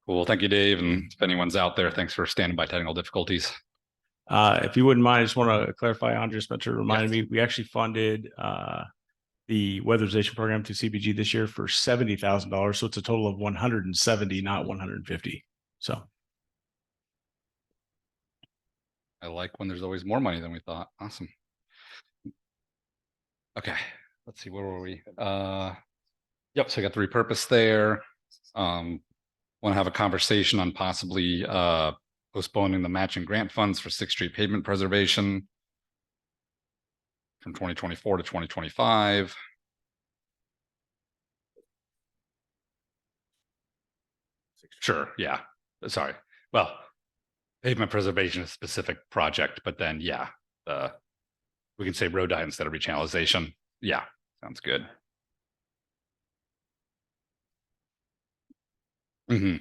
Cool. Thank you, Dave. And if anyone's out there, thanks for standing by technical difficulties. If you wouldn't mind, I just want to clarify, Andrea Spencer reminded Yes. me, we actually funded the weatherization program to CBG this year for $70,000. So it's a total of 170, not 150. So I like when there's always more money than we thought. Awesome. Okay. Let's see, where were we? Yep. So I got the repurpose there. Want to have a conversation on possibly postponing the matching grant funds for 6th Street pavement preservation from 2024 to 2025. Sure. Yeah. Sorry. Well, pavement preservation is a specific project, but then yeah, we can say road diet instead of rechannelization. Yeah, sounds good. Mm-hmm.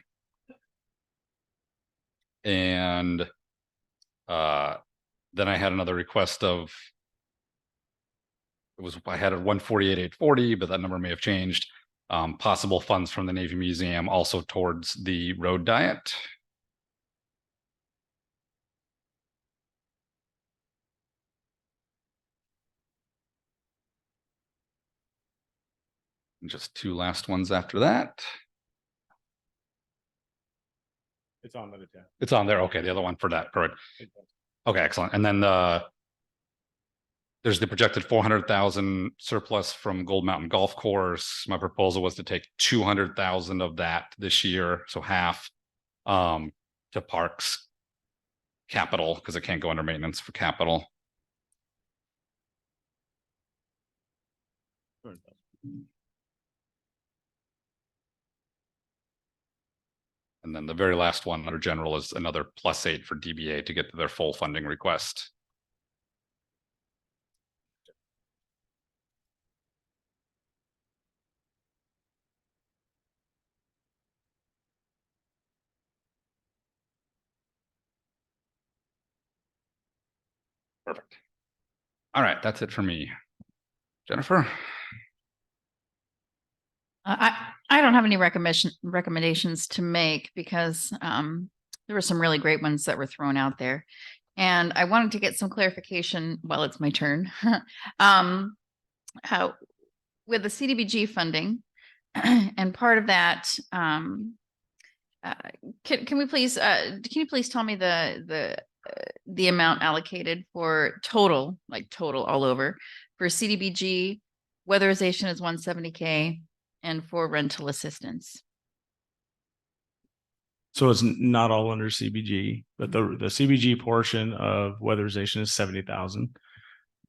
And then I had another request of I had a 148,840, but that number may have changed. Possible funds from the Navy Museum also towards the road diet. And just two last ones after that. it's on the tab. It's on there. Okay, the other one for that. Correct. Okay, excellent. And then there's the projected 400,000 surplus from Gold Mountain Golf Course. My proposal was to take 200,000 of that this year, so half, to parks capital, because it can't go under maintenance for capital. And then the very last one under general is another +8 for DBA to get to their full funding request. Perfect. All right, that's it for me. Jennifer? I don't have any recommendations to make because there were some really great ones that were thrown out there. And I wanted to get some clarification while it's my turn. How with the CDBG funding, and part of that, can you please tell me the amount allocated for total all over for CDBG? Weatherization is 170K, and for rental assistance. So it's not all under CBG, but the CBG portion of weatherization is 70,000.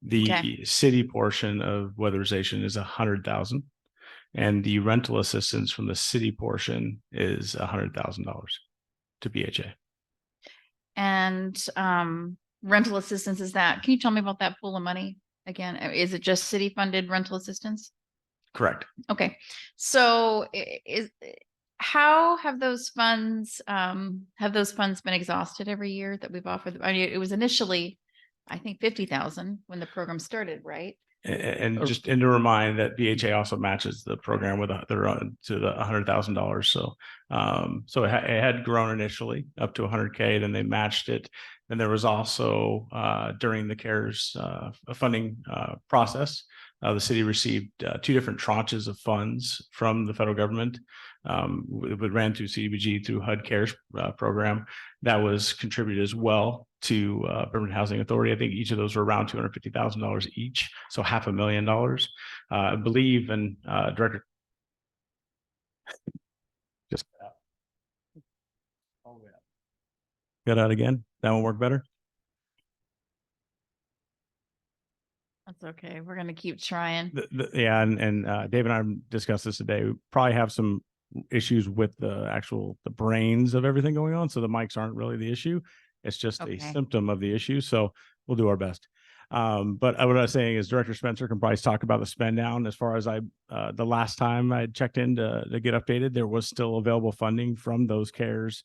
The city portion of weatherization is 100,000, and the rental assistance from the city portion is $100,000 to BHA. And rental assistance is that? Can you tell me about that pool of money again? Is it just city funded rental assistance? Correct. Okay, so how have those funds been exhausted every year that we've offered? I mean, it was initially, I think, 50,000 when the program started, right? And just to remind that BHA also matches the program with to the $100,000. So it had grown initially up to 100K, then they matched it. And there was also during the CARES funding process, the city received two different tranches of funds from the federal government. It ran through CDBG through HUD CARES program that was contributed as well to Permanent Housing Authority. I think each of those were around $250,000 each, so $500,000. I believe, and Director, just got out again. That one work better. That's okay. We're going to keep trying. Yeah. And Dave and I discussed this today. We probably have some issues with the brains of everything going on. So the mics aren't really the issue. It's just a symptom of the issue. So we'll do our best. But what I was saying is Director Spencer can probably talk about the spend down. As far as the last time I checked in to get updated, there was still available funding from those CARES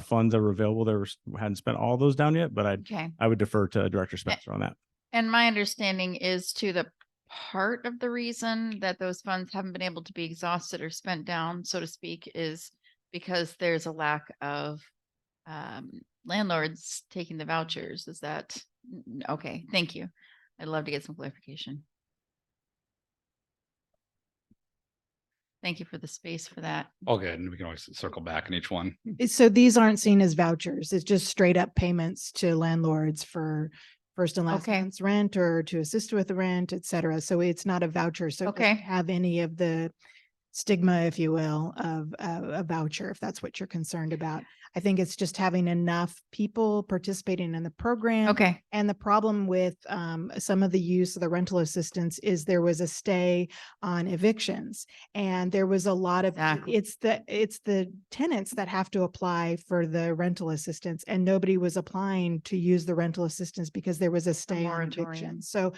funds that were available. Hadn't spent all those down yet, but I would defer to Director Spencer on that. And my understanding is to the part of the reason that those funds haven't been able to be exhausted or spent down, so to speak, is because there's a lack of landlords taking the vouchers. Is that okay? Thank you. I'd love to get some clarification. Thank you for the space for that. All good. And we can always circle back in each one. So these aren't seen as vouchers. It's just straight up payments to landlords for first and last Okay. month's rent or to assist with the rent, et cetera. So it's not a voucher. So it doesn't Okay. have any of the stigma, if you will, of a voucher, if that's what you're concerned about. I think it's just having enough people participating in the program. Okay. And the problem with some of the use of the rental assistance is there was a stay on evictions, and there was a lot of Exactly. it's the tenants that have to apply for the rental assistance, and nobody was applying to use the rental assistance because there was a stay on moratorium. eviction. So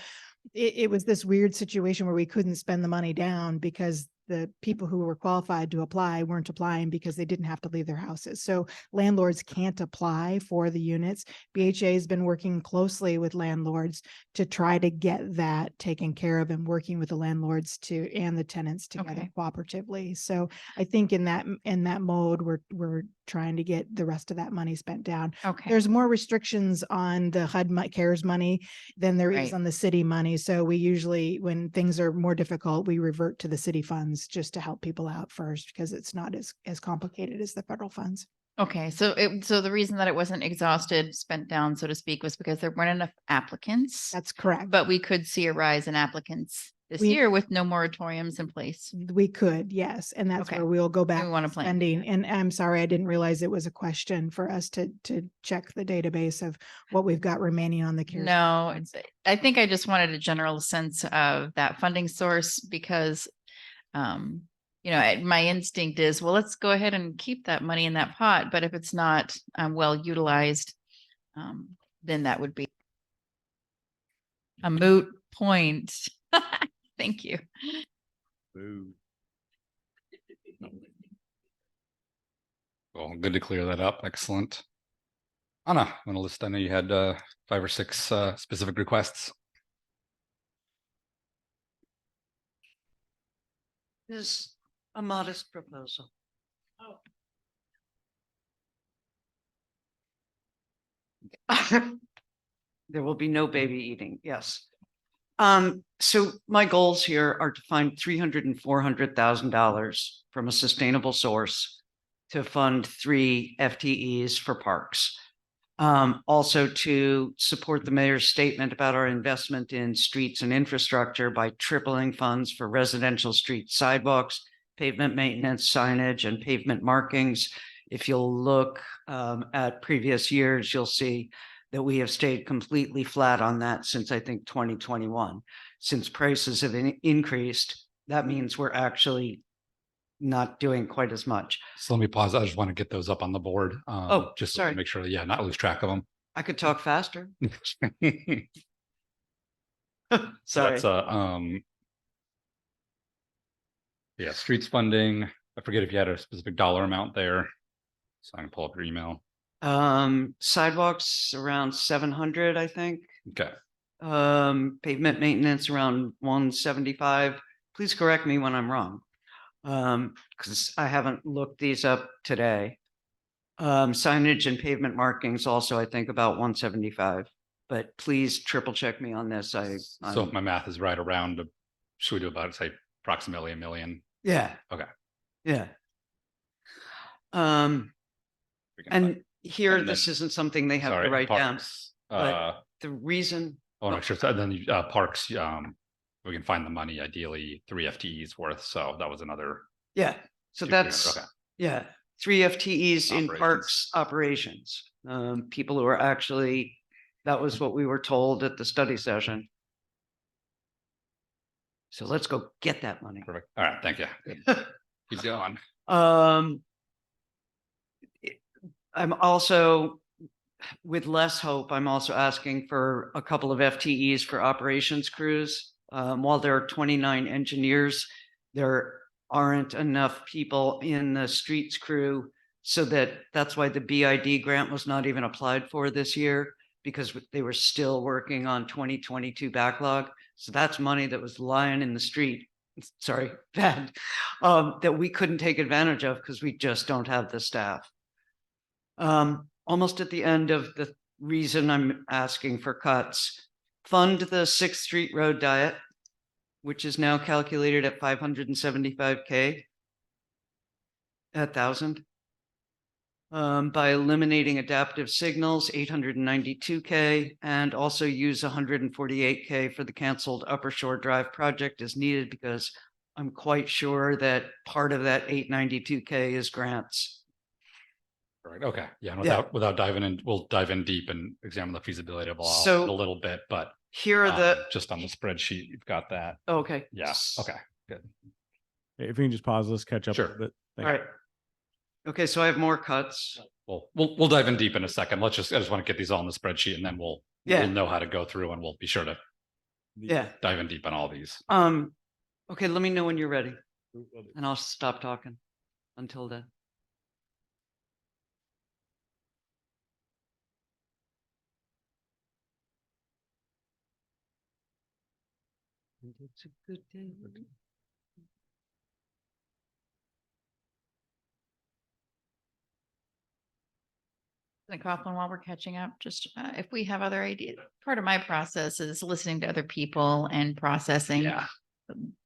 it was this weird situation where we couldn't spend the money down because the people who were qualified to apply weren't applying because they didn't have to leave their houses. So landlords can't apply for the units. BHA has been working closely with landlords to try to get that taken care of, and working with the landlords and the tenants together Okay. cooperatively. So I think in that mode, we're trying to get the rest of that money spent down. Okay. There's more restrictions on the HUD CARES money than there is Right. on the city money. So we usually, when things are more difficult, we revert to the city funds just to help people out first, because it's not as complicated as the federal funds. Okay, so the reason that it wasn't exhausted, spent down, so to speak, was because there weren't enough applicants. That's correct. But we could see a rise in applicants this We- year with no moratoriums in place. We could, yes. And that's Okay. where we'll go back We want to to plan. spending. And I'm sorry, I didn't realize it was a question for us to check the database of what we've got remaining on the CARES. No, funds. I think I just wanted a general sense of that funding source because, my instinct is, well, let's go ahead and keep that money in that pot. But if it's not well utilized, then that would be a moot point. Thank you. Well, good to clear that up. Excellent. Anna, on a list, I know you had 5 or 6 specific requests. Is a modest proposal. There will be no baby eating, yes. So my goals here are to find $300,000 and $400,000 from a sustainable source to fund 3 FTEs for parks. Also to support the mayor's statement about our investment in streets and infrastructure by tripling funds for residential street sidewalks, pavement maintenance, signage, and pavement markings. If you'll look at previous years, you'll see that we have stayed completely flat on that since I think 2021. Since prices have increased, that means we're actually not doing quite as much. So let me pause. I just want to get those up on the board. Just so we sorry. can make sure, not lose track of them. I could talk faster. So Sorry. that's streets funding. I forget if you had a specific dollar amount there. So I can pull up your email. Sidewalks around 700, I think. Okay. Pavement maintenance around 175. Please correct me when I'm wrong. Because I haven't looked these up today. Signage and pavement markings also, I think about 175, but please triple check me on this. So if my math is right, around, should we do about, say, approximately $1 million? Yeah. Okay. Yeah. We can And here, and this then- isn't something they have sorry, to write down. parks. but- The reason, Oh, no, sure. So then parks, we can find the money, ideally 3 FTEs worth. So that was another. yeah. So 200, that's, okay. yeah, 3 FTEs in Operations. parks operations. People who are actually, that was what we were told at the study session. So let's go get that money. Perfect. All right. Thank you. Keep going. I'm also, with less hope, I'm also asking for a couple of FTEs for operations crews. While there are 29 engineers, there aren't enough people in the streets crew, so that's why the BID grant was not even applied for this year, because they were still working on 2022 backlog. So that's money that was lying in the street sorry, bad, that we couldn't take advantage of because we just don't have the staff. Almost at the end of the reason I'm asking for cuts, fund the 6th Street Road diet, which is now calculated at 575K, 1,000. By eliminating adaptive signals, 892K, and also use 148K for the canceled Upper Shore Drive project as needed, because I'm quite sure that part of that 892K is grants. Right, okay, yeah, and Yeah. without diving in, we'll dive in deep and examine the feasibility of all So- in a little bit, but Here are the, just on the spreadsheet, you've got that. okay. Yeah, okay, good. If we can just pause, let's catch up a Sure. little bit. All Thank you. right. Okay, so I have more cuts. Well, we'll dive in deep in a second. I just want to get these all in the spreadsheet, and then we'll know how to go through, and we'll be sure to Yeah. dive in deep on all these. Okay, let me know when you're ready, and I'll stop talking until then. And it's a good day. Coughlin, while we're catching up, just if we have other ideas, part of my process is listening to other people and processing. Yeah,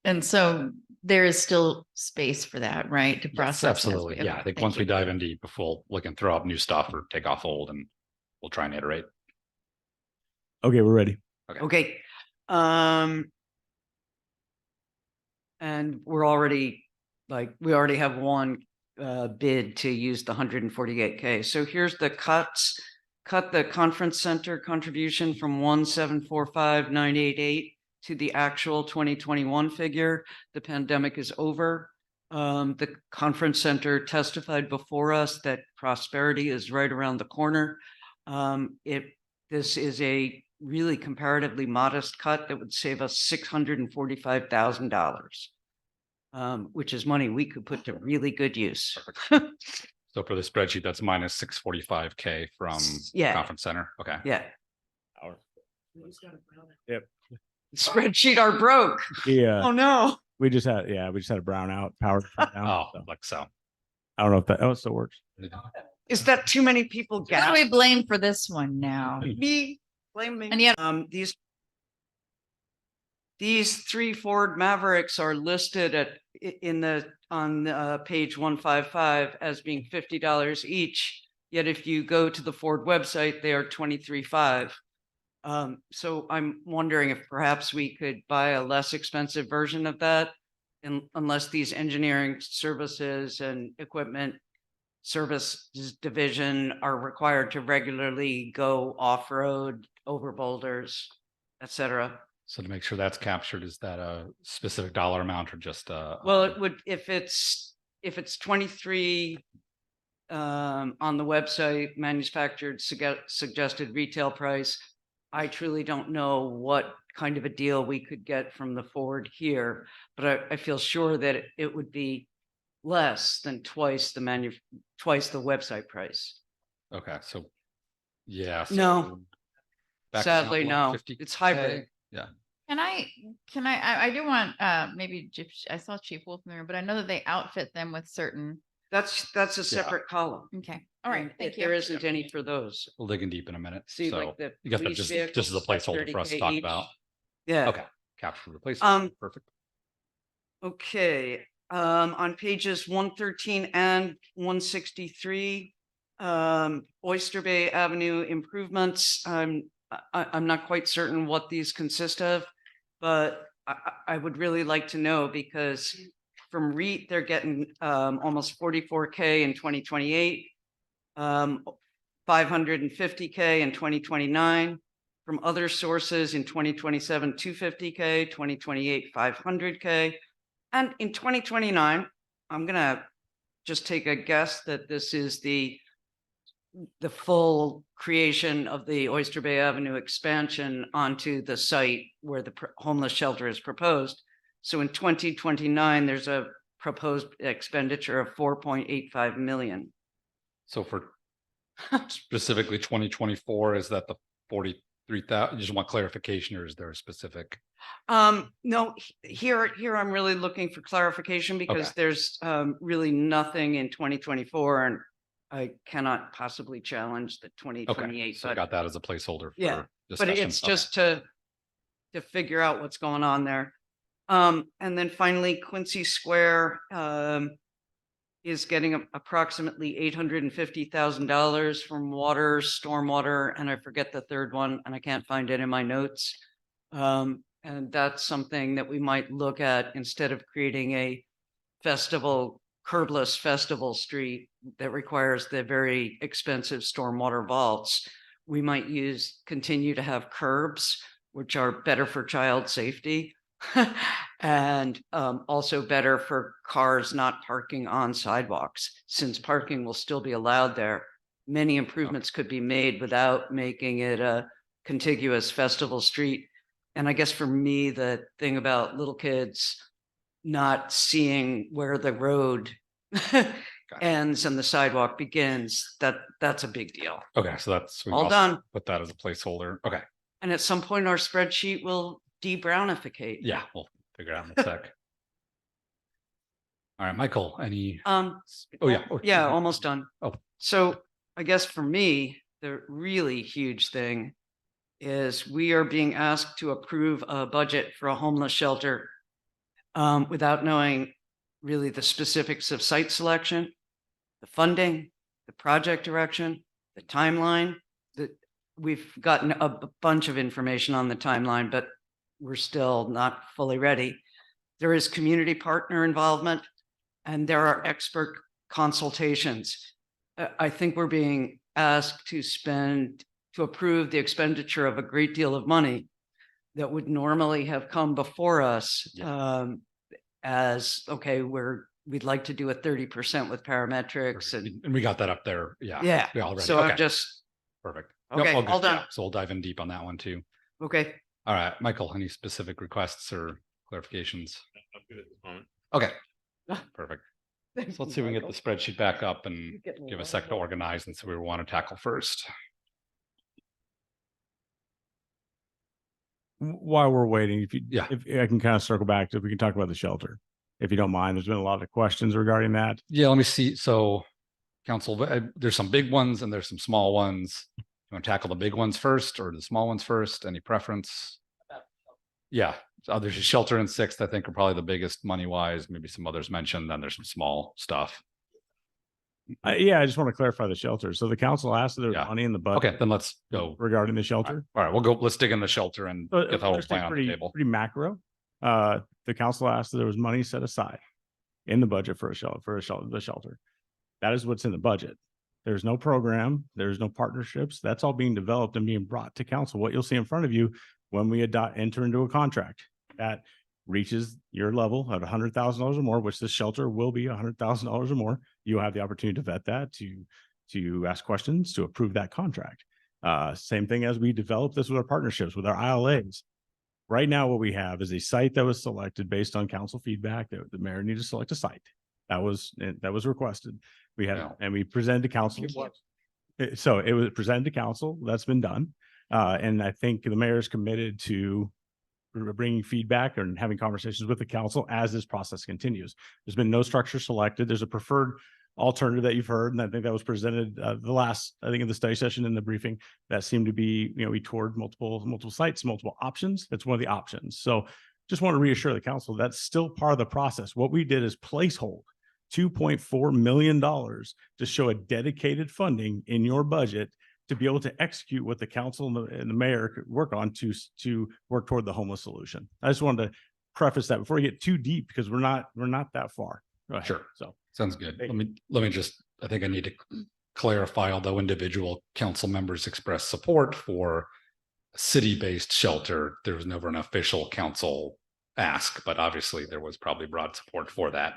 And so there is still space for that, right? To yes, process. as absolutely. we- Yeah, okay, I think thank once we you. dive in deep, before we can throw up new stuff or take off old, and we'll try and iterate. Okay, we're ready. Okay. And we're already, we already have one bid to use the 148K. So here's the cuts. Cut the conference center contribution from 1,745,988 to the actual 2021 figure. The pandemic is over. The conference center testified before us that prosperity is right around the corner. This is a really comparatively modest cut that would save us $645,000, which is money we could put to really good use. So for the spreadsheet, that's minus 645K from Yeah. conference center. Okay. Yeah. Yep. Spreadsheet are broke. Yeah. Oh no. We just had a brownout, power down. Oh, So like so. I don't know if that still works. Is that too many people Who do gasp? we blame for this one now? Me, blame me. And yet- These 3 Ford Mavericks are listed on page 155 as being $50 each. Yet if you go to the Ford website, they are $23,500. So I'm wondering if perhaps we could buy a less expensive version of that, unless these engineering services and equipment service division are required to regularly go off-road, over boulders, etc. So to make sure that's captured, is that a specific dollar amount or just Well, it would, if it's 23 on the website, manufactured suggested retail price, I truly don't know what kind of a deal we could get from the Ford here, but I feel sure that it would be less than twice the website price. okay? So yeah. No. back Sadly, to no. 50K. It's hybrid. Yeah. I do want, maybe I saw Chief Wolf in the room, but I know that they outfit them with certain, That's a separate column. okay, all right, And thank There you. isn't any for those. We'll dig in deep in a minute. See, So like the you got that police just vehicles as a placeholder for us to 30K talk each. about. Yeah. Okay. Capture replacement. Perfect. Okay, on pages 113 and 163, Oyster Bay Avenue improvements. I'm not quite certain what these consist of, but I would really like to know, because from REIT, they're getting almost 44K in 2028, 550K in 2029. From other sources in 2027, 250K, 2028, 500K. And in 2029, I'm gonna just take a guess that this is the full creation of the Oyster Bay Avenue expansion onto the site where the homeless shelter is proposed. So in 2029, there's a proposed expenditure of 4.85 million. So for specifically 2024, is that the 43,000? You just want clarification, or is there a specific? No, here I'm really looking for clarification because Okay. there's really nothing in 2024 and I cannot possibly challenge the Okay, 2028, so I but got that as a placeholder yeah, for but discussion. it's Okay. just to figure out what's going on there. And then finally, Quincy Square is getting approximately $850,000 from water, stormwater, and I forget the third one, and I can't find it in my notes. And that's something that we might look at instead of creating a curbless festival street that requires the very expensive stormwater vaults. We might continue to have curbs, which are better for child safety. And also better for cars not parking on sidewalks, since parking will still be allowed there. Many improvements could be made without making it a contiguous festival street. And I guess for me, the thing about little kids not seeing where the road ends and the sidewalk begins, that's a big deal. Okay, so that's we can All also done. Put that as a placeholder. Okay, And at some point, our spreadsheet will de-brownificate. yeah, we'll figure it out in a sec. All right, Michael, any? Oh yeah. yeah, almost done. Oh. So I guess for me, the really huge thing is we are being asked to approve a budget for a homeless shelter without knowing really the specifics of site selection, the funding, the project direction, the timeline. We've gotten a bunch of information on the timeline, but we're still not fully ready. There is community partner involvement and there are expert consultations. I think we're being asked to approve the expenditure of a great deal of money that would normally have come before us as, okay, we'd like to do a 30% with parametrics and we got that up there. Yeah. yeah. Already. So Okay. I'm just, Perfect. okay, Nope, all good. done. So we'll dive in deep on that one too. Okay. All right, Michael, any specific requests or clarifications? I'm good at this moment. Okay, perfect. So let's see if we can get the spreadsheet back up and You're getting give a along second to well. organize and see what we want to tackle first. While we're waiting, Yeah. if I can kind of circle back to, if we can talk about the shelter, if you don't mind, there's been a lot of questions regarding that. Yeah, let me see. So council, there's some big ones and there's some small ones. You want to tackle the big ones first or the small ones first? Any preference? Yeah, so there's a shelter in sixth, I think are probably the biggest money wise, maybe some others mentioned, then there's some small stuff. Yeah, I just want to clarify the shelter. So the council asked if there's Yeah. money in the budget. Okay, then let's go. Regarding the shelter. All right, we'll go, let's dig in the shelter and So get the whole let's take plan on the pretty, table. pretty macro. The council asked if there was money set aside in the budget for the shelter. That is what's in the budget. There's no program, there's no partnerships. That's all being developed and being brought to council. What you'll see in front of you when we enter into a contract that reaches your level at $100,000 or more, which this shelter will be $100,000 or more, you have the opportunity to vet that, to ask questions, to approve that contract. Same thing as we develop this with our partnerships, with our ILAs. Right now, what we have is a site that was selected based on council feedback that the mayor needed to select a site. That was requested. We had, Yeah. and we presented to council. So it was presented to council. That's been done. And I think the mayor is committed to bringing feedback and having conversations with the council as this process continues. There's been no structure selected. There's a preferred alternative that you've heard, and I think that was presented I think in the study session in the briefing, that seemed to be, we toured multiple sites, multiple options. That's one of the options. So just want to reassure the council that's still part of the process. What we did is placehold $2.4 million to show a dedicated funding in your budget to be able to execute what the council and the mayor could work on to work toward the homeless solution. I just wanted to preface that before we get too deep, because we're not that far. Sure. So Sounds good. Let me just, I think I need to clarify, although individual council members expressed support for a city-based shelter, there was never an official council ask, but obviously there was probably broad support for that.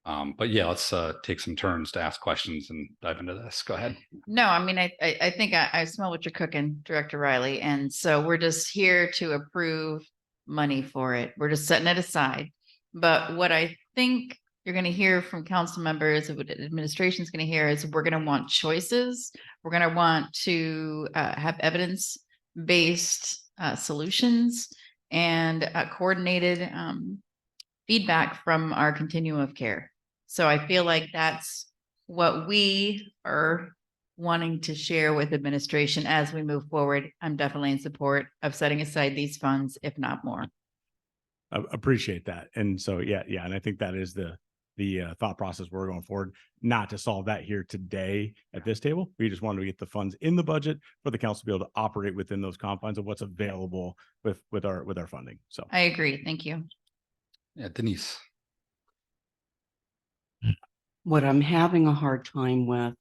But yeah, let's take some turns to ask questions and dive into this. Go ahead. No, I mean, I think I smell what you're cooking, Director Riley. And so we're just here to approve money for it. We're just setting it aside. But what I think you're going to hear from council members, what administration is going to hear, is we're going to want choices. We're going to want to have evidence-based solutions. and coordinated feedback from our continuum of care. So I feel like that's what we are wanting to share with administration as we move forward. I'm definitely in support of setting aside these funds, if not more. I appreciate that. And so, yeah. And I think that is the thought process we're going forward, not to solve that here today at this table. We just wanted to get the funds in the budget for the council to be able to operate within those confines of what's available with our funding. So I agree. Thank you. Yeah, Denise. What I'm having a hard time with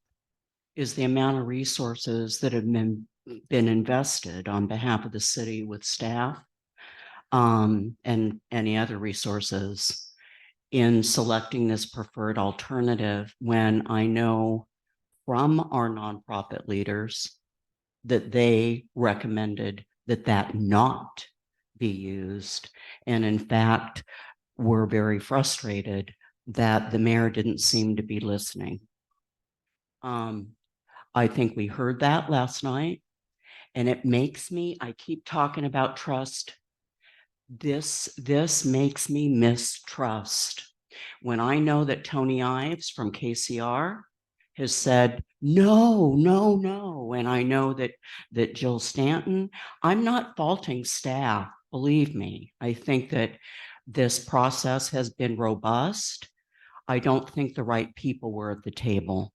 is the amount of resources that have been invested on behalf of the city with staff and any other resources in selecting this preferred alternative, when I know from our nonprofit leaders that they recommended that not be used. And in fact, we're very frustrated that the mayor didn't seem to be listening. I think we heard that last night, and it makes me, I keep talking about trust. This makes me mistrust when I know that Tony Ives from KCR has said, no. And I know that Jill Stanton, I'm not faulting staff, believe me. I think that this process has been robust. I don't think the right people were at the table.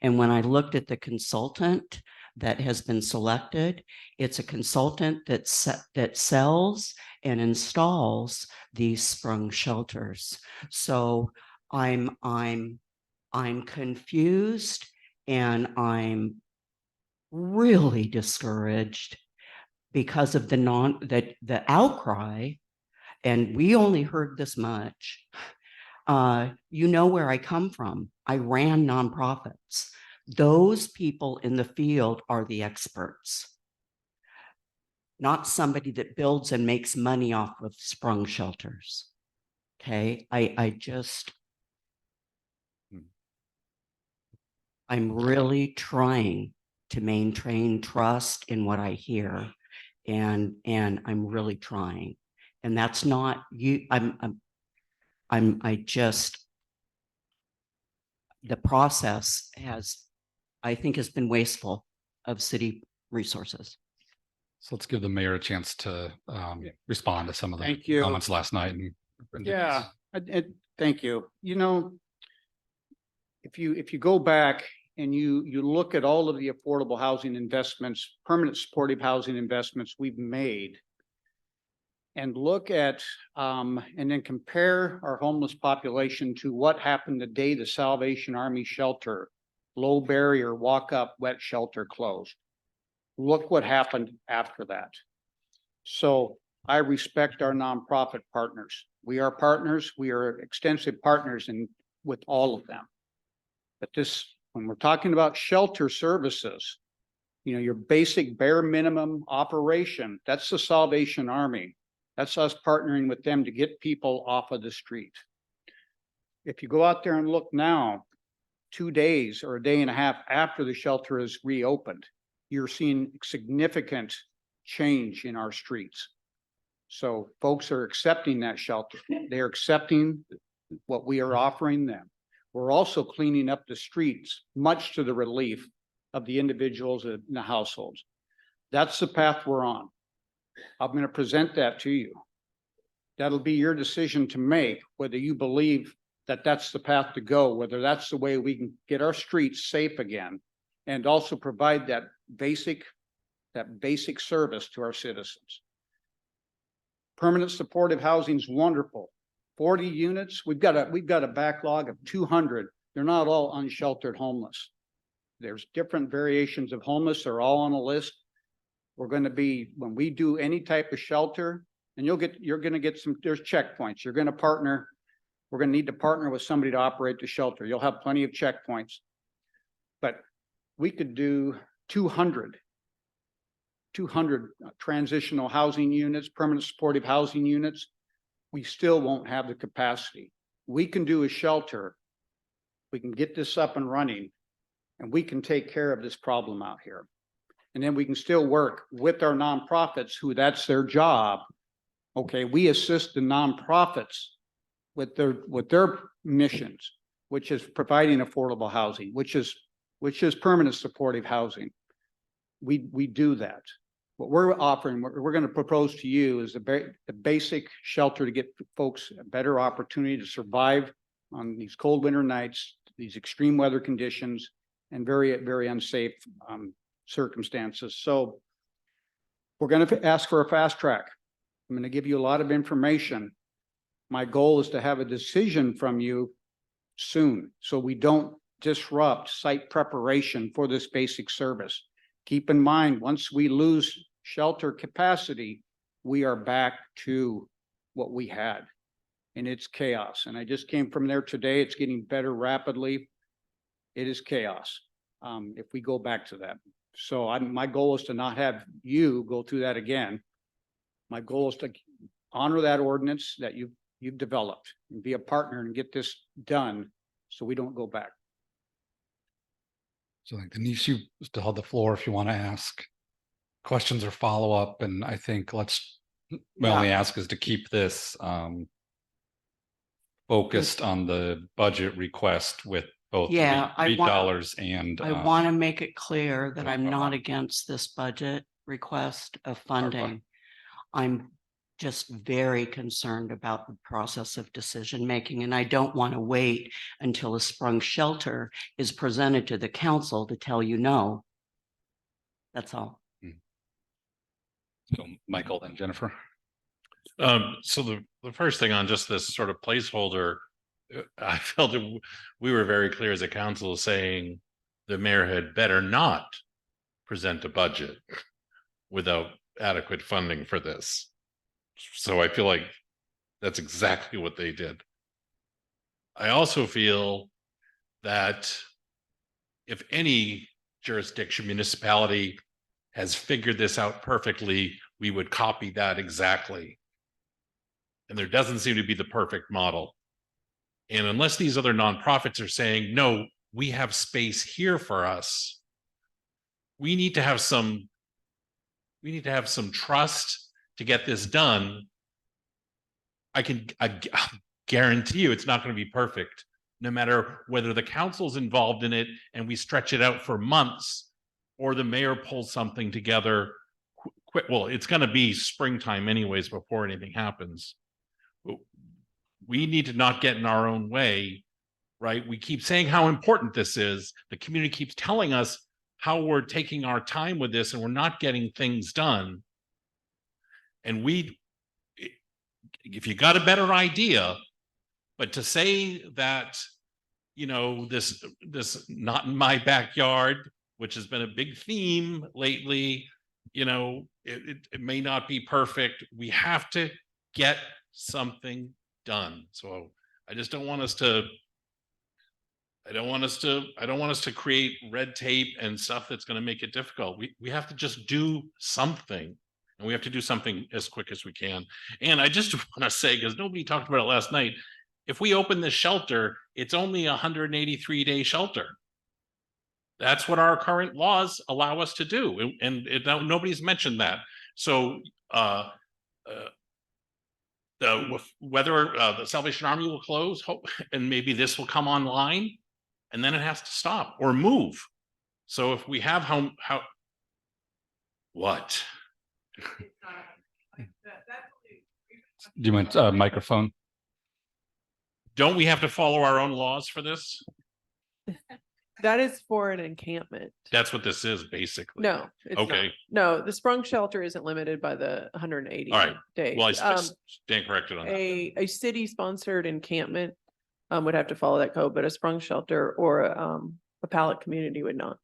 And when I looked at the consultant that has been selected, it's a consultant that sells and installs these sprung shelters. So I'm confused, and I'm really discouraged because of the outcry. And we only heard this much. You know where I come from. I ran nonprofits. Those people in the field are the experts, not somebody that builds and makes money off of sprung shelters. Okay, I'm really trying to maintain trust in what I hear, and I'm really trying, and that's not you. The process I think has been wasteful of city resources. So let's give the mayor a chance to respond to some of the Thank you. comments last night. Yeah, thank you. You know, if you go back and you look at all of the affordable housing investments, permanent supportive housing investments we've made, and look at and then compare our homeless population to what happened the day the Salvation Army shelter, low barrier walk-up wet shelter closed. Look what happened after that. So I respect our nonprofit partners. We are partners. We are extensive partners with all of them. But when we're talking about shelter services, you know, your basic bare minimum operation, that's the Salvation Army. That's us partnering with them to get people off of the street. If you go out there and look now, 2 days or a day and a half after the shelter is reopened, you're seeing significant change in our streets. So folks are accepting that shelter. They're accepting what we are offering them. We're also cleaning up the streets, much to the relief of the individuals in the households. That's the path we're on. I'm going to present that to you. That'll be your decision to make, whether you believe that that's the path to go, whether that's the way we can get our streets safe again, and also provide that basic service to our citizens. Permanent supportive housing is wonderful. 40 units. We've got a backlog of 200. They're not all unsheltered homeless. There's different variations of homeless. They're all on a list. We're going to be, when we do any type of shelter, and you're going to get there's checkpoints. You're going to partner. We're going to need to partner with somebody to operate the shelter. You'll have plenty of checkpoints, but we could do 200 transitional housing units, permanent supportive housing units. We still won't have the capacity. We can do a shelter. We can get this up and running, and we can take care of this problem out here. And then we can still work with our nonprofits, who that's their job, Okay, we assist the nonprofits with their missions, which is providing affordable housing, which is permanent supportive housing. We do that. What we're offering, what we're going to propose to you is the basic shelter to get folks a better opportunity to survive on these cold winter nights, these extreme weather conditions, and very, very unsafe circumstances. So we're going to ask for a fast track. I'm going to give you a lot of information. My goal is to have a decision from you soon, so we don't disrupt site preparation for this basic service. Keep in mind, once we lose shelter capacity, we are back to what we had, and it's chaos. And I just came from there today. It's getting better rapidly. It is chaos if we go back to that. So my goal is to not have you go through that again. My goal is to honor that ordinance that you've developed and be a partner and get this done so we don't go back. So like Denise, you still have the floor if you want to ask questions or follow up. And I think my only ask is to keep this focused on the budget request with both Yeah, $8 and I want to make it clear that I'm uh-huh. not against this budget request of funding. I'm just very concerned about the process of decision making, and I don't want to wait until a sprung shelter is presented to the council to tell you no. That's all. So Michael and Jennifer. So the first thing on just this sort of placeholder, I felt that we were very clear as a council saying the mayor had better not present a budget without adequate funding for this. So I feel like that's exactly what they did. I also feel that if any jurisdiction, municipality has figured this out perfectly, we would copy that exactly. And there doesn't seem to be the perfect model. And unless these other nonprofits are saying, no, we have space here for us, we need to have some trust to get this done. I guarantee you it's not going to be perfect, no matter whether the council's involved in it and we stretch it out for months, or the mayor pulls something together quick. Well, it's going to be springtime anyways before anything happens. We need to not get in our own way, right? We keep saying how important this is. The community keeps telling us how we're taking our time with this and we're not getting things done. And if you got a better idea, but to say that, you know, this not in my backyard, which has been a big theme lately, you know, it may not be perfect. We have to get something done. So I just don't want us to, I don't want us to create red tape and stuff that's going to make it difficult. We have to just do something, and we have to do something as quick as we can. And I just want to say, because nobody talked about it last night, if we open this shelter, it's only a 183-day shelter. That's what our current laws allow us to do. And nobody's mentioned that. So whether the Salvation Army will close, and maybe this will come online, and then it has to stop or move. So if we have what? Do you want microphone? Don't we have to follow our own laws for this? That is for an encampment. That's what this is, basically. No, it's Okay. not. No, the sprung shelter isn't limited by the 180 All right. days. Well, I stand corrected on that. A city sponsored encampment would have to follow that code, but a sprung shelter or a pallet community would not.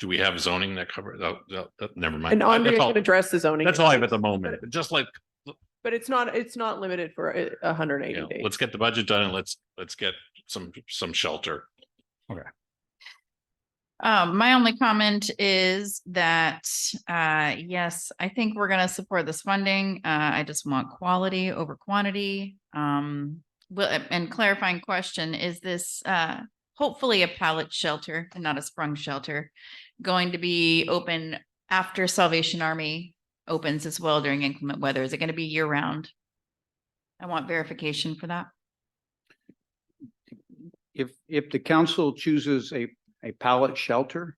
Do we have zoning that cover that? Never mind. And Andrea can address the zoning. That's all I have at the moment. Just like, But it's not limited for 180 you know, days. let's get the budget done and let's get some shelter. Okay. My only comment is that, yes, I think we're going to support this funding. I just want quality over quantity. And clarifying question, is this hopefully a pallet shelter and not a sprung shelter going to be open after Salvation Army opens as well during inclement weather? Is it going to be year round? I want verification for that. If the council chooses a pallet shelter,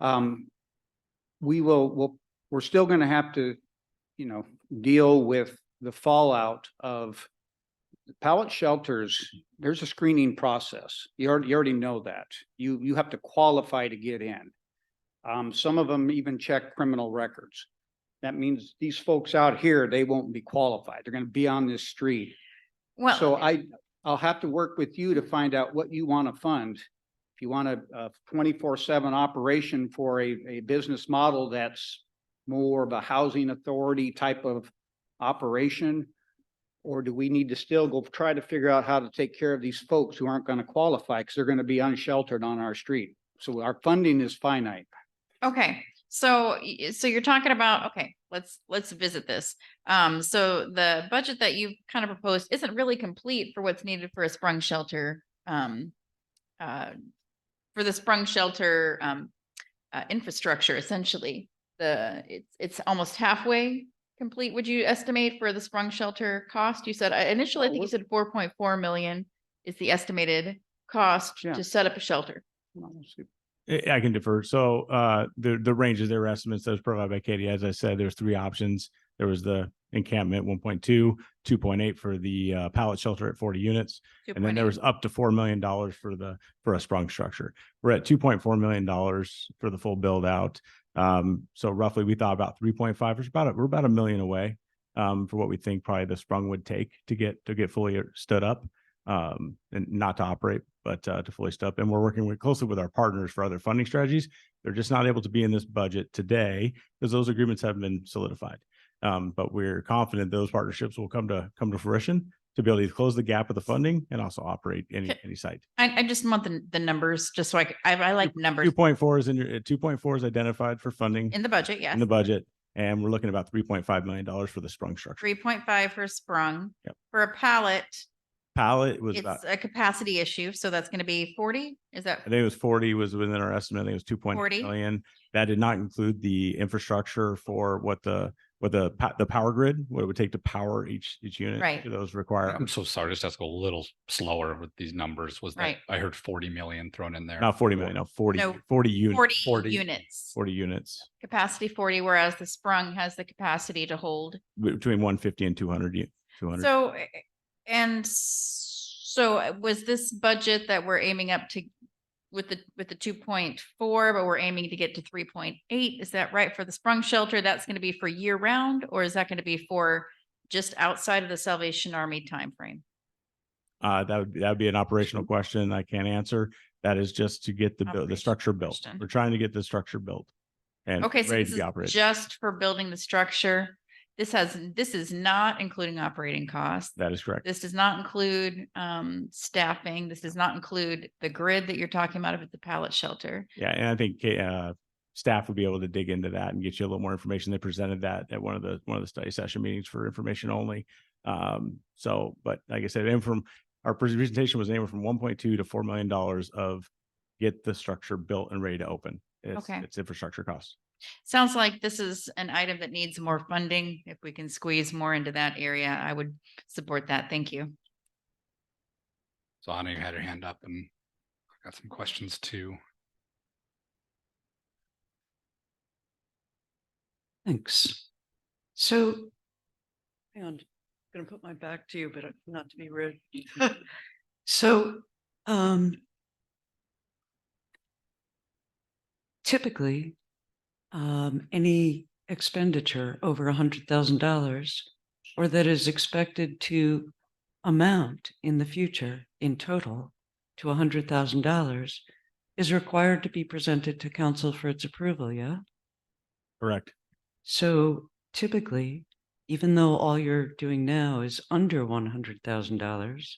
we're still going to have to, deal with the fallout of the pallet shelters. There's a screening process. You already know that. You have to qualify to get in. Some of them even check criminal records. That means these folks out here, they won't be qualified. They're going to be on this street. Well, So I'll have to work with you to find out what you want to fund. If you want a 24/7 operation for a business model that's more of a housing authority type of operation, or do we need to still go try to figure out how to take care of these folks who aren't going to qualify because they're going to be unsheltered on our street? So our funding is finite. okay. So you're talking about, okay, let's visit this. So the budget that you've kind of proposed isn't really complete for what's needed for a sprung shelter, infrastructure, essentially. It's almost halfway complete. Would you estimate for the sprung shelter cost? You said initially, I think you said 4.4 million is the estimated cost to set up a shelter. I can defer. So the ranges, there were estimates that was provided by Katie. As I said, there's 3 options. There was the encampment 1.2, 2.8 for the pallet shelter at 40 units. And then there was up to $4 million for a sprung structure. We're at $2.4 million for the full build out. So roughly we thought about 3.5, we're about $1 million away for what we think probably the sprung would take to get fully stood up, and not to operate, but to fully stood up. And we're working closely with our partners for other funding strategies. They're just not able to be in this budget today because those agreements haven't been solidified. But we're confident those partnerships will come to fruition to be able to close the gap with the funding and also operate any site. I just want the numbers just so I like numbers 2.4 is 2.4 is identified for funding in the budget. Yes. in the budget. And we're looking at about $3.5 million for the sprung structure. 3.5 for sprung. Yep. For a pallet, Was it's about, a capacity issue. So that's going to be 40. Is that I think it was 40 was within our estimate. I think it was 2.8 40? million. That did not include the infrastructure for what the power grid, what it would take to power each unit. Right. To those require I'm so sorry, just have to go a little slower with these numbers. Was that Right. I heard 40 million thrown in there? not 40 million, no, 40 No, 40 units. 40 units. 40 units Capacity 40, whereas the sprung has the capacity to hold. between 150 and 200. 200. So was this budget that we're aiming up to with the 2.4, but we're aiming to get to 3.8? Is that right for the sprung shelter? That's going to be for year round, or is that going to be for just outside of the Salvation Army timeframe? That would be an operational question I can't answer. That is just to get the structure built. question. We're trying to get the structure built and Okay, so ready this to be is operated. just for building the structure. This is not including operating costs. That is correct. This does not include staffing. This does not include the grid that you're talking about at the pallet shelter. Yeah, and I think staff would be able to dig into that and get you a little more information. They presented that at one of the study session meetings for information only. But like I said, our presentation was anywhere from 1.2 to $4 million of get the structure built and ready to open. It's infrastructure costs. Sounds like this is an item that needs more funding. If we can squeeze more into that area, I would support that. Thank you. So Anna, you had your hand up and got some questions too. Thanks. So, hang on, I'm gonna put my back to you, but not to be rude. So, typically, any expenditure over $100,000 or that is expected to amount in the future in total to $100,000 is required to be presented to council for its approval. Yeah. Correct. So typically, even though all you're doing now is under $100,000,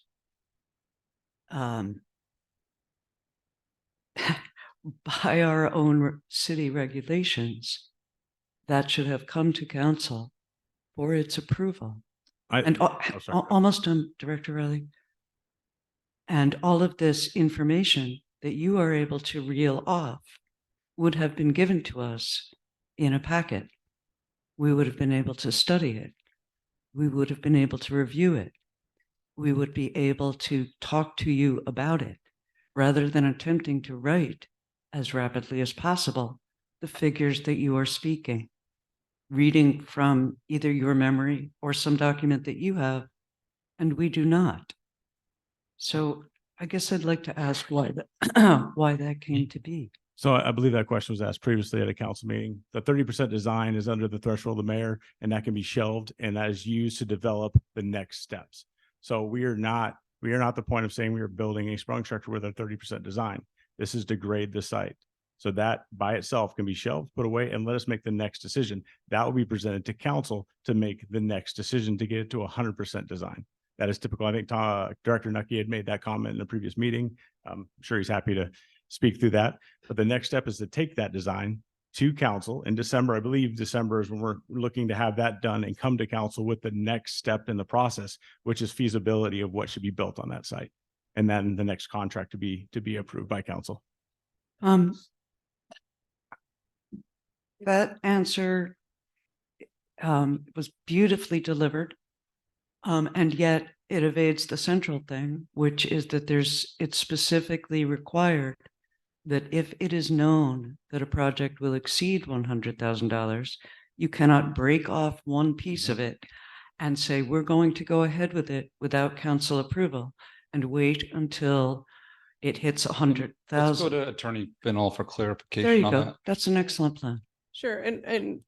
by our own city regulations, that should have come to council for its approval. Almost done, Director Riley. And all of this information that you are able to reel off would have been given to us in a packet we would have been able to study it. We would have been able to review it. We would be able to talk to you about it rather than attempting to write as rapidly as possible the figures that you are speaking, reading from either your memory or some document that you have, and we do not. So I guess I'd like to ask why why that came to be. So I believe that question was asked previously at a council meeting. The 30% design is under the threshold of the mayor, and that can be shelved, and that is used to develop the next steps. So we are not the point of saying we are building a sprung structure with a 30% design. This is to grade the site. So that by itself can be shelved, put away, and let us make the next decision. That will be presented to council to make the next decision to get it to 100% design. That is typical. I think Director Nucky had made that comment in a previous meeting. I'm sure he's happy to speak through that. But the next step is to take that design to council in December. I believe December is when we're looking to have that done and come to council with the next step in the process, which is feasibility of what should be built on that site. And then the next contract to be approved by council. That answer was beautifully delivered. And yet it evades the central thing, which is that it's specifically required that if it is known that a project will exceed $100,000, you cannot break off one piece of it and say, we're going to go ahead with it without council approval and wait until it hits Let's go 100,000. to Attorney Binall for There clarification you on go. that. That's an excellent plan. Sure, and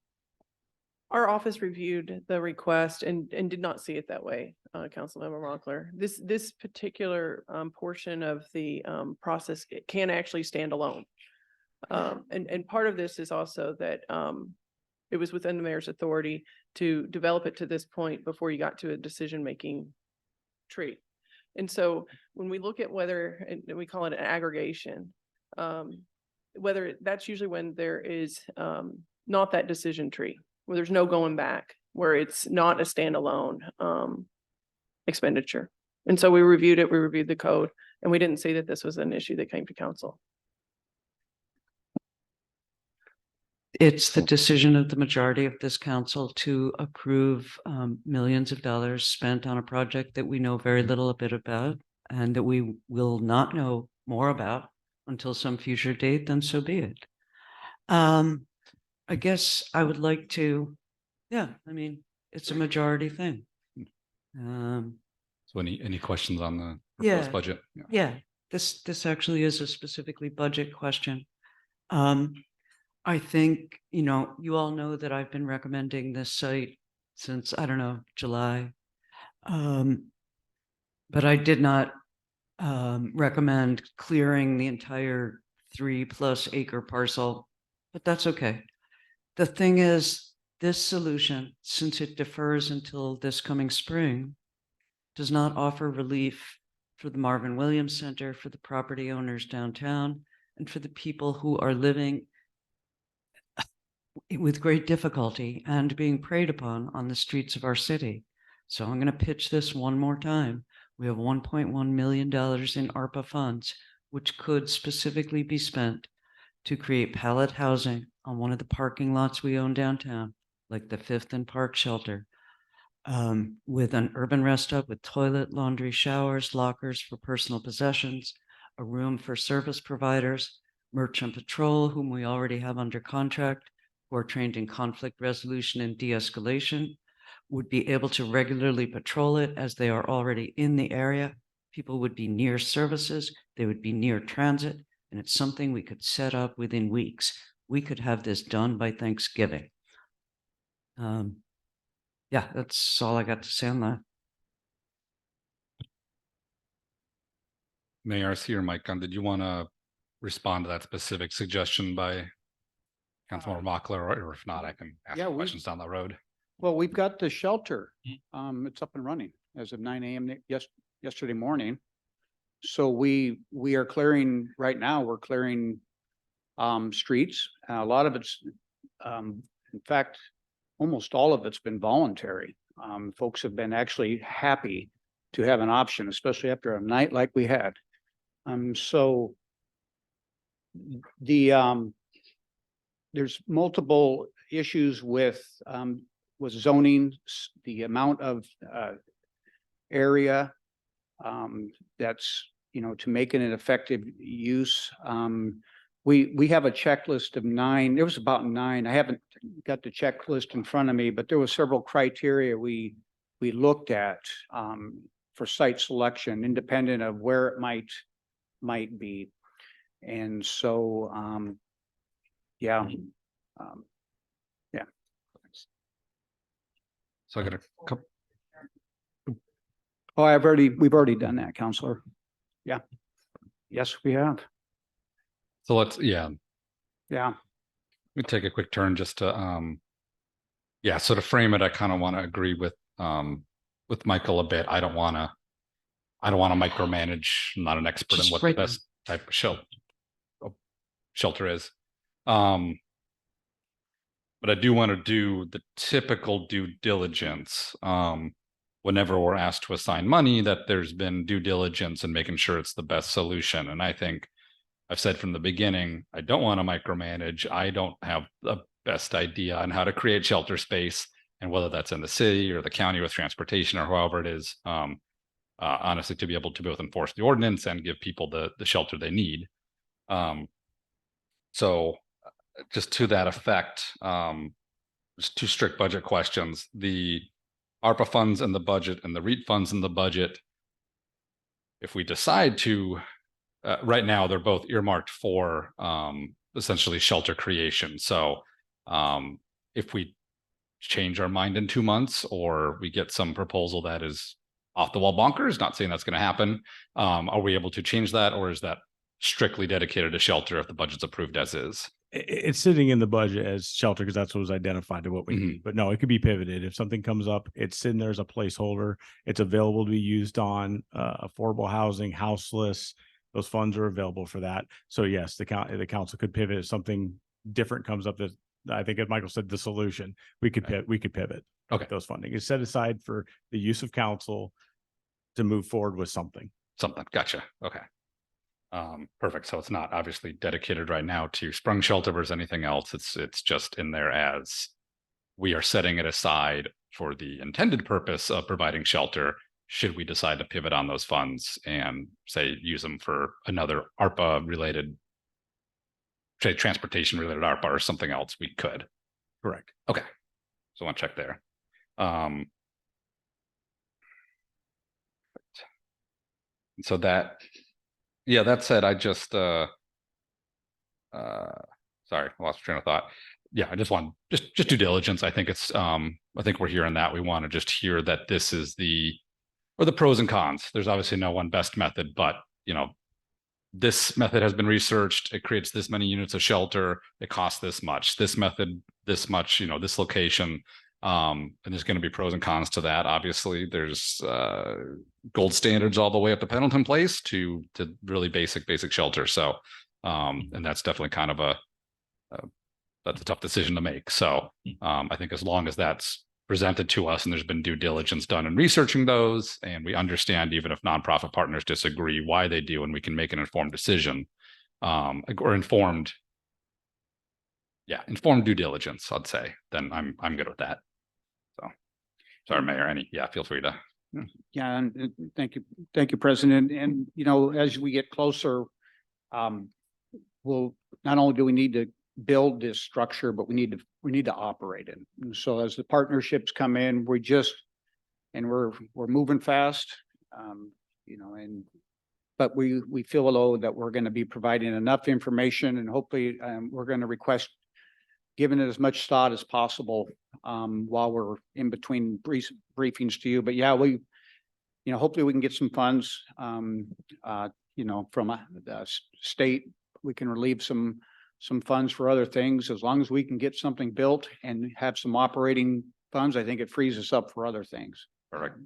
our office reviewed the request and did not see it that way, Councilmember Mockler. This particular portion of the process, it can actually stand alone. And part of this is also that it was within the mayor's authority to develop it to this point before you got to a decision-making tree. And so when we look at whether, and we call it an aggregation, whether that's usually when there is not that decision tree, where there's no going back, where it's not a standalone expenditure. And so we reviewed it, we reviewed the code, and we didn't see that this was an issue that came to council. It's the decision of the majority of this council to approve millions of dollars spent on a project that we know very little a bit about and that we will not know more about until some future date, then so be it. I guess I would like to, I mean, it's a majority thing. So any questions on the Yeah. proposed budget? Yeah, this actually is a specifically budget question. I think, you all know that I've been recommending this site since, I don't know, July. But I did not recommend clearing the entire 3+ acre parcel, but that's okay. The thing is, this solution, since it defers until this coming spring, does not offer relief for the Marvin Williams Center, for the property owners downtown, and for the people who are living with great difficulty and being preyed upon on the streets of our city. So I'm going to pitch this one more time. We have $1.1 million in ARPA funds, which could specifically be spent to create pallet housing on one of the parking lots we own downtown, like the 5th and Park Shelter, with an urban rest stop with toilet, laundry, showers, lockers for personal possessions, a room for service providers, merchant patrol, whom we already have under contract, who are trained in conflict resolution and de-escalation, would be able to regularly patrol it as they are already in the area. People would be near services, they would be near transit, and it's something we could set up within weeks. We could have this done by Thanksgiving. Yeah, that's all I got to say on that. Mayor, I see your mic on. Did you want to respond to that specific suggestion by Councilmember Mockler, or if not, I can ask questions down the road. Well, we've got the shelter. It's up and running as of 9 a.m. yesterday morning. So we are clearing right now. We're clearing streets. A lot of it's, in fact, almost all of it's been voluntary. Folks have been actually happy to have an option, especially after a night like we had. So the there's multiple issues with zoning, the amount of area that's, you know, to make it an effective use. We have a checklist of 9. There was about 9. I haven't got the checklist in front of me, but there were several criteria we looked at for site selection, independent of where it might be. And so, yeah. Yeah. So I got a couple. Oh, we've already done that, Counselor. Yeah. Yes, we have. So let's, yeah, Yeah. we take a quick turn just to, yeah, so to frame it, I kind of want to agree with Michael a bit. I don't want to micromanage. I'm not an expert in what the best type of shelter is. But I do want to do the typical due diligence. Whenever we're asked to assign money, that there's been due diligence and making sure it's the best solution. And I think I've said from the beginning, I don't want to micromanage. I don't have the best idea on how to create shelter space, and whether that's in the city or the county with transportation or however it is, honestly, to be able to both enforce the ordinance and give people the shelter they need. So just to that effect, just 2 strict budget questions. The ARPA funds in the budget and the REIT funds in the budget, if we decide to, right now, they're both earmarked for essentially shelter creation. So if we change our mind in 2 months, or we get some proposal that is off the wall bonkers, not saying that's going to happen, are we able to change that, or is that strictly dedicated to shelter if the budget's approved as is? It's sitting in the budget as shelter because that's what was identified to what we need. But no, it could be pivoted. If something comes up, it's sitting there as a placeholder. It's available to be used on affordable housing, houseless. Those funds are available for that. So yes, the council could pivot if something different comes up. That I think, as Michael said, the solution we could pivot. Okay, Those funding is set aside for the use of council to move forward with something. Gotcha. Okay. Perfect. So it's not obviously dedicated right now to sprung shelter versus anything else. It's just in there as we are setting it aside for the intended purpose of providing shelter, should we decide to pivot on those funds and say use them for another ARPA related, say transportation related ARPA or something else, we could. Correct. Okay. So I want to check there. So that, yeah, that said, I just sorry, I lost train of thought. Yeah, I just want just due diligence. I think it's I think we're hearing that. We want to just hear that this is the pros and cons. There's obviously no one best method, but you know, this method has been researched. It creates this many units of shelter. It costs this much. This method, this much, you know, this location. And there's going to be pros and cons to that. Obviously, there's gold standards all the way up to Pendleton Place to really basic shelter. So, and that's definitely kind of that's a tough decision to make. So, I think as long as that's presented to us and there's been due diligence done in researching those, and we understand even if nonprofit partners disagree why they do, and we can make an informed decision, or informed due diligence, I'd say, then I'm good with that. So sorry, Mayor, feel free to. Yeah, and thank you, President. And you know, as we get closer, we'll not only do we need to build this structure, but we need to operate it. And so as the partnerships come in, we're moving fast, you know, but we feel that we're going to be providing enough information, and hopefully we're going to request giving it as much thought as possible while we're in between briefings to you. But yeah, hopefully we can get some funds, you know, from the state. We can relieve some funds for other things. As long as we can get something built and have some operating funds, I think it frees us up for other things. Perfect.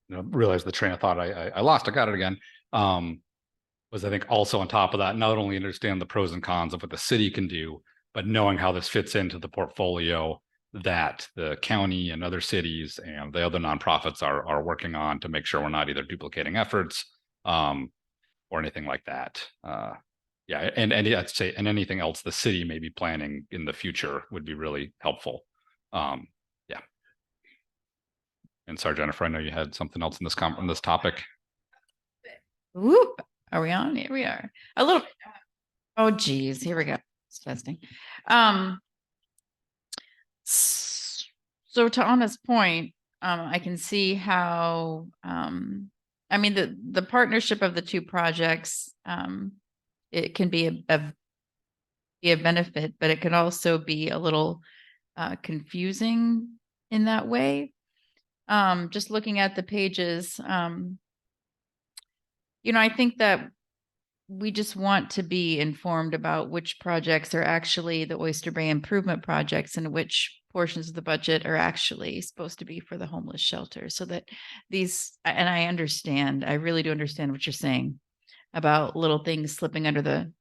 You know, realize the train of thought I lost. I got it again. Was I think also on top of that, not only understand the pros and cons of what the city can do, but knowing how this fits into the portfolio that the county and other cities and the other nonprofits are working on to make sure we're not either duplicating efforts or anything like that. Yeah, and I'd say, and anything else the city may be planning in the future would be really helpful. Yeah. And sorry, Jennifer, I know you had something else in this on this topic. Whoop. Are we on? Here we are. A little. Oh, geez. Here we go. It's testing. So to Anna's point, I can see how, I mean, the partnership of the two projects, it can be a benefit, but it can also be a little confusing in that way. Just looking at the pages, I think that we just want to be informed about which projects are actually the Oyster Bay improvement projects and which portions of the budget are actually supposed to be for the homeless shelter, so that and I really do understand what you're saying about little things slipping under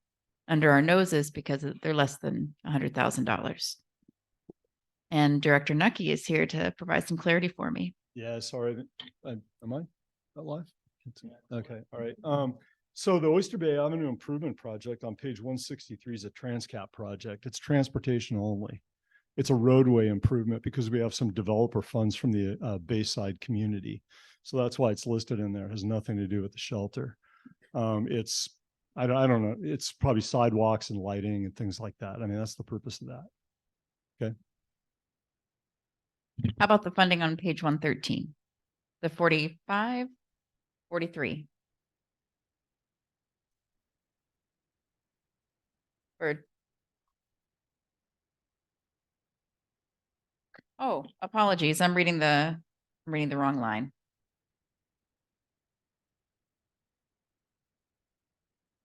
our noses because they're less than $100,000. And Director Nucky is here to provide some clarity for me. Yeah, sorry. Am I not live? Okay, all right. So the Oyster Bay Avenue Improvement Project on page 163 is a Transcap project. It's transportation only. It's a roadway improvement because we have some developer funds from the Bayside community. So that's why it's listed in there. It has nothing to do with the shelter. It's, I don't know, it's probably sidewalks and lighting and things like that. I mean, that's the purpose of that. Okay. How about the funding on page 113? The 45, 43. Oh, apologies. I'm reading the wrong line.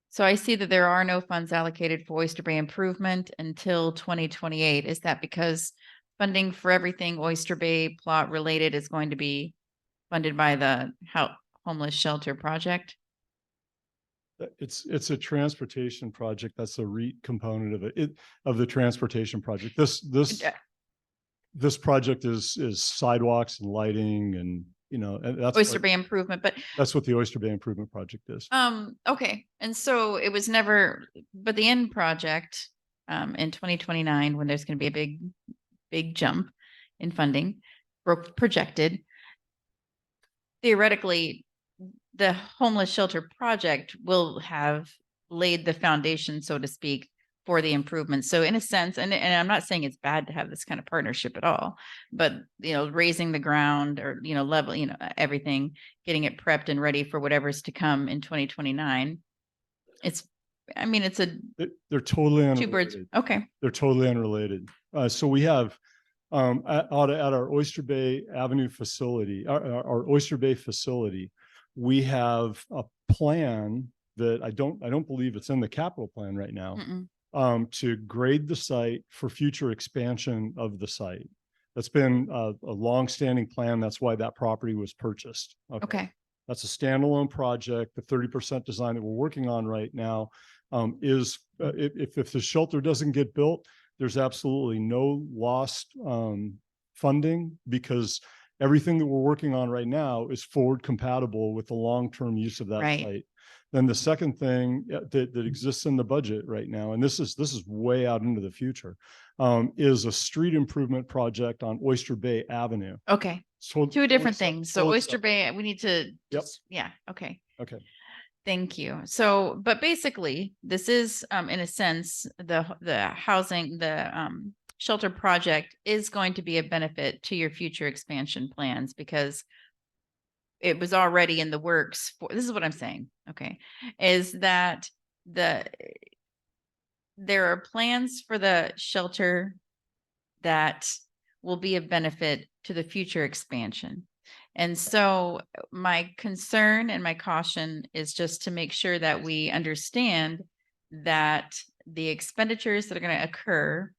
So I see that there are no funds allocated for Oyster Bay improvement until 2028. Is that because funding for everything Oyster Bay plot related is going to be funded by the homeless shelter project? It's a transportation project. That's a REIT component of the transportation project. This project is sidewalks and lighting and and that's Oyster Bay improvement, but that's what the Oyster Bay Improvement Project is. Okay. And so it was never, but the end project in 2029, when there's going to be a big jump in funding projected, theoretically, the homeless shelter project will have laid the foundation, so to speak, for the improvement. So in a sense, and I'm not saying it's bad to have this kind of partnership at all, but raising the ground or level, everything, getting it prepped and ready for whatever's to come in 2029. They're totally unrelated. Two birds. Okay. They're totally unrelated. So we have at our Oyster Bay Avenue facility, our Oyster Bay facility, we have a plan that I don't believe it's in the capital plan right now. To grade the site for future expansion of the site. That's been a long-standing plan. That's why that property was purchased. Okay. That's a standalone project. The 30% design that we're working on right now is if the shelter doesn't get built, there's absolutely no lost funding because everything that we're working on right now is forward compatible with the long-term use of that site. Then the second thing that exists in the budget right now, and this is way out into the future, is a street improvement project on Oyster Bay Avenue. Okay. So two different things. So Oyster Bay, we need to okay. Okay. Thank you. So, but basically this is in a sense, the housing, the shelter project is going to be a benefit to your future expansion plans because it was already in the works for, this is what I'm saying. Okay. Is that there are plans for the shelter that will be of benefit to the future expansion. And so my concern and my caution is just to make sure that we understand that the expenditures that are going to occur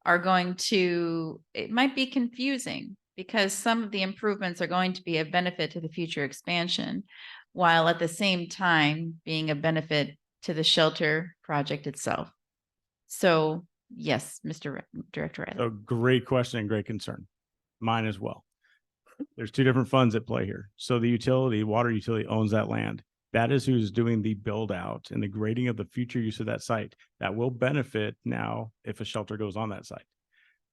are going to, it might be confusing because some of the improvements are going to be a benefit to the future expansion, while at the same time being a benefit to the shelter project itself. So yes, Mr. Director Riley. A great question and great concern. Mine as well. There's two different funds at play here. So the water utility owns that land. That is who's doing the build out and the grading of the future use of that site that will benefit now if a shelter goes on that site.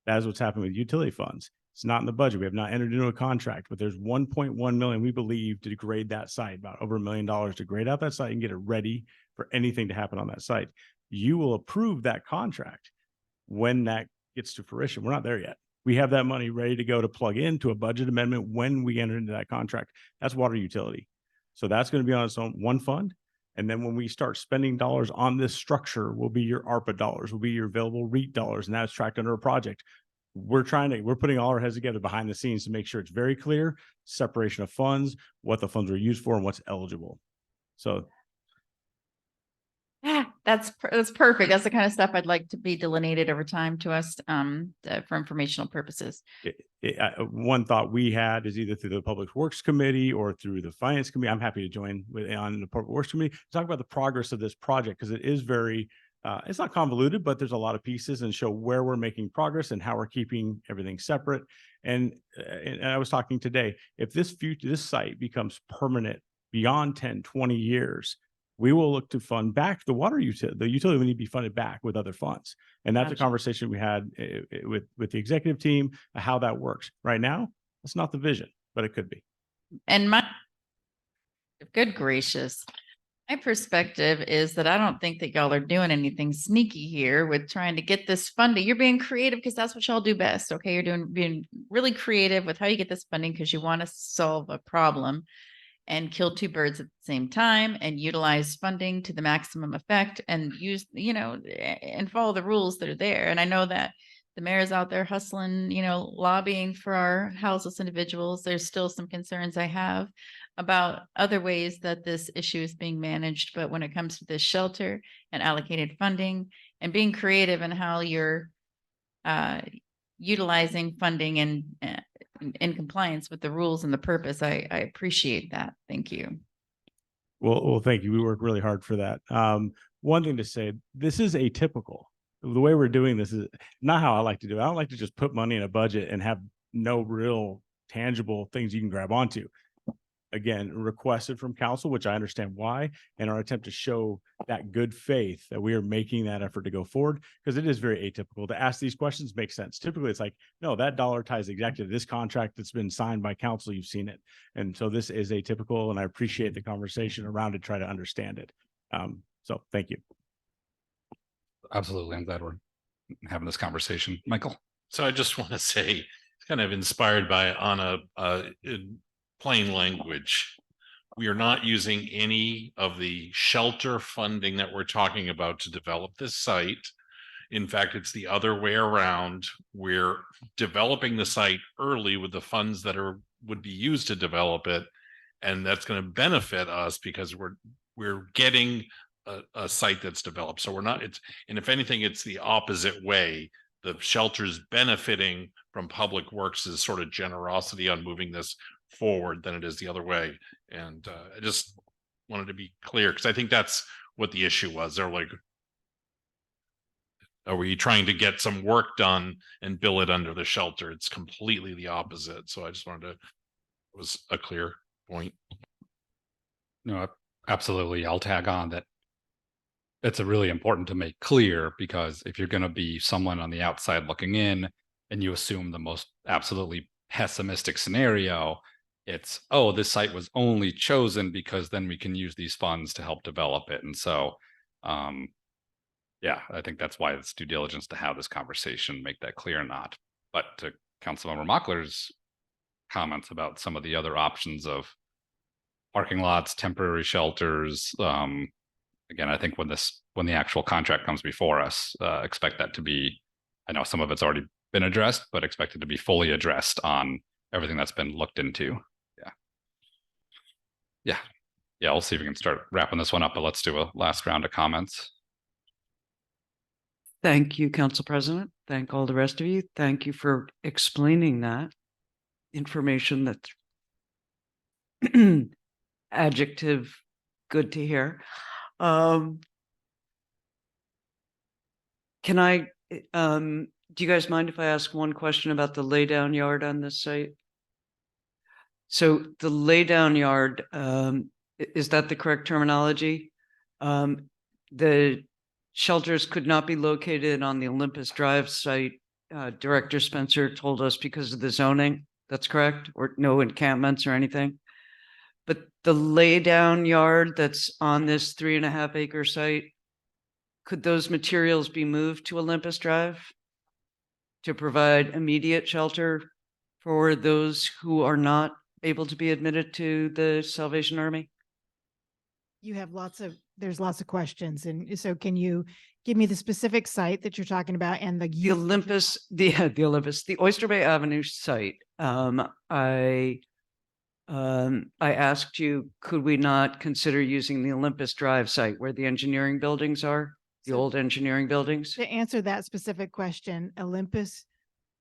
That is what's happened with utility funds. It's not in the budget. We have not entered into a contract, but there's 1.1 million, we believe, to grade that site, about over $1 million to grade out that site and get it ready for anything to happen on that site. You will approve that contract when that gets to fruition. We're not there yet. We have that money ready to go to plug into a budget amendment when we enter into that contract. That's water utility. So that's going to be on its own one fund. And then when we start spending dollars on this structure, will be your ARPA dollars, will be your available REIT dollars, and that's tracked under a project. We're putting all our heads together behind the scenes to make sure it's very clear, separation of funds, what the funds are used for and what's eligible. So Yeah, that's perfect. That's the kind of stuff I'd like to be delineated over time to us for informational purposes. One thought we had is either through the Public Works Committee or through the Finance Committee. I'm happy to join on the Public Works Committee to talk about the progress of this project, because it is very, it's not convoluted, but there's a lot of pieces, and show where we're making progress and how we're keeping everything separate. And I was talking today, if this site becomes permanent beyond 10, 20 years, we will look to fund back the water utility. The utility will need to be funded back with other funds. And that's a conversation we had with the executive team, how that works. Right now, it's not the vision, but it could be. And good gracious, my perspective is that I don't think that y'all are doing anything sneaky here with trying to get this funding. You're being creative because that's what y'all do best. Okay. You're being really creative with how you get this funding because you want to solve a problem and kill two birds at the same time and utilize funding to the maximum effect and use, and follow the rules that are there. And I know that the mayor is out there hustling, lobbying for our houseless individuals. There's still some concerns I have about other ways that this issue is being managed. But when it comes to this shelter and allocated funding and being creative in how you're utilizing funding and in compliance with the rules and the purpose, I appreciate that. Thank you. Well, thank you. We work really hard for that. One thing to say, this is atypical. The way we're doing this is not how I like to do it. I don't like to just put money in a budget and have no real tangible things you can grab onto. Again, requested from council, which I understand why, and our attempt to show that good faith that we are making that effort to go forward, because it is very atypical to ask these questions. Makes sense. Typically, it's like, no, that dollar ties exactly to this contract that's been signed by council. You've seen it. And so this is atypical, and I appreciate the conversation around it, try to understand it. So thank you. Absolutely. I'm glad we're having this conversation. Michael? So I just want to say, kind of inspired by Anna, in plain language, we are not using any of the shelter funding that we're talking about to develop this site. In fact, it's the other way around. We're developing the site early with the funds that would be used to develop it. And that's going to benefit us because we're getting a site that's developed. So we're not, and if anything, it's the opposite way. The shelter's benefiting from Public Works' sort of generosity on moving this forward than it is the other way. And I just wanted to be clear, because I think that's what the issue was. They're like, are we trying to get some work done and bill it under the shelter? It's completely the opposite. So I just wanted to, it was a clear point. No, absolutely. I'll tag on that. It's really important to make clear, because if you're going to be someone on the outside looking in and you assume the most absolutely pessimistic scenario, it's, oh, this site was only chosen because then we can use these funds to help develop it. And so, yeah, I think that's why it's due diligence to have this conversation, make that clear or not. But to Councilmember Mockler's comments about some of the other options of parking lots, temporary shelters, again, I think when the actual contract comes before us, expect that to be, I know some of it's already been addressed, but expect it to be fully addressed on everything that's been looked into. Yeah, we'll see if we can start wrapping this one up, but let's do a last round of comments. Thank you, Council President. Thank all the rest of you. Thank you for explaining that information. That's adjective good to hear. Can I, do you guys mind if I ask one question about the laydown yard on this site? So the laydown yard, Is that the correct terminology? The shelters could not be located on the Olympus Drive site. Director Spencer told us because of the zoning. That's correct, or no encampments or anything. But the laydown yard that's on this 3.5 acre site, could those materials be moved to Olympus Drive to provide immediate shelter for those who are not able to be admitted to the Salvation Army? You have there's lots of questions. And so can you give me the specific site that you're talking about and The Olympus, the Oyster Bay Avenue site. I asked you, could we not consider using the Olympus Drive site where the engineering buildings are, the So- old engineering buildings? To answer that specific question, Olympus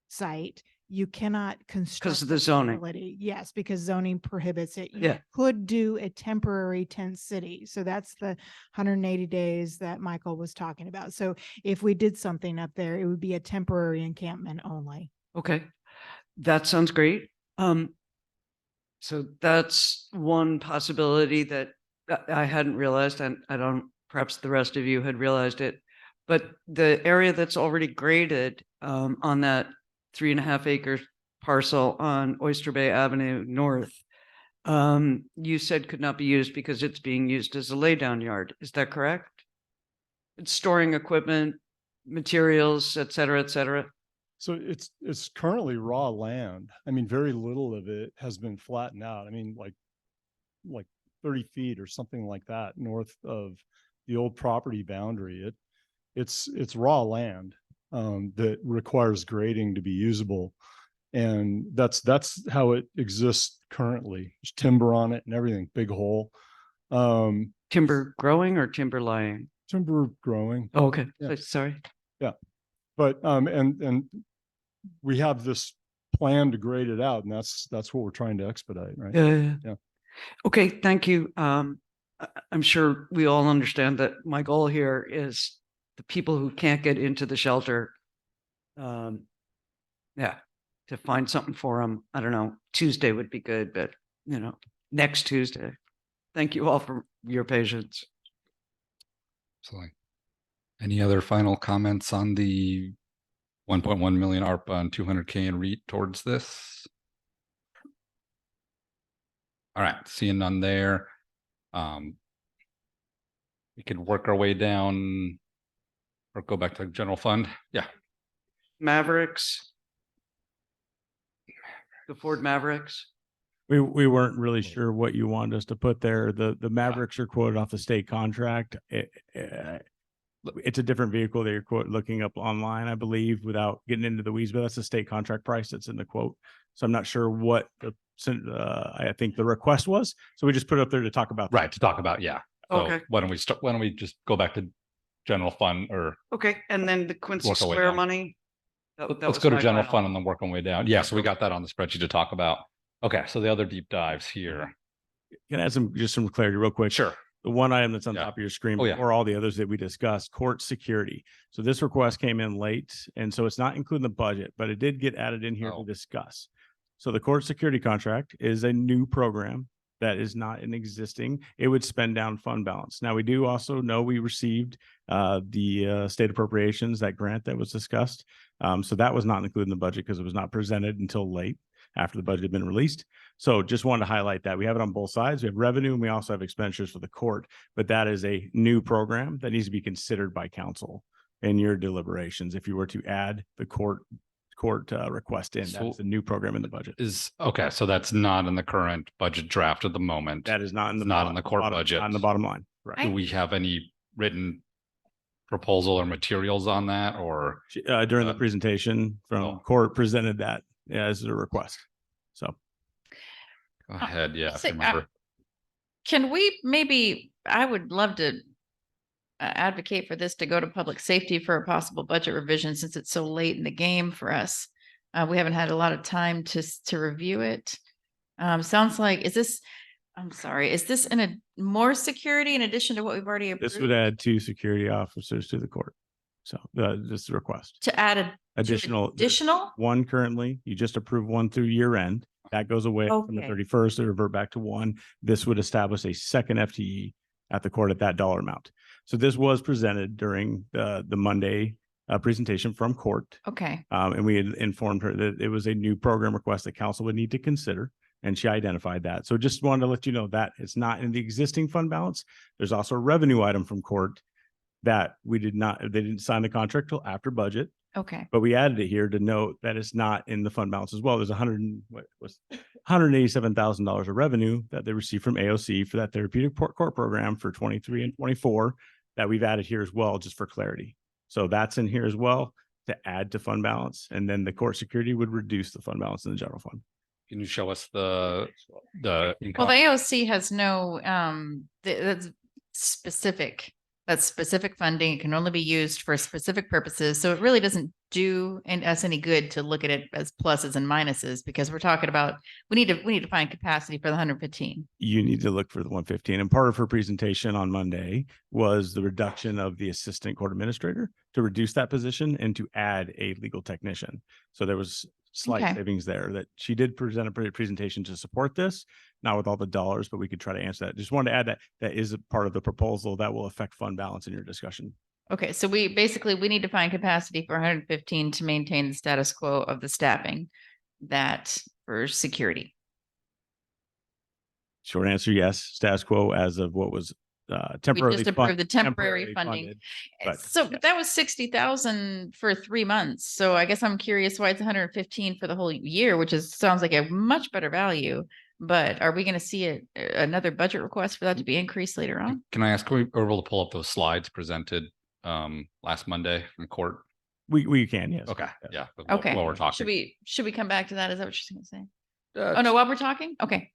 site, you cannot construct. of the a zoning. facility. Yes, because zoning prohibits it. You Yeah. could do a temporary tent city. So that's the 180 days that Michael was talking about. So if we did something up there, it would be a temporary encampment only. Okay, that sounds great. So that's one possibility that I hadn't realized, and I don't, perhaps the rest of you had realized it. But the area that's already graded on that 3.5 acre parcel on Oyster Bay Avenue North, you said could not be used because it's being used as a laydown yard. Is that correct? It's storing equipment, materials, et cetera, et cetera. So it's currently raw land. I mean, very little of it has been flattened out. I mean, like 30 feet or something like that north of the old property boundary. It's raw land that requires grading to be usable. And that's how it exists currently. There's timber on it and everything, big hole. Timber growing or timber lying? Timber growing. Oh, okay. Yeah. Sorry. But and we have this plan to grade it out, and that's what we're trying to expedite, right? Yeah. Okay, thank you. I'm sure we all understand that my goal here is the people who can't get into the shelter. To find something for them. I don't know, Tuesday would be good, but next Tuesday. Thank you all for your patience. Absolutely. Any other final comments on the 1.1 million ARPA and 200K in REIT towards this? All right, seeing none there. We could work our way down or go back to the general fund. Yeah. Mavericks. The Ford Mavericks. We weren't really sure what you wanted us to put there. The Mavericks are quoted off the state contract. It's a different vehicle that you're looking up online, I believe, without getting into the weeds, but that's the state contract price that's in the quote. So I'm not sure what I think the request was. So we just put it up there to talk about. Right, to talk about, yeah. So Okay. why don't we just go back to general fund or Okay, and then the Quincy Work our way Square down. money. let's was go to my general final- fund and then work our way down. Yeah, so we got that on the spreadsheet to talk about. Okay, so the other deep dives here. Can I add some clarity real quick? Sure. The one item that's on Yeah. top of your screen Oh, yeah. before all the others that we discussed, court security. So this request came in late, and so it's not including the budget, but it did get added in here to Oh. discuss. So the court security contract is a new program that is not an existing. It would spend down fund balance. Now, we do also know we received the state appropriations, that grant that was discussed. So that was not included in the budget because it was not presented until late after the budget had been released. So just wanted to highlight that. We have it on both sides. We have revenue and we also have expenditures for the court, but that is a new program that needs to be considered by council in your deliberations. If you were to add the court request in, So- that's a new program in the budget. Is okay, so that's not in the current budget draft at the moment. That is not in the. It's not in the court bottom- budget. On the bottom line. Right. Do we have any written proposal or materials on that or? During the Uh, presentation from oh. court presented that as a request. So. Go ahead, yeah, if So, you remember. Can we maybe, I would love to advocate for this to go to public safety for a possible budget revision since it's so late in the game for us. We haven't had a lot of time to review it. Sounds like, is this in a more security in addition to what we've already approved? This would add 2 security officers to the court. So this is a request. To add Additional. additional? One currently, you just approved one through year end. That goes away from the Okay. 31st, they revert back to 1. This would establish a second FTE at the court at that dollar amount. So this was presented during the Monday presentation from court. Okay, And we had informed her that it was a new program request that council would need to consider, and she identified that. So just wanted to let you know that it's not in the existing fund balance. There's also a revenue item from court that they didn't sign the contract till after budget, okay, but we added it here to note that it's not in the fund balance as well. There's $187,000 of revenue that they received from AOC for that therapeutic court program for 23 and 24 that we've added here as well, just for clarity. So that's in here as well to add to fund balance. And then the court security would reduce the fund balance in the general fund. Can you show us the well, income? the AOC has no, that's specific funding. It can only be used for specific purposes. So it really doesn't do us any good to look at it as pluses and minuses, because we're talking about, we need to find capacity for the 115. You need to look for the 115. And part of her presentation on Monday was the reduction of the assistant court administrator to reduce that position and to add a legal technician. So there was slight Okay. savings there that she did present a presentation to support this, not with all the dollars, but we could try to answer that. Just wanted to add that is a part of the proposal that will affect fund balance in your discussion. Okay, so we need to find capacity for 115 to maintain the status quo of the staffing that for security. Short answer, yes. Status quo as of what was temporarily. We just approved the temporary temporarily funding. funded, but So yes. that was 60,000 for 3 months. So I guess I'm curious why it's 115 for the whole year, which sounds like a much better value. But are we going to see another budget request for that to be increased later on? Can I ask, are we able to pull up those slides presented last Monday from court? We can, yes. Okay, yeah. Okay. While we're talking. Should we come back to that? Is that what you're going to say? Uh, Oh, no, while we're talking? Okay.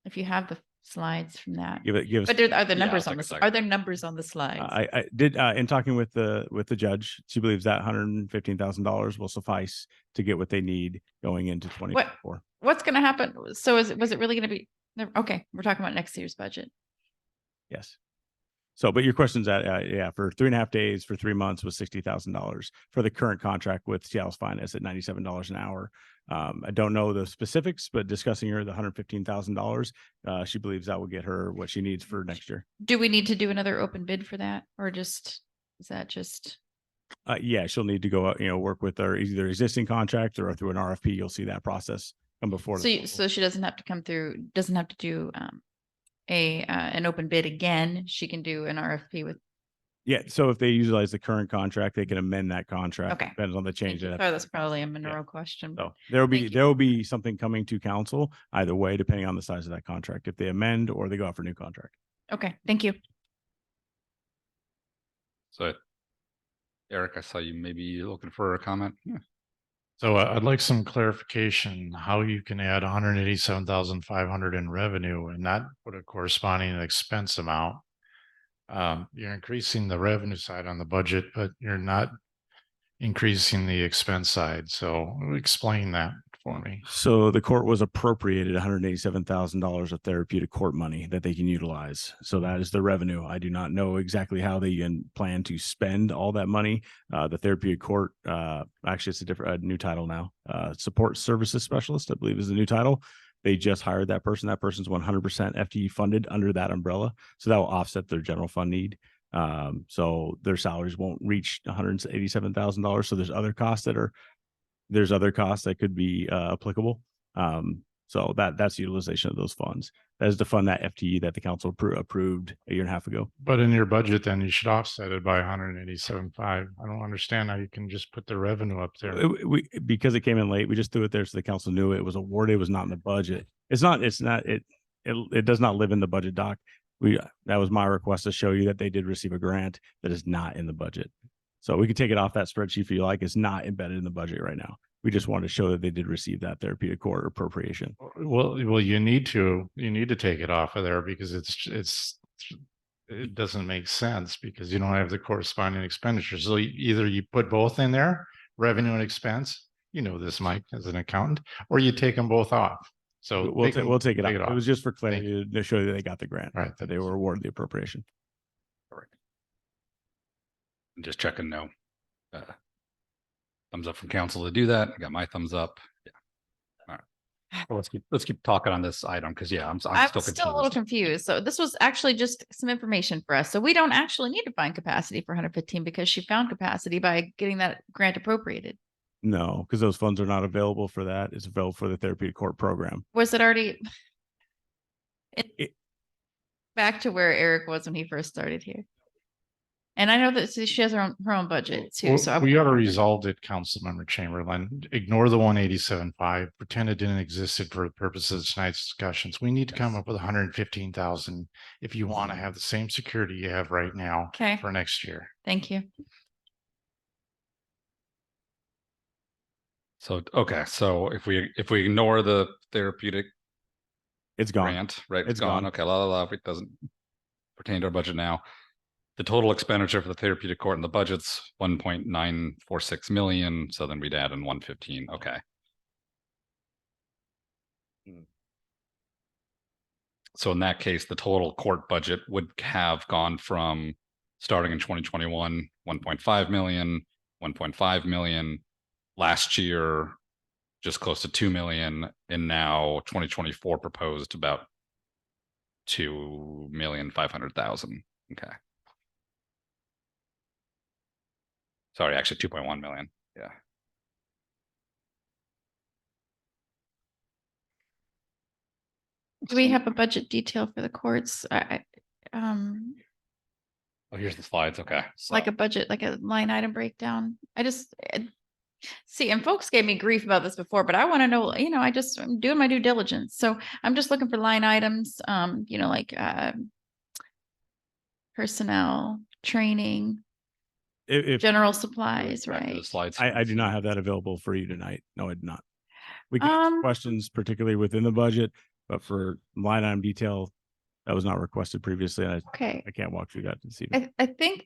If you have the slides from that. Give us. But are there Yeah, numbers I'll on take a the, second. are there numbers on the slides? I did in talking with the judge, she believes that $115,000 will suffice to get what they need going into 2024. What's going to happen? So was it really going to be, okay, we're talking about next year's budget. Yes. So, but your question's that, for 3.5 days for 3 months was $60,000 for the current contract with Seattle's Finest at $97 an hour. I don't know the specifics, but discussing her the $115,000, she believes that will get her what she needs for next year. Do we need to do another open bid for that, or is that just? Yeah, she'll need to go out, work with her either existing contract or through an RFP. You'll see that process come before. So she doesn't have to come through, doesn't have to do an open bid again. She can do an RFP with. Yeah. So if they utilize the current contract, they can amend that contract. Okay. Depends on the change. Sorry, that's probably a Monroe question. So Thank you. there will be something coming to council either way, depending on the size of that contract, if they amend or they go out for a new contract. Okay, thank you. So Eric, I saw you maybe looking for a comment. Yeah. So I'd like some clarification how you can add 187,500 in revenue and not put a corresponding expense amount. You're increasing the revenue side on the budget, but you're not increasing the expense side. So explain that for me. So the court was appropriated $187,000 of therapeutic court money that they can utilize. So that is the revenue. I do not know exactly how they can plan to spend all that money. The therapeutic court, actually it's a new title now. Support services specialist, I believe is the new title. They just hired that person. That person's 100% FTE funded under that umbrella. So that will offset their general fund need. So their salaries won't reach $187,000. So there's other costs that could be applicable. So that's utilization of those funds. That is to fund that FTE that the council approved a year and a half ago. But in your budget, then you should offset it by 187.5. I don't understand how you can just put the revenue up there. Because it came in late, we just threw it there so the council knew it was awarded. It was not in the budget. It does not live in the budget doc. That was my request to show you that they did receive a grant that is not in the budget. So we could take it off that spreadsheet if you like. It's not embedded in the budget right now. We just wanted to show that they did receive that therapeutic court appropriation. Well, you need to take it off of there because it doesn't make sense because you don't have the corresponding expenditures. So either you put both in there, revenue and expense, this, Mike, as an accountant, or you take them both off. So We'll take it off. It was just for Thank clarity to show you that they got the grant, Right. that they were awarded the appropriation. I'm just checking no. Thumbs up from council to do that. I got my thumbs up. Yeah. All right. Well, let's keep talking on this item because yeah, I'm still I'm still a little confused. confused. So this was actually just some information for us. So we don't actually need to find capacity for 115 because she found capacity by getting that grant appropriated. No, because those funds are not available for that. It's available for the therapeutic court program. Was it already It- back to where Eric was when he first started here? And I know that she has her own budget too. So We ought to resolve it, Councilmember Chamberlain. Ignore the 187.5, pretend it didn't exist for the purposes of tonight's discussions. We need to come up with 115,000 if you want to have the same security you have right now Okay. for next year. Thank you. So, okay, so if we ignore the therapeutic It's gone. grant, right? It's gone. Okay, it doesn't pertain to our budget now. The total expenditure for the therapeutic court and the budget's 1.946 million. So then we'd add in 115. Okay. So in that case, the total court budget would have gone from starting in 2021, 1.5 million, 1.5 million, last year, just close to 2 million, and now 2024 proposed about 2,500,000. Okay. Sorry, actually 2.1 million. Yeah. Do we have a budget detail for the courts? Oh, here's the slides. Okay. Like a budget, like a line item breakdown. See, and folks gave me grief about this before, but I want to know, I'm doing my due diligence. So I'm just looking for line items, like personnel, training, If general supplies, Back to the right? slides. I do not have that available for you tonight. No, I do not. We can answer questions particularly within the budget, but for line item detail, that was not requested previously. And Okay. I can't walk through that this evening. I think,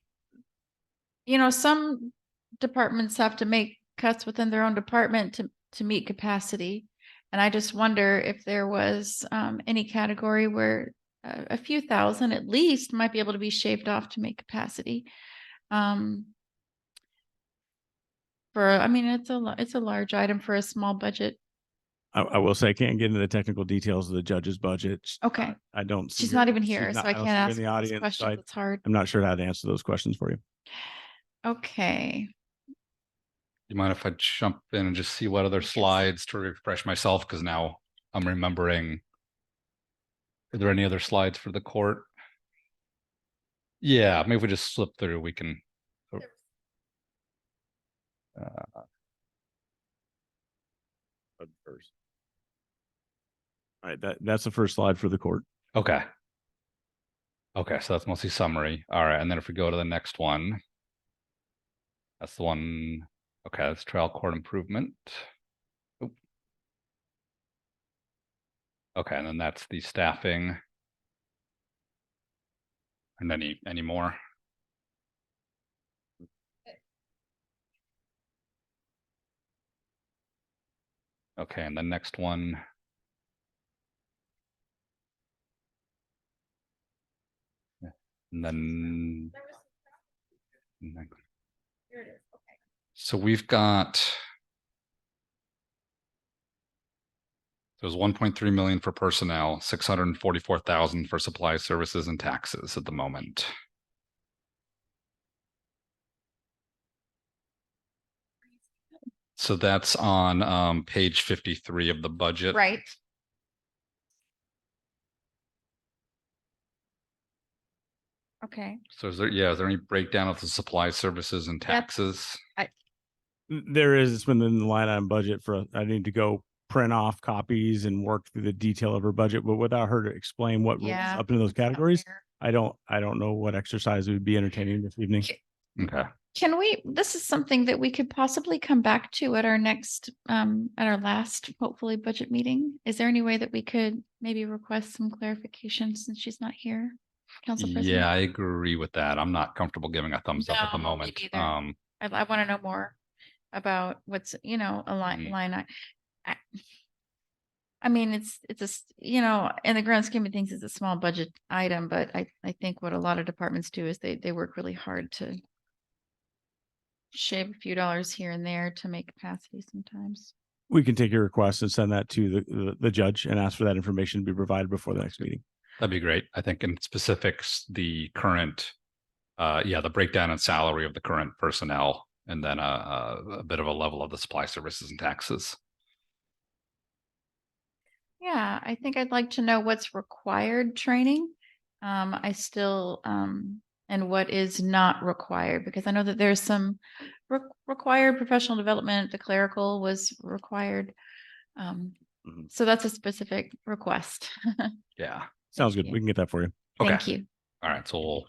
some departments have to make cuts within their own department to meet capacity. And I just wonder if there was any category where a few thousand at least might be able to be shaved off to make capacity. It's a large item for a small budget. I will say I can't get into the technical details of the judge's budget. Okay. I don't. see She's her- not even she's here, not- so I don't can't see her ask in the those audience. questions. It's hard. I'm not sure how to answer those questions for you. Okay. You mind if I jump in and just see what other slides to refresh myself? Because now I'm remembering. Are there any other slides for the court? Yeah, maybe if we just slip through, we can. All right, that's the first slide for the court. Okay. Okay, so that's mostly summary. All right, and then if we go to the next one, that's the one. Okay, that's trial court improvement. Oop. Okay, and then that's the staffing. And any more? Okay, and the next one. And then. So we've got. So it was 1.3 million for personnel, 644,000 for supply services and taxes at the moment. So that's on page 53 of the budget. Right. Okay. So is there any breakdown of the supply services and taxes? There is, it's within the line item budget I need to go print off copies and work through the detail of her budget, but without her to explain what rolls Yeah, up into those it's not categories, there. I don't know what exercise we would be entertaining this evening. Okay. This is something that we could possibly come back to at our next, at our last, hopefully, budget meeting. Is there any way that we could maybe request some clarification since she's not here? Council President? Yeah, I agree with that. I'm not comfortable giving a thumbs up at the No, me moment. neither. I want to know more about what's, a line. I mean, it's in the grand scheme of things, it's a small budget item, but I think what a lot of departments do is they work really hard to shave a few dollars here and there to make capacity sometimes. We can take your request and send that to the judge and ask for that information to be provided before the next meeting. That'd be great. I think in specifics, the current, the breakdown in salary of the current personnel, and then a bit of a level of the supply services and taxes. Yeah, I think I'd like to know what's required training. I still, and what is not required, because I know that there's some required professional development. The clerical was required. So that's a specific request. Yeah. Sounds Thank good. you. We can get that for you. Okay. Thank you. All right. So we'll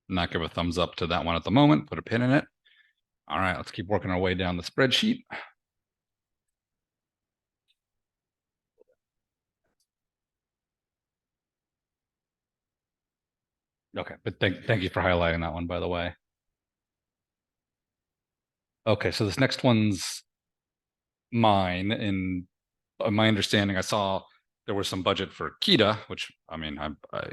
not give a thumbs up to that one at the moment, put a pin in it. All right. Let's keep working our way down the spreadsheet. Okay. But thank you for highlighting that one, by the way. Okay. So this next one's mine. And my understanding, I saw there was some budget for KEDA, which I mean, I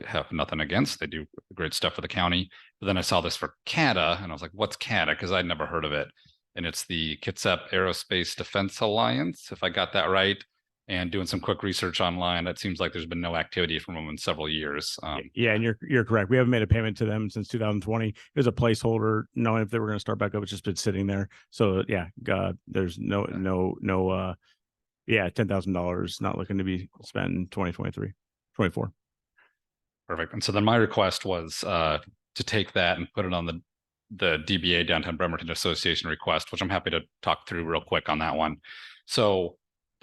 have nothing against. They do great stuff for the county. But then I saw this for CADA, and I was like, what's CADA? Because I'd never heard of it. And it's the Kitsap Aerospace Defense Alliance, if I got that right. And doing some quick research online, it seems like there's been no activity from them in several years. Yeah, and you're correct. We haven't made a payment to them since 2020. It was a placeholder, knowing if they were going to start back up. It's just been sitting there. So yeah, there's $10,000 not looking to be spent in 2023, 24. Perfect. And so then my request was to take that and put it on the DBA Downtown Bremerton Association request, which I'm happy to talk through real quick on that one. So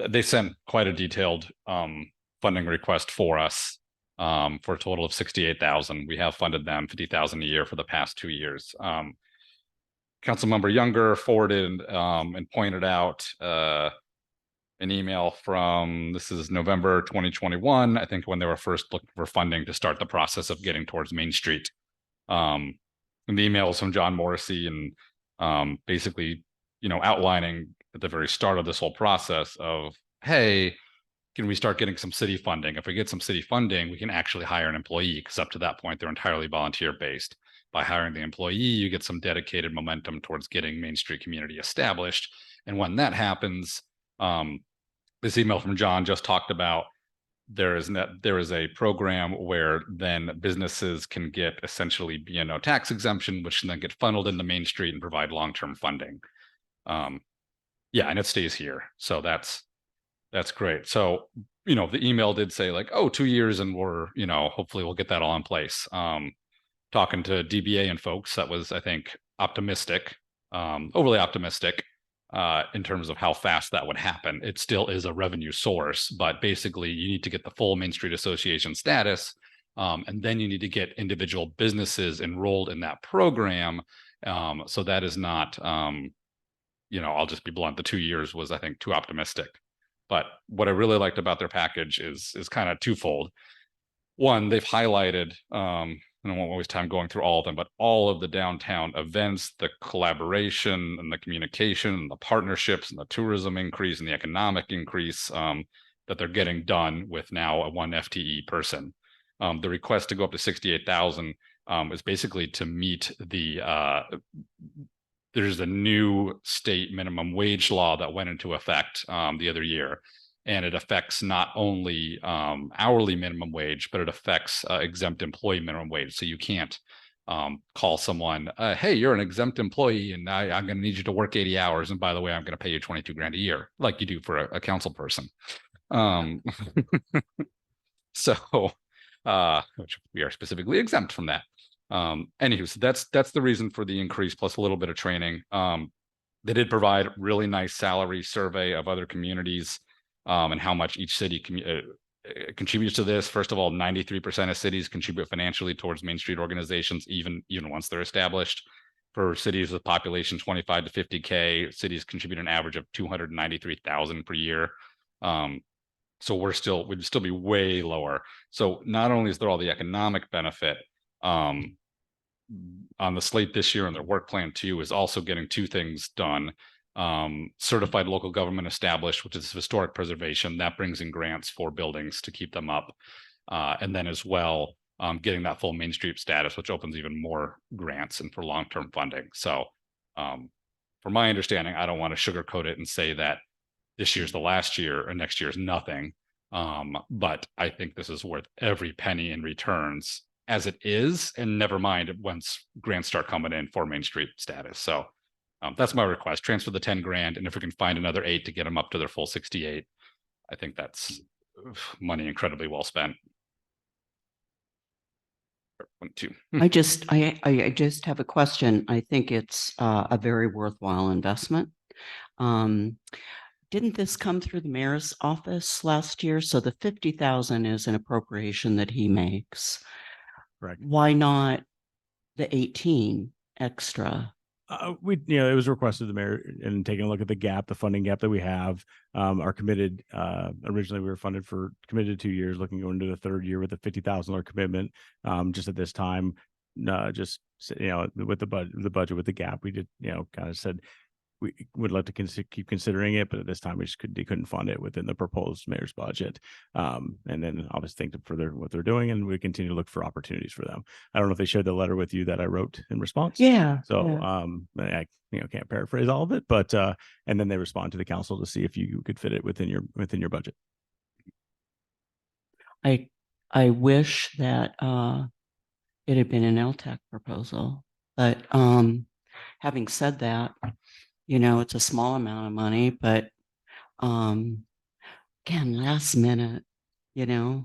they sent quite a detailed funding request for us for a total of 68,000. We have funded them 50,000 a year for the past 2 years. Councilmember Younger forwarded and pointed out an email from, this is November 2021, I think, when they were first looking for funding to start the process of getting towards Main Street. And the email was from John Morrissey, and basically, outlining at the very start of this whole process of, hey, can we start getting some city funding? If we get some city funding, we can actually hire an employee, because up to that point, they're entirely volunteer based. By hiring the employee, you get some dedicated momentum towards getting Main Street community established. And when that happens, this email from John just talked about there is a program where then businesses can get essentially B&O tax exemption, which can then get funneled into Main Street and provide long-term funding. And it stays here. So that's great. So, the email did say like, 2 years and we're, hopefully we'll get that all in place. Talking to DBA and folks, that was, I think, optimistic, overly optimistic. In terms of how fast that would happen. It still is a revenue source, but basically you need to get the full Main Street Association status, and then you need to get individual businesses enrolled in that program. So that is not, I'll just be blunt, the 2 years was, I think, too optimistic. But what I really liked about their package is kind of twofold. One, they've highlighted, I don't want to waste time going through all of them, but all of the downtown events, the collaboration and the communication and the partnerships and the tourism increase and the economic increase that they're getting done with now a 1 FTE person. The request to go up to 68,000 is basically to meet there's a new state minimum wage law that went into effect the other year. And it affects not only hourly minimum wage, but it affects exempt employee minimum wage. So you can't call someone, hey, you're an exempt employee and I'm going to need you to work 80 hours. And by the way, I'm going to pay you 22 grand a year, like you do for a council person. So which we are specifically exempt from that. Anywho, so that's the reason for the increase, plus a little bit of training. They did provide really nice salary survey of other communities. And how much each city contributes to this. First of all, 93% of cities contribute financially towards Main Street organizations, even once they're established. For cities with population 25 to 50K, cities contribute an average of 293,000 per year. So we'd still be way lower. So not only is there all the economic benefit, on the slate this year and their work plan too is also getting 2 things done. Certified local government established, which is historic preservation, that brings in grants for buildings to keep them up, and then as well getting that full Main Street status, which opens even more grants and for long-term funding. So from my understanding, I don't want to sugarcoat it and say that this year's the last year and next year's nothing. But I think this is worth every penny in returns as it is, and never mind once grants start coming in for Main Street status. So that's my request. Transfer the 10 grand, and if we can find another 8 to get them up to their full 68, I think that's money incredibly well spent. 2. I just have a question. I think it's a very worthwhile investment. Didn't this come through the mayor's office last year? So the 50,000 is an appropriation that he makes. Correct. Why not the 18 extra? It was requested the mayor and taking a look at the gap, the funding gap that we have, are committed. Originally we were committed 2 years, looking to go into the third year with a $50,000 commitment. Just at this time, with the budget with the gap, we did, kind of said we would like to keep considering it, but at this time we just couldn't fund it within the proposed mayor's budget. And then obviously think further what they're doing, and we continue to look for opportunities for them. I don't know if they shared the letter with you that I wrote in response. Yeah. So, yeah. I can't paraphrase all of it, but, and then they respond to the council to see if you could fit it within your budget. I wish that, it had been an LTAC proposal, but, having said that, it's a small amount of money, but, again, last minute, yeah.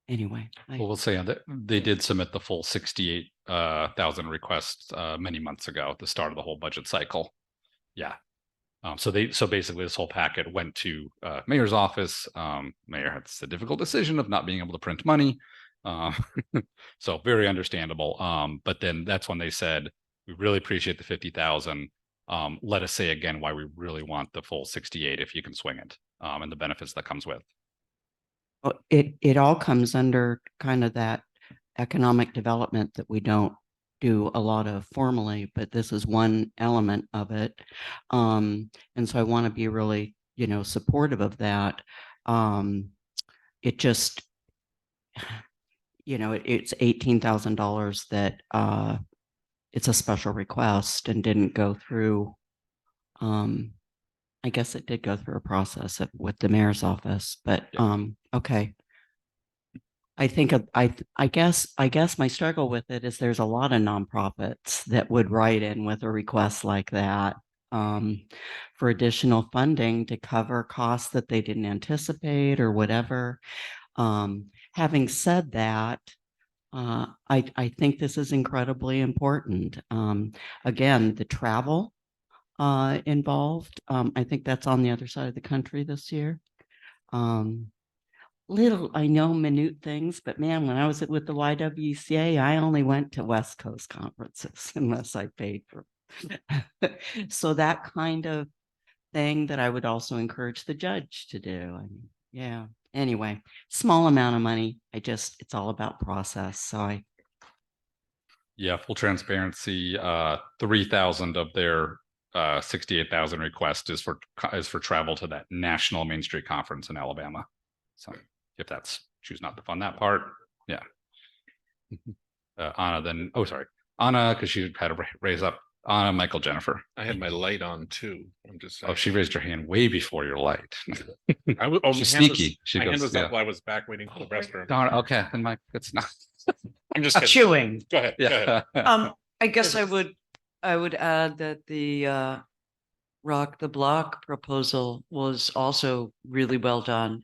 Anyway, Well, we'll say that they did submit the full 68,000 requests many months ago at the start of the whole budget cycle. Yeah. So basically this whole packet went to mayor's office. Mayor had the difficult decision of not being able to print money. So very understandable. But then that's when they said, we really appreciate the 50,000. Let us say again why we really want the full 68 if you can swing it, and the benefits that comes with. well, it all comes under kind of that economic development that we don't do a lot of formally, but this is one element of it. And so I want to be really, supportive of that. It just, it's $18,000 that it's a special request and didn't go through. I guess it did go through a process with the mayor's office, but okay. I think I guess my struggle with it is there's a lot of nonprofits that would write in with a request like that for additional funding to cover costs that they didn't anticipate or whatever. Having said that, I think this is incredibly important. Again, the travel involved. I think that's on the other side of the country this year. I know minute things, but man, when I was with the YWCA, I only went to West Coast conferences unless I paid for. So that kind of thing that I would also encourage the judge to do. Yeah. Anyway, small amount of money. It's all about process. So Yeah, full transparency. 3,000 of their 68,000 request is for travel to that national Main Street conference in Alabama. So if that's choose not to fund that part, yeah. Anna, because she had to raise up. Anna, Michael, Jennifer. I had my light on too. I'm just saying. Oh, she raised her hand way before your light. She's sneaky. My hand was up while I was back waiting for the restroom. Darn. Okay, then it's not. I'm just kidding. Chewing. Go ahead. Yeah. Go ahead. I guess I would add that the Rock the Block proposal was also really well done,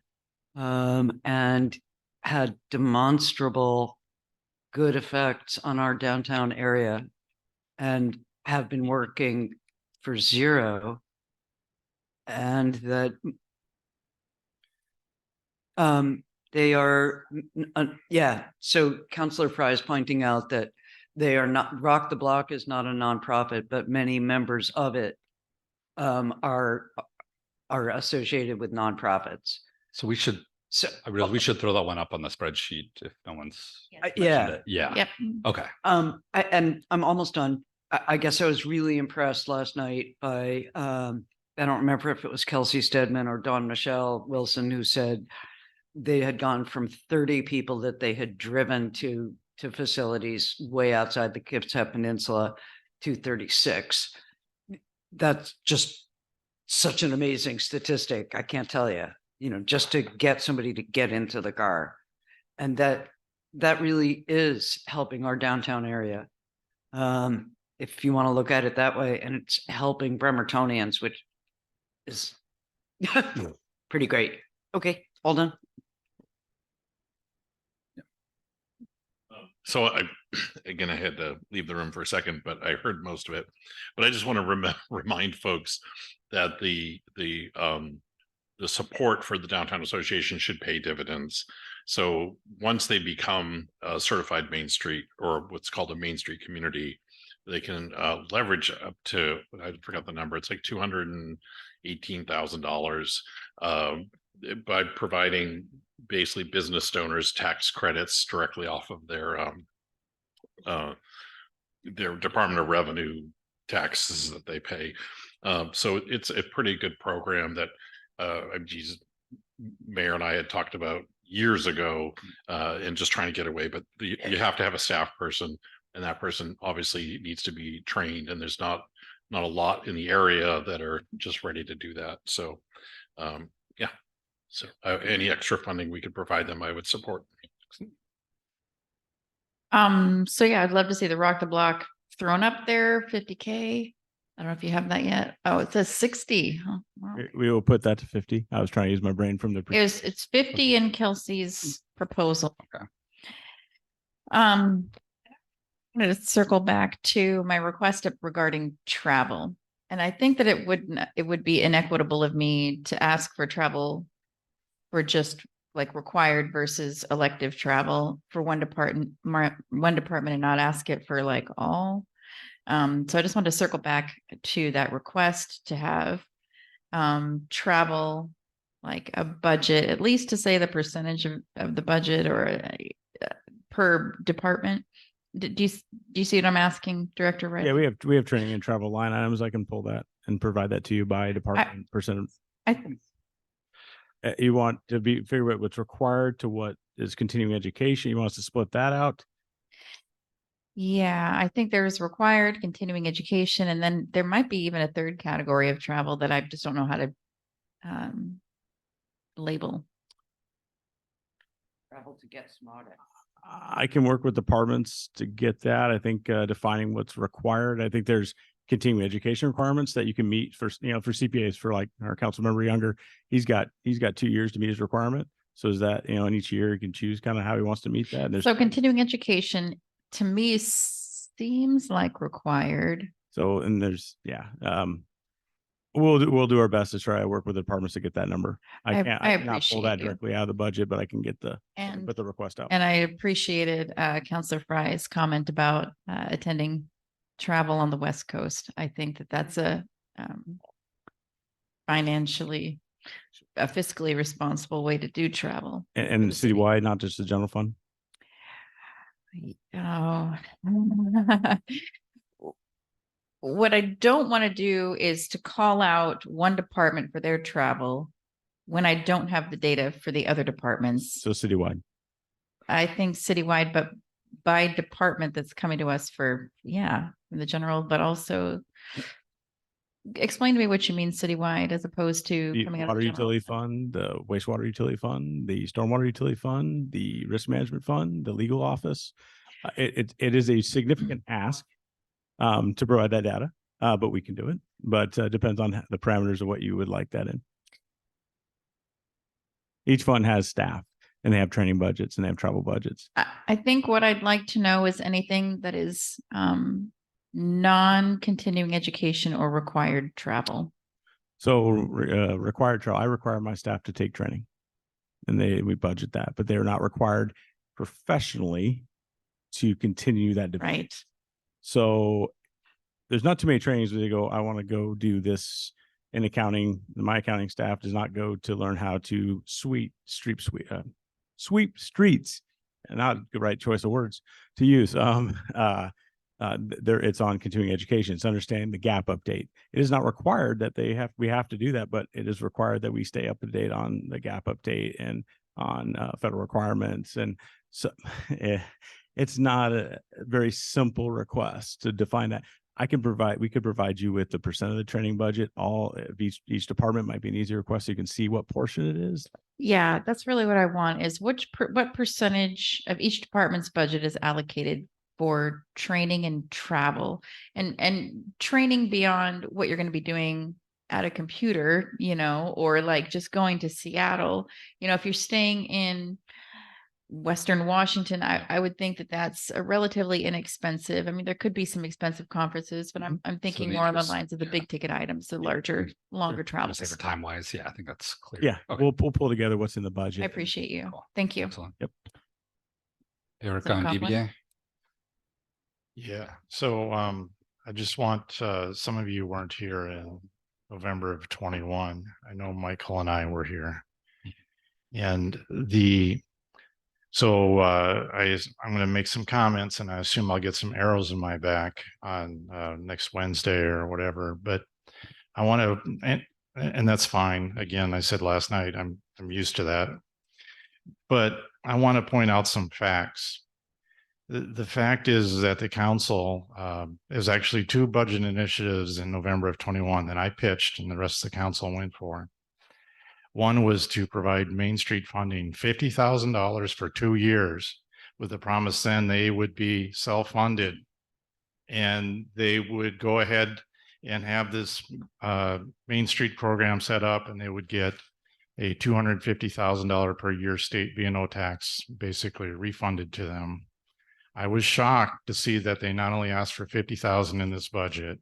and had demonstrable good effects on our downtown area, and have been working for zero, and that they are, so Councillor Fry is pointing out that they are not, Rock the Block is not a nonprofit, but many members of it are associated with nonprofits. So we should throw that one up on the spreadsheet if no one's mentioned it. Yeah. Yep. Okay. And I'm almost done. I guess I was really impressed last night by I don't remember if it was Kelsey Stedman or Dawn Michelle Wilson who said they had gone from 30 people that they had driven to facilities way outside the Kitsap Peninsula 236. That's just such an amazing statistic. I can't tell you, just to get somebody to get into the car. And that really is helping our downtown area. If you want to look at it that way, and it's helping Bremertonians, which is pretty great. Okay, all done. So again, I had to leave the room for a second, but I heard most of it. But I just want to remind folks that the support for the Downtown Association should pay dividends. So once they become a certified Main Street, or what's called a Main Street community, they can leverage up to, I forgot the number, it's like $218,000 by providing basically business owners tax credits directly off of their Department of Revenue taxes that they pay. So it's a pretty good program that Mayor and I had talked about years ago, and just trying to get away, but you have to have a staff person, and that person obviously needs to be trained, and there's not a lot in the area that are just ready to do that. So yeah, so any extra funding we could provide them, I would support. So yeah, I'd love to see the Rock the Block thrown up there, 50K. I don't know if you have that yet. Oh, it says 60. Oh, wow. We will put that to 50. I was trying to use my brain from the. It's 50 in Kelsey's proposal. Okay. I'm going to circle back to my request regarding travel. And I think that it would be inequitable of me to ask for travel for just like required versus elective travel for one department and not ask it for like all. So I just want to circle back to that request to have travel, like a budget, at least to say the percentage of the budget or per department. Do you see what I'm asking, Director Wright? Yeah, we have training and travel line items. I can pull that and provide that to you by department percent. You want to figure out what's required to what is continuing education. You want us to split that out? Yeah, I think there's required continuing education, and then there might be even a third category of travel that I just don't know how to label. Travel to get smarter. I can work with departments to get that. I think defining what's required. I think there's continuing education requirements that you can meet for CPAs, for like our council member Younger. He's got 2 years to meet his requirement. So is that, in each year he can choose kind of how he wants to meet that. So continuing education to me seems like required. So, and there's, we'll do our best to try to work with the departments to get that number. I cannot pull that directly out of the budget, but I can get put the request out. And I appreciated Councilor Fry's comment about attending travel on the West Coast. I think that's a financially, a fiscally responsible way to do travel. And citywide, not just the general fund. Oh, what I don't want to do is to call out one department for their travel when I don't have the data for the other departments. So citywide. I think citywide, but by department that's coming to us for, the general, but also explain to me what you mean citywide as opposed to the coming out water of the utility fund, the wastewater utility fund, the stormwater utility fund, the risk management fund, the legal office. It is a significant ask to provide that data, but we can do it. But depends on the parameters of what you would like that in. Each fund has staff, and they have training budgets, and they have travel budgets. I think what I'd like to know is anything that is non-continuing education or required travel. So required travel, I require my staff to take training, and we budget that, but they're not required professionally to continue that development. Right. So there's not too many trainings where they go, I want to go do this in accounting. My accounting staff does not go to learn how to sweep streets, and not the right choice of words to use. It's on continuing education. It's understanding the gap update. It is not required that we have to do that, but it is required that we stay up to date on the gap update and on federal requirements. And so it's not a very simple request to define that. we could provide you with the percent of the training budget. All of each department might be an easy request. So you can see what portion it is. Yeah, that's really what I want is what percentage of each department's budget is allocated for training and travel and training beyond what you're going to be doing at a computer, or like just going to Seattle. If you're staying in Western Washington, I would think that that's a relatively inexpensive. I mean, there could be some expensive conferences, but I'm thinking more on the lines of the big ticket items, the larger, longer travels. Say for time wise, yeah, I think that's clear. Yeah, Okay. we'll pull together what's in the budget. I appreciate you. Cool. Thank you. Excellent. Yep. Eric So on Coughlin? DBA. Yeah, so I just want, some of you weren't here in November of 21. I know Michael and I were here. And I'm going to make some comments and I assume I'll get some arrows in my back on next Wednesday or whatever, but I want to, and that's fine. Again, I said last night, I'm used to that, but I want to point out some facts. The fact is that the council is actually 2 budget initiatives in November of 21 that I pitched and the rest of the council went for. One was to provide Main Street funding, $50,000 for 2 years with the promise then they would be self-funded and they would go ahead and have this Main Street program set up and they would get a $250,000 per year state B&O tax basically refunded to them. I was shocked to see that they not only asked for 50,000 in this budget,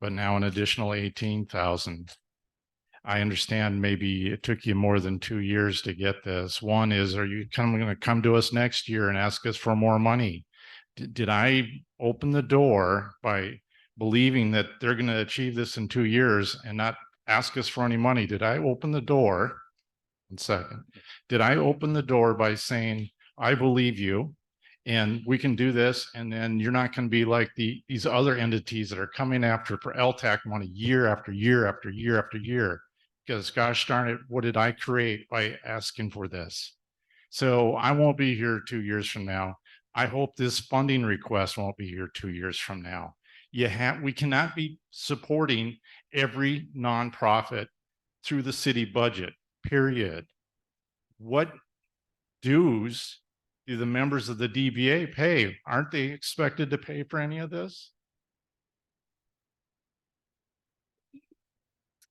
but now an additional 18,000. I understand maybe it took you more than 2 years to get this. One is, are you going to come to us next year and ask us for more money? Did I open the door by believing that they're going to achieve this in 2 years and not ask us for any money? Did I open the door? 1 second. Did I open the door by saying, I believe you and we can do this, and then you're not going to be like these other entities that are coming after for LTAC money year after year after year after year? Because gosh darn it, what did I create by asking for this? So I won't be here 2 years from now. I hope this funding request won't be here 2 years from now. We cannot be supporting every nonprofit through the city budget, period. What dues do the members of the DBA pay? Aren't they expected to pay for any of this?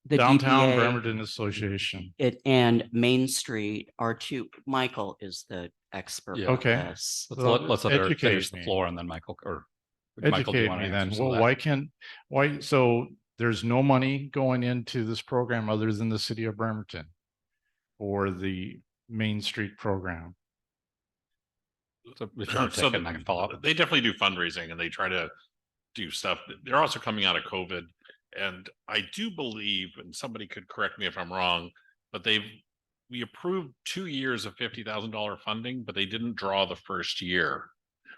The Downtown DBA Bremerton Association. and Main Street are two. Michael is the expert. Yeah. on Okay. this. Let's let Eric Educate finish the me. floor and then Michael or Michael, do you Educate want me to then. answer some of Well, that? why, so there's no money going into this program other than the city of Bremerton or the Main Street program? So if you want to take it and I can follow up. They definitely do fundraising and they try to do stuff. They're also coming out of COVID. And I do believe, and somebody could correct me if I'm wrong, but we approved 2 years of $50,000 funding, but they didn't draw the first year.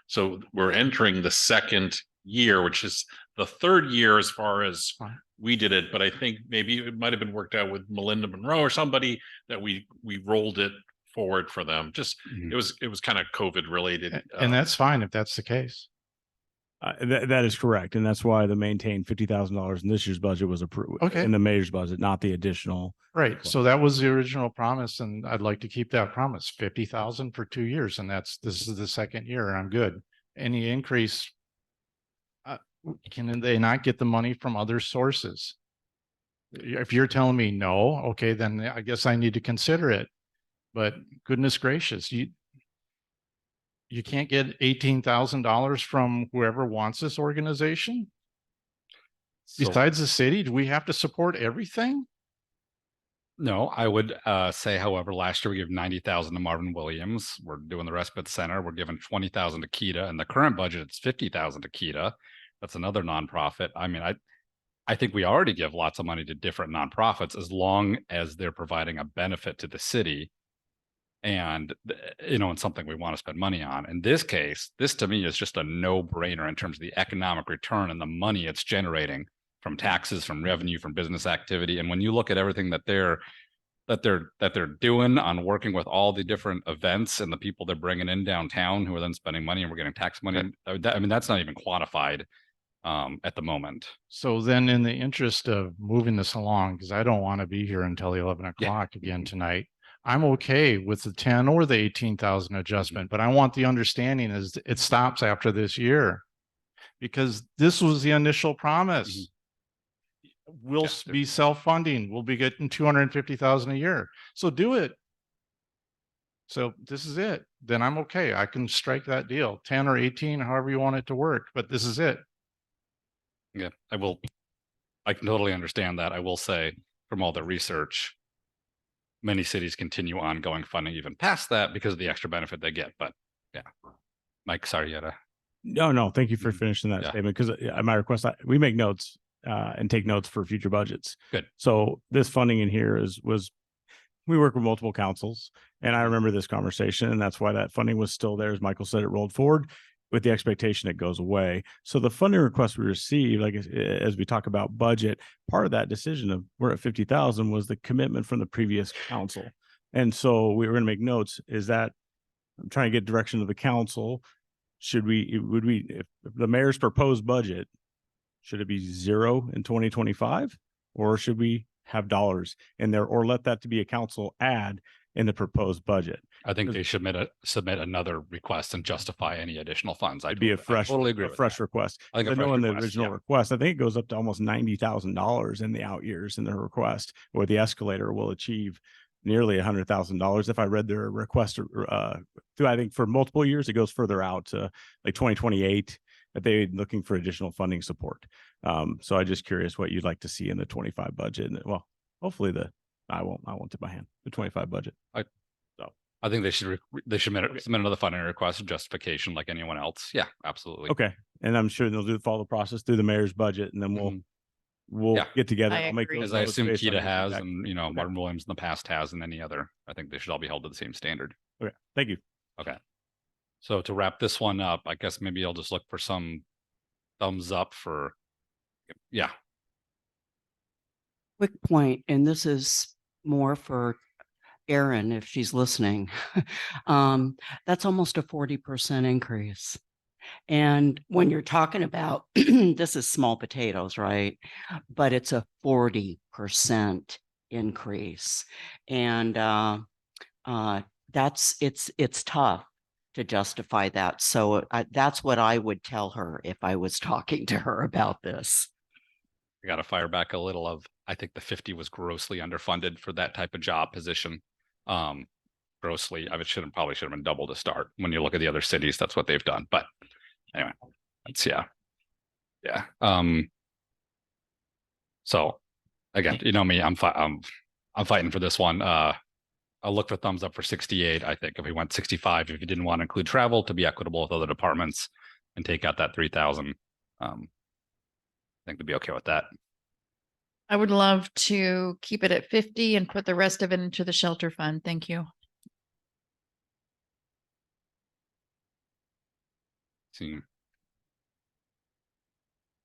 So we're entering the second year, which is the third year as far as we did it. But I think maybe it might have been worked out with Melinda Monroe or somebody that we rolled it forward for them. Just Mhm. it was kind of COVID related. And that's fine if that's the case. That is correct. And that's why the maintained $50,000 in this year's budget was approved Okay. in the mayor's budget, not the additional. Right. So that was the original promise and I'd like to keep that promise, 50,000 for 2 years. And this is the second year and I'm good. Any increase, can they not get the money from other sources? If you're telling me no, okay, then I guess I need to consider it. But goodness gracious, you can't get $18,000 from whoever wants this organization? So- Besides the city, do we have to support everything? No, I would say, however, last year we gave 90,000 to Marvin Williams. We're doing the respite center. We're giving 20,000 to Kita. And the current budget, it's 50,000 to Kita. That's another nonprofit. I mean, I think we already give lots of money to different nonprofits as long as they're providing a benefit to the city. And, and something we want to spend money on. In this case, this to me is just a no-brainer in terms of the economic return and the money it's generating from taxes, from revenue, from business activity. And when you look at everything that they're doing on working with all the different events and the people they're bringing in downtown who are then spending money and we're getting tax money. I mean, that's not even quantified at the moment. So then in the interest of moving this along, because I don't want to be here until 11 o'clock again tonight, I'm okay with the 10 or the 18,000 adjustment, but I want the understanding is it stops after this year. Because this was the initial promise. We'll Yeah. be self-funding. We'll be getting 250,000 a year. So do it. So this is it. Then I'm okay. I can strike that deal, 10 or 18, however you want it to work, but this is it. Yeah, I can totally understand that. I will say from all the research, many cities continue ongoing funding even past that because of the extra benefit they get. But yeah, Mike, sorry, you had a. No, thank you for Mhm. finishing that Yeah. statement, because my request, we make notes and take notes for future budgets. Good. So this funding in here we work with multiple councils, and I Mhm. remember this conversation, and that's why that funding was still there. As Michael said, it rolled forward with the expectation it goes away. So the funding request we received, like as we talk about budget, part of that decision of we're at 50,000 was the commitment from the previous council. And so we were going to make notes. Is that I'm trying to get direction of the council. Would we, if the mayor's proposed budget, should it be 0 in 2025? Or should we have dollars in there, or let that to be a council add in the proposed budget? I think they should submit another request and justify any additional funds. It'd be a totally agree. Fresh request. I think a I know fresh in the request, original yeah. request, I think it goes up to almost $90,000 in the out years in the request, where the escalator will achieve nearly $100,000. If I read their request through, I think for multiple years, it goes further out to like 2028 that they're looking for additional funding support. So I'm just curious what you'd like to see in the 25 budget. And well, hopefully I won't tip my hand, the 25 budget. I think they should submit another funding request and justification like anyone else. Yeah, absolutely. Okay. And I'm sure they'll follow the process through the mayor's budget, and then we'll Yeah. get together. I I'll make agree. those As I notes assume based on Kita your has, feedback. and Okay. Martin Williams in the past has, and any other, I think they should all be held to the same standard. Okay. Thank you. Okay. So to wrap this one up, I guess maybe I'll just look for some thumbs up for, yeah. Quick point, and this is more for Erin if she's listening. That's almost a 40% increase. And when you're talking about this is small potatoes, right? But it's a 40% increase. And it's tough to justify that. So that's what I would tell her if I was talking to her about this. I got to fire back a little of, I think the 50 was grossly underfunded for that type of job position. Grossly, probably should have been double to start. When you look at the other cities, that's what they've done. But anyway, that's yeah. So again, you know me, I'm fighting for this one. I'll look for thumbs up for 68. I think if we went 65, if you didn't want to include travel to be equitable with other departments and take out that 3,000, I think they'd be okay with that. I would love to keep it at 50 and put the rest of it into the shelter fund. Thank you. See,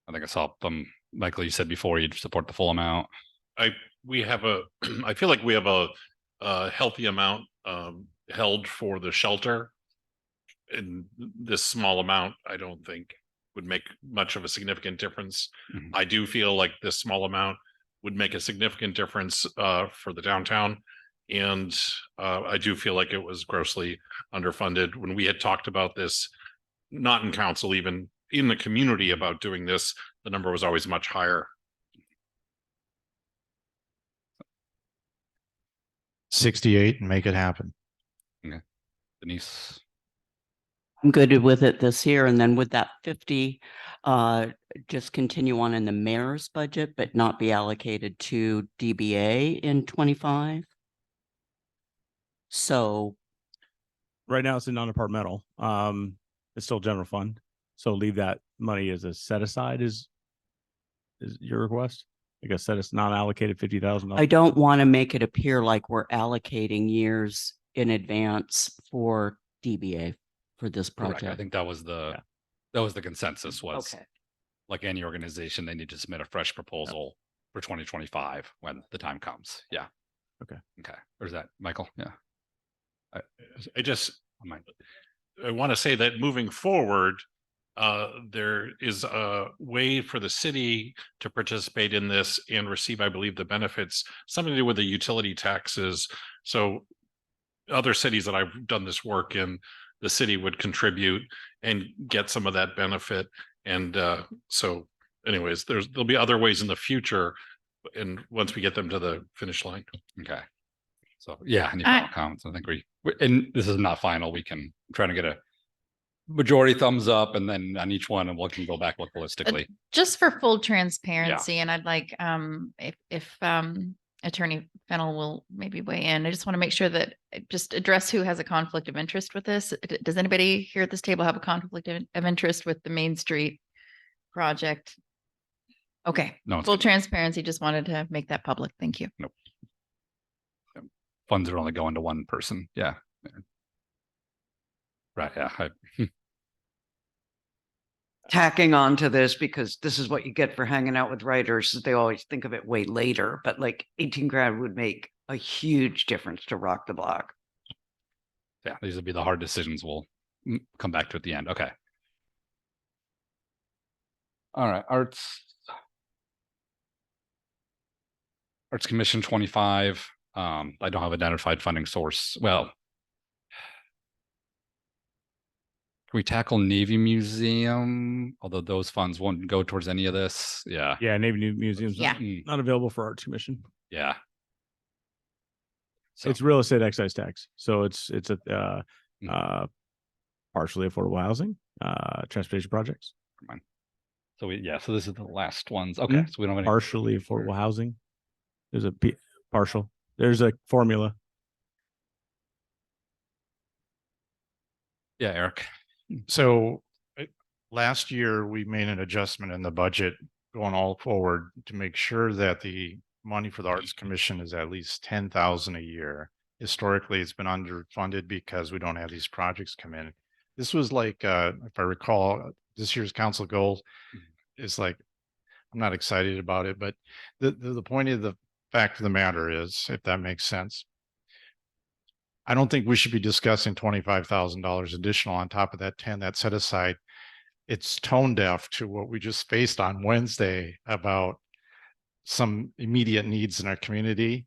I think I saw them. Michael, you said before you'd support the full amount. I feel like we have a healthy amount held for the shelter. And this small amount, I don't think would make much of a significant difference. Mhm. I do feel like this small amount would make a significant difference for the downtown. And I do feel like it was grossly underfunded. When we had talked about this, not in council, even in the community about doing this, the number was always much higher. 68 and make it happen. Denise. I'm good with it this year. And then would that 50 just continue on in the mayor's budget, but not be allocated to DBA in 25? So Right now it's a non-departmental. It's still general fund. So leave that money as a set aside is your request? I guess set it's not allocated 50,000. I don't want to make it appear like we're allocating years in advance for DBA for this Correct. project. I think that was the consensus was Okay. like any organization, they need to submit a fresh proposal for 2025 when the time comes. Yeah. Okay. Okay. Or is that Michael? Yeah. I want to say that moving forward, there is a way for the city to participate in this and receive, I believe, the benefits, something to do with the utility taxes. So other cities that I've done this work in, the city would contribute and get some of that benefit. And so anyways, there'll be other ways in the future. And once we get them to the finish line. Okay. So yeah, any final comments? I think and this is not final. We can try to get a majority thumbs up and then on each one and we can go back, look holistically. Just for full transparency, and I'd like, if Attorney Fennel will maybe weigh in. I just want to make sure that just address who has a conflict of interest with this. Does anybody here at this table have a conflict of interest with the Main Street project? Okay, No, full transparency. Just wanted to make that public. Thank you. Nope. Funds are only going to one person. Yeah. Right. Yeah. Tacking on to this, because this is what you get for hanging out with writers, is they always think of it way later, but like 18 grand would make a huge difference to rock the block. Yeah. These would be the hard decisions we'll come back to at the end. Okay. All right. Arts Commission 25. I don't have identified funding source. Well, can we tackle Navy Museum? Although those funds won't go towards any of this. Yeah. Yeah, Navy Museum's Yeah. not available for Arts Commission. Yeah. So It's real estate excise tax. So it's a partially affordable housing, transportation projects. so so this is the last ones. Okay. So we don't have any. Partially affordable housing. There's a partial. There's a formula. Yeah, Eric. So last year, we made an adjustment in the budget going all forward to make sure that the money for the Arts Commission is at least 10,000 a year. Historically, it's been underfunded because we don't have these projects come in. This was like, if I recall, this year's council goal is like, I'm not excited about it, but the point of the fact of the matter is, if that makes sense, I don't think we should be discussing $25,000 additional on top of that 10 that's set aside. It's tone deaf to what we just faced on Wednesday about some immediate needs in our community.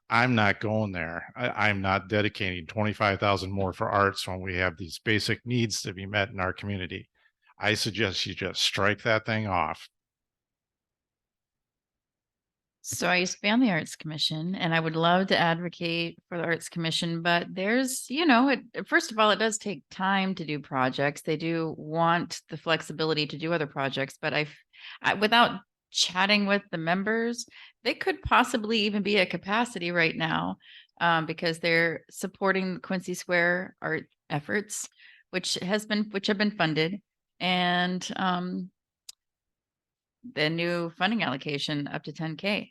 I'm not going there. I'm not dedicating 25,000 more for arts when we have these basic needs to be met in our community. I suggest you just strike that thing off. So I used to be on the Arts Commission and I would love to advocate for the Arts Commission, but there's, first of all, it does take time to do projects. They do want the flexibility to do other projects, but without chatting with the members, they could possibly even be at capacity right now because they're supporting the Quincy Square art efforts, which have been funded, and the new funding allocation up to 10K.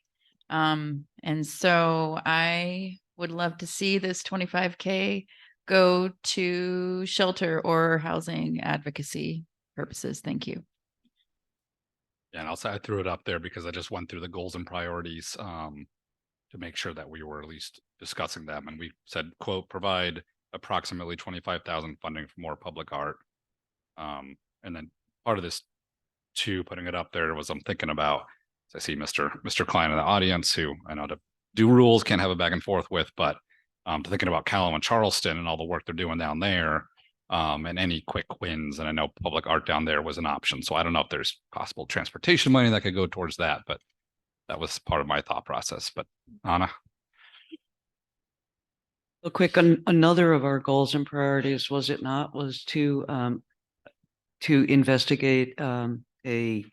And so I would love to see this 25K go to shelter or housing advocacy purposes. Thank you. Yeah, and I threw it up there because I just went through the goals and priorities to make sure that we were at least discussing them. And we said, quote, provide approximately 25,000 funding for more public art. And then part of this too, putting it up there was I'm thinking about, I see Mr. Klein in the audience, who I know to do rules can't have a back and forth with, but thinking about Callum and Charleston and all the work they're doing down there, and any quick wins. And I know public art down there was an option. So I don't know if there's possible transportation money that could go towards that, but that was part of my thought process. But Anna. Real quick, another of our goals and priorities, was it not, was to investigate a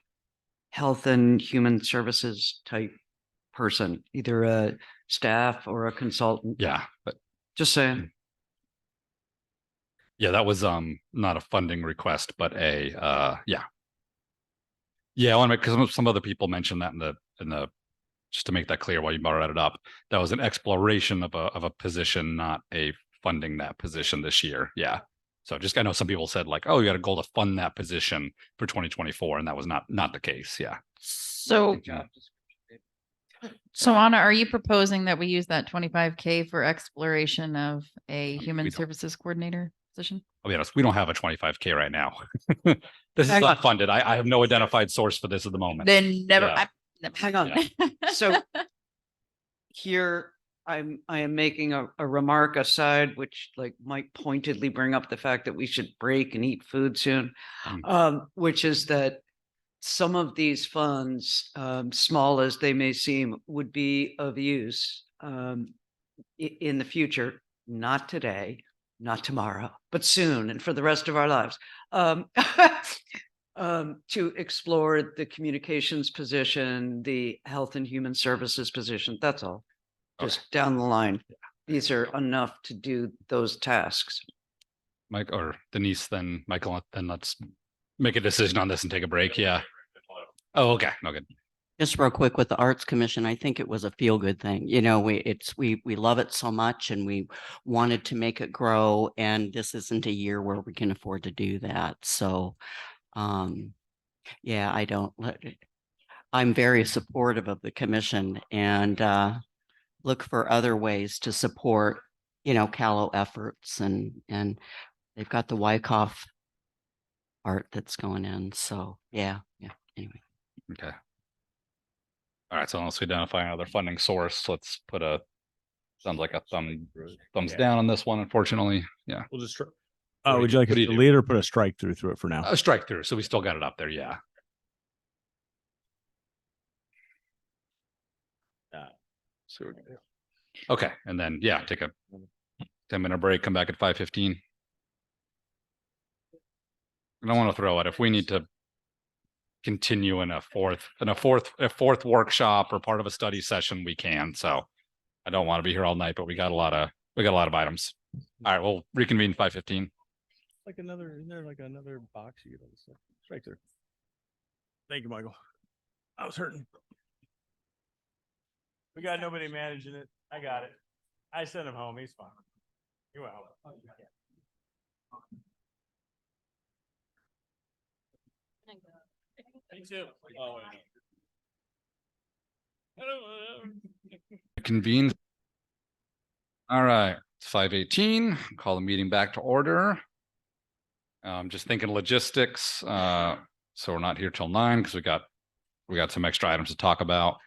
health and human services type person, either a staff or a consultant. Yeah, but just saying. Yeah, that was not a funding request, but I want to make, because some other people mentioned that in the just to make that clear while you brought it up, that was an exploration of a position, not a funding that position this year. Yeah. So just, I know some people said like, oh, you got a goal to fund that position for 2024. And that was not the case. Yeah. So Anna, are you proposing that we use that 25K for exploration of a human services coordinator position? I'll be honest, we don't have a 25K right now. This is Hang not on. funded. I have no identified source for this at the moment. Then never. Yeah. Hang on. So here I am making a remark aside, which like might pointedly bring up the fact that we should break and eat food soon. Which is that some of these funds, small as they may seem, would be of use in the future, not today, not tomorrow, but soon and for the rest of our lives. To explore the communications position, the health and human services position. That's all. Just down the line. These are enough to do those tasks. Mike or Denise, then Michael, then let's make a decision on this and take a break. Yeah. Oh, okay. No good. Just real quick with the Arts Commission, I think it was a feel good thing. You know, we love it so much and we wanted to make it grow. And this isn't a year where we can afford to do that. So yeah, I'm very supportive of the commission and look for other ways to support, you know, Callow efforts and they've got the Wyckoff art that's going in. So yeah. Anyway. Okay. All right. So unless we identify another funding source, let's put sounds like a thumbs down on this one, unfortunately. Yeah. We'll just, do would you like what us do you to do? lead or put a strike through it for now? A strike through. So we still got it up there. Yeah. Okay. And then, yeah, take a 10-minute break, come back at 5:15. I don't want to throw it. If we need to continue in a fourth workshop or part of a study session, we can. So I don't want to be here all night, but we got a lot of items. All right, we'll reconvene 5:15. Like isn't there like another box you get on the stuff? Strike through. Thank you, Michael. I was hurting. We got nobody managing it. I got it. I sent him home. He's fine. He went home. Me too. Oh, Convened. All right, it's 5:18. Call the meeting back to order. Just thinking logistics. So we're not here till 9 because we got some extra items to talk about.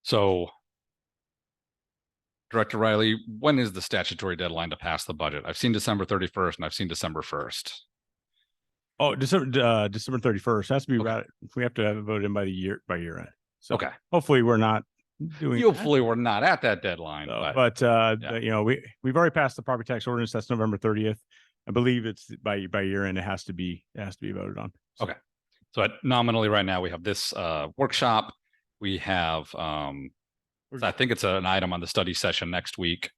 So Director Riley, when is the statutory deadline to pass the budget? I've seen December 31st and I've seen December 1st. Oh, December 31st has to be Okay. right. If we have to have it voted in by year end. So Okay. hopefully we're not doing. Hopefully we're not at that deadline, that. but But you know, we've already passed the property tax ordinance. That's November 30th. I believe it's by year end. It has to be voted on. So. Okay. So nominally right now we have this workshop. We have I think it's an item on the study session next week.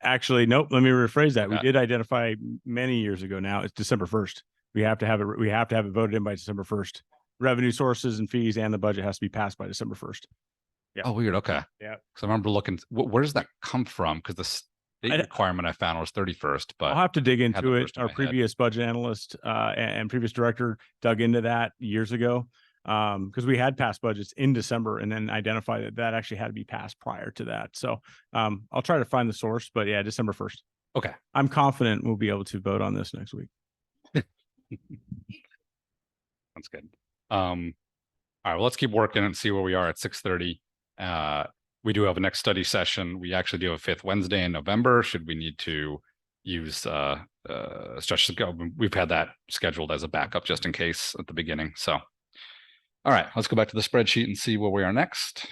Actually, nope. Let me rephrase that. We Okay. did identify many years ago now. It's December 1st. We have to have it voted in by December 1st. Revenue sources and fees and the budget has to be passed by December 1st. Yeah. Oh, weird. Okay. Yeah. Because I remember looking, where does that come from? Because the state I- requirement I found was 31st, but I'll have to dig had the into it. first in Our my head. previous budget analyst and previous director dug into that years ago because we had passed budgets in December and then identified that actually had to be passed prior to that. So I'll try to find the source, but yeah, December 1st. Okay. I'm confident we'll be able to vote on this next week. That's good. All right, well, let's keep working and see where we are at 6:30. We do have a next study session. We actually do have a 5th Wednesday in November. Should we need to use stretch to go? We've had that scheduled as a backup just in case at the beginning. So, all right, let's go back to the spreadsheet and see where we are next.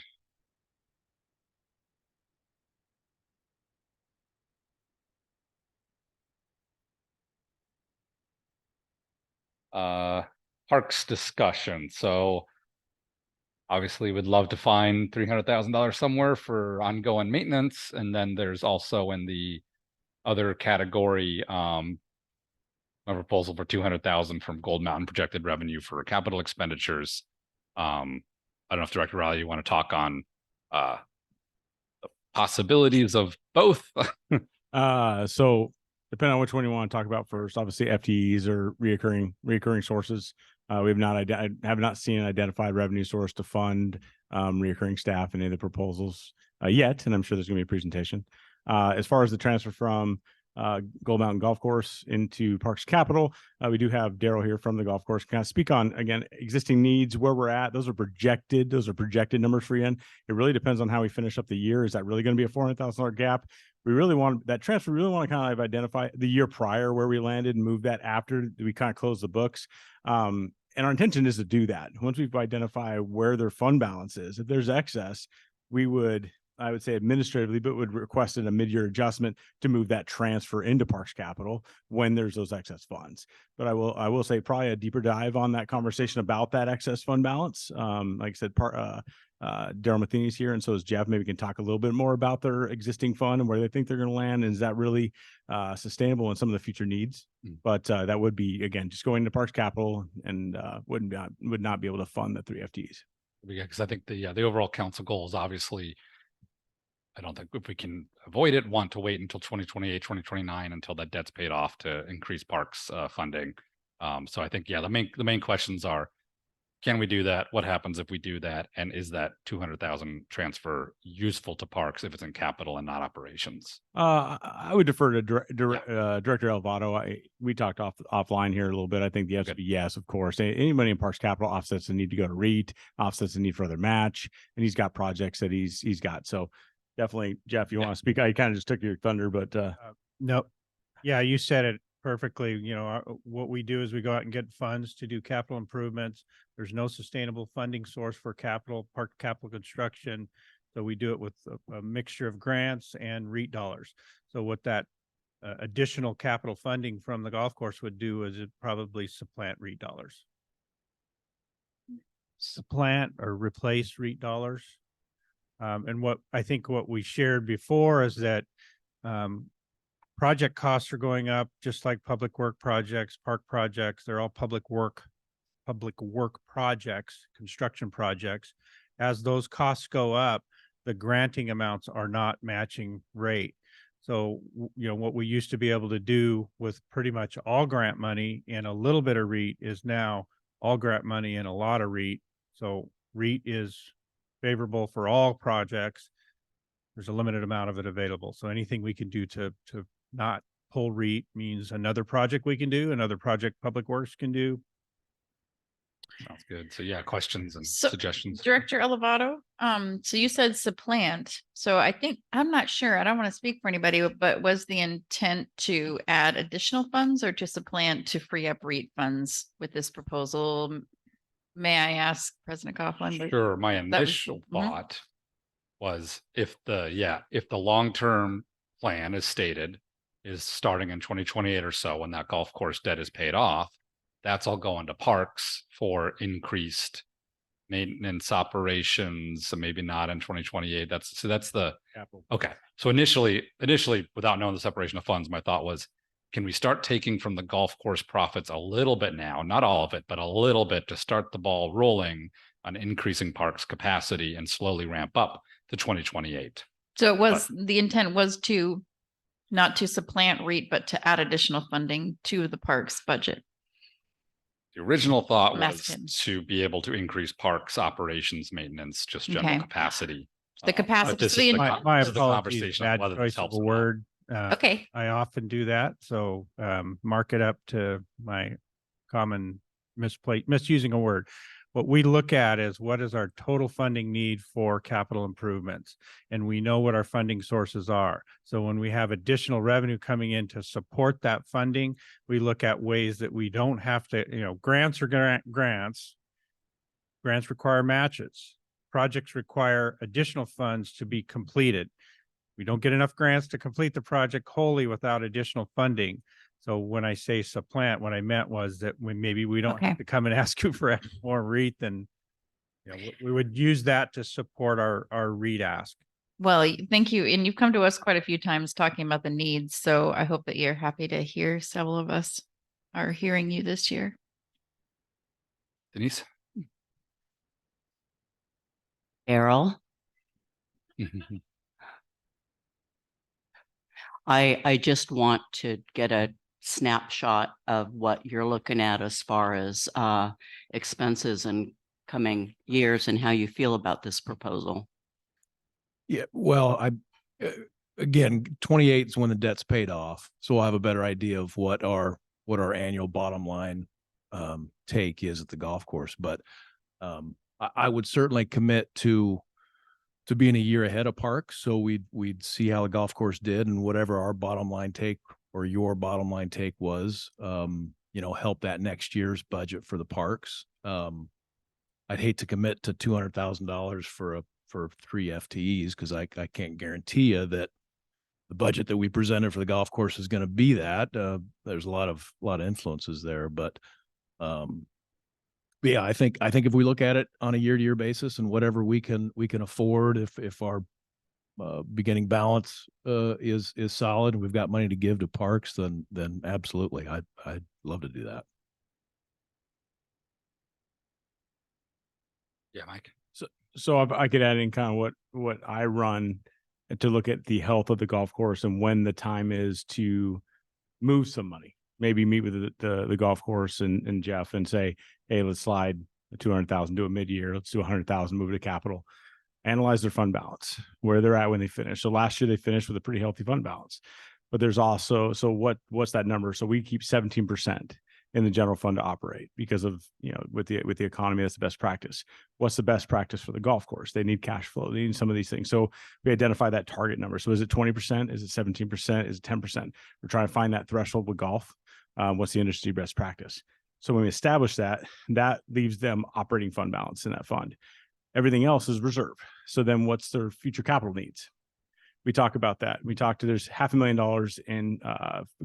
Parks discussion. So obviously we'd love to find $300,000 somewhere for ongoing maintenance. And then there's also in the other category, a proposal for 200,000 from Gold Mountain projected revenue for capital expenditures. I don't know if Director Riley, you want to talk on the possibilities of both. So depending on which one you want to talk about first, obviously FTEs or reoccurring sources. We have not seen an identified revenue source to fund reoccurring staff in any of the proposals yet, and I'm sure there's going to be a presentation. As far as the transfer from Gold Mountain Golf Course into Parks Capital. We do have Daryl here from the golf course. Can I speak on, again, existing needs, where we're at? Those are projected numbers for you. It really depends on how we finish up the year. Is that really going to be a $400,000 gap? We really want that transfer. We really want to kind of identify the year prior where we landed and move that after we kind of close the books. And our intention is to do that. Once we've identified where their fund balance is, if there's excess, we would, I would say administratively, but would request a mid-year adjustment to move that transfer into Parks Capital when there's those excess funds. But I will say probably a deeper dive on that conversation about that excess fund balance. Like I said, Daryl Matheny's here, and so is Jeff. Maybe we can talk a little bit more about their existing fund and where they think they're going to land. And is that really sustainable in some of the future needs? But that would be, again, just going to Parks Capital and would not be able to fund the 3 FTEs. Yeah, because I think the overall council goal is obviously, I don't think if we can avoid it, want to wait until 2028, 2029 until that debt's paid off to increase parks funding. So I think, yeah, the main questions are, can we do that? What happens if we do that? And is that 200,000 transfer useful to parks if it's in capital and not operations? I would defer to Director Alvado. We talked offline here a little bit. I think the answer would be yes, of course. Any money in Parks Capital offsets the need to go to REIT, offsets the need for other match, and he's got projects that he's got. So definitely, Jeff, you want to speak? I kind of just took your thunder, but no, yeah, you said it perfectly. You know, what we do is we go out and get funds to do capital improvements. There's no sustainable funding source for park capital construction. So we do it with a mixture of grants and REIT dollars. So what that additional capital funding from the golf course would do is it probably supplant REIT dollars. Supplant or replace REIT dollars. And what I think what we shared before is that project costs are going up, just like public work projects, park projects. They're all public work projects, construction projects. As those costs go up, the granting amounts are not matching rate. So, you know, what we used to be able to do with pretty much all grant money and a little bit of REIT is now all grant money and a lot of REIT. So REIT is favorable for all projects. There's a limited amount of it available. So anything we can do to not pull REIT means another project we can do, another project Public Works can do. Sounds good. So yeah, questions and suggestions. Director Elevado, so you said supplant. So I think, I'm not sure, I don't want to speak for anybody, but was the intent to add additional funds or to supplant to free up REIT funds with this proposal? May I ask President Coughlin? Sure. My initial thought was if the long-term plan is stated is starting in 2028 or so, when that golf course debt is paid off, that's all going to parks for increased maintenance operations. So maybe not in 2028. That's the capital. Okay. So initially, without knowing the separation of funds, my thought was, can we start taking from the golf course profits a little bit now, not all of it, but a little bit to start the ball rolling on increasing parks capacity and slowly ramp up to 2028. So it was, the intent was to not to supplant REIT, but to add additional funding to the parks budget. The original thought was to be able to increase parks operations, maintenance, just general capacity. The capacity. This is My the apologies, conversation of bad whether this choice of helps a or not. word. Okay. I often do that. So mark it up to my common misusing a word. What we look at is what is our total funding need for capital improvements. And we know what our funding sources are. So when we have additional revenue coming in to support that funding, we look at ways that we don't have to, you know, grants are grants. Grants require matches. Projects require additional funds to be completed. We don't get enough grants to complete the project wholly without additional funding. So when I say supplant, what I meant was that maybe we don't have to come and ask you for more REIT than, you know, we would use that to support our REIT ask. Well, thank you. And you've come to us quite a few times talking about the needs. So I hope that you're happy to hear several of us are hearing you this year. Denise? Errol? I just want to get a snapshot of what you're looking at as far as expenses in coming years and how you feel about this proposal. Yeah, well, again, 28 is when the debt's paid off. So we'll have a better idea of what our annual bottom line take is at the golf course. But I would certainly commit to being a year ahead of Parks. So we'd see how the golf course did, and whatever our bottom line take or your bottom line take was, help that next year's budget for the parks. I'd hate to commit to $200,000 for 3 FTEs, because I can't guarantee you that the budget that we presented for the golf course is going to be that. There's a lot of influences there, but yeah, I think if we look at it on a year-to-year basis and whatever we can afford, if our beginning balance is solid, and we've got money to give to parks, then absolutely, I'd love to do that. Yeah, Mike. So if I could add in kind of what I run to look at the health of the golf course and when the time is to move some money, maybe meet with the golf course and Jeff and say, hey, let's slide the 200,000 to a mid-year. Let's do 100,000, move to capital, analyze their fund balance, where they're at when they finish. So last year they finished with a pretty healthy fund balance, but there's also, so what's that number? So we keep 17% in the general fund to operate because of, with the economy, that's the best practice. What's the best practice for the golf course? They need cash flow. They need some of these things. So we identify that target number. So is it 20%? Is it 17%? Is it 10%? We're trying to find that threshold with golf. What's the industry best practice? So when we establish that leaves them operating fund balance in that fund. Everything else is reserve. So then what's their future capital needs? We talk about that. There's $500,000 in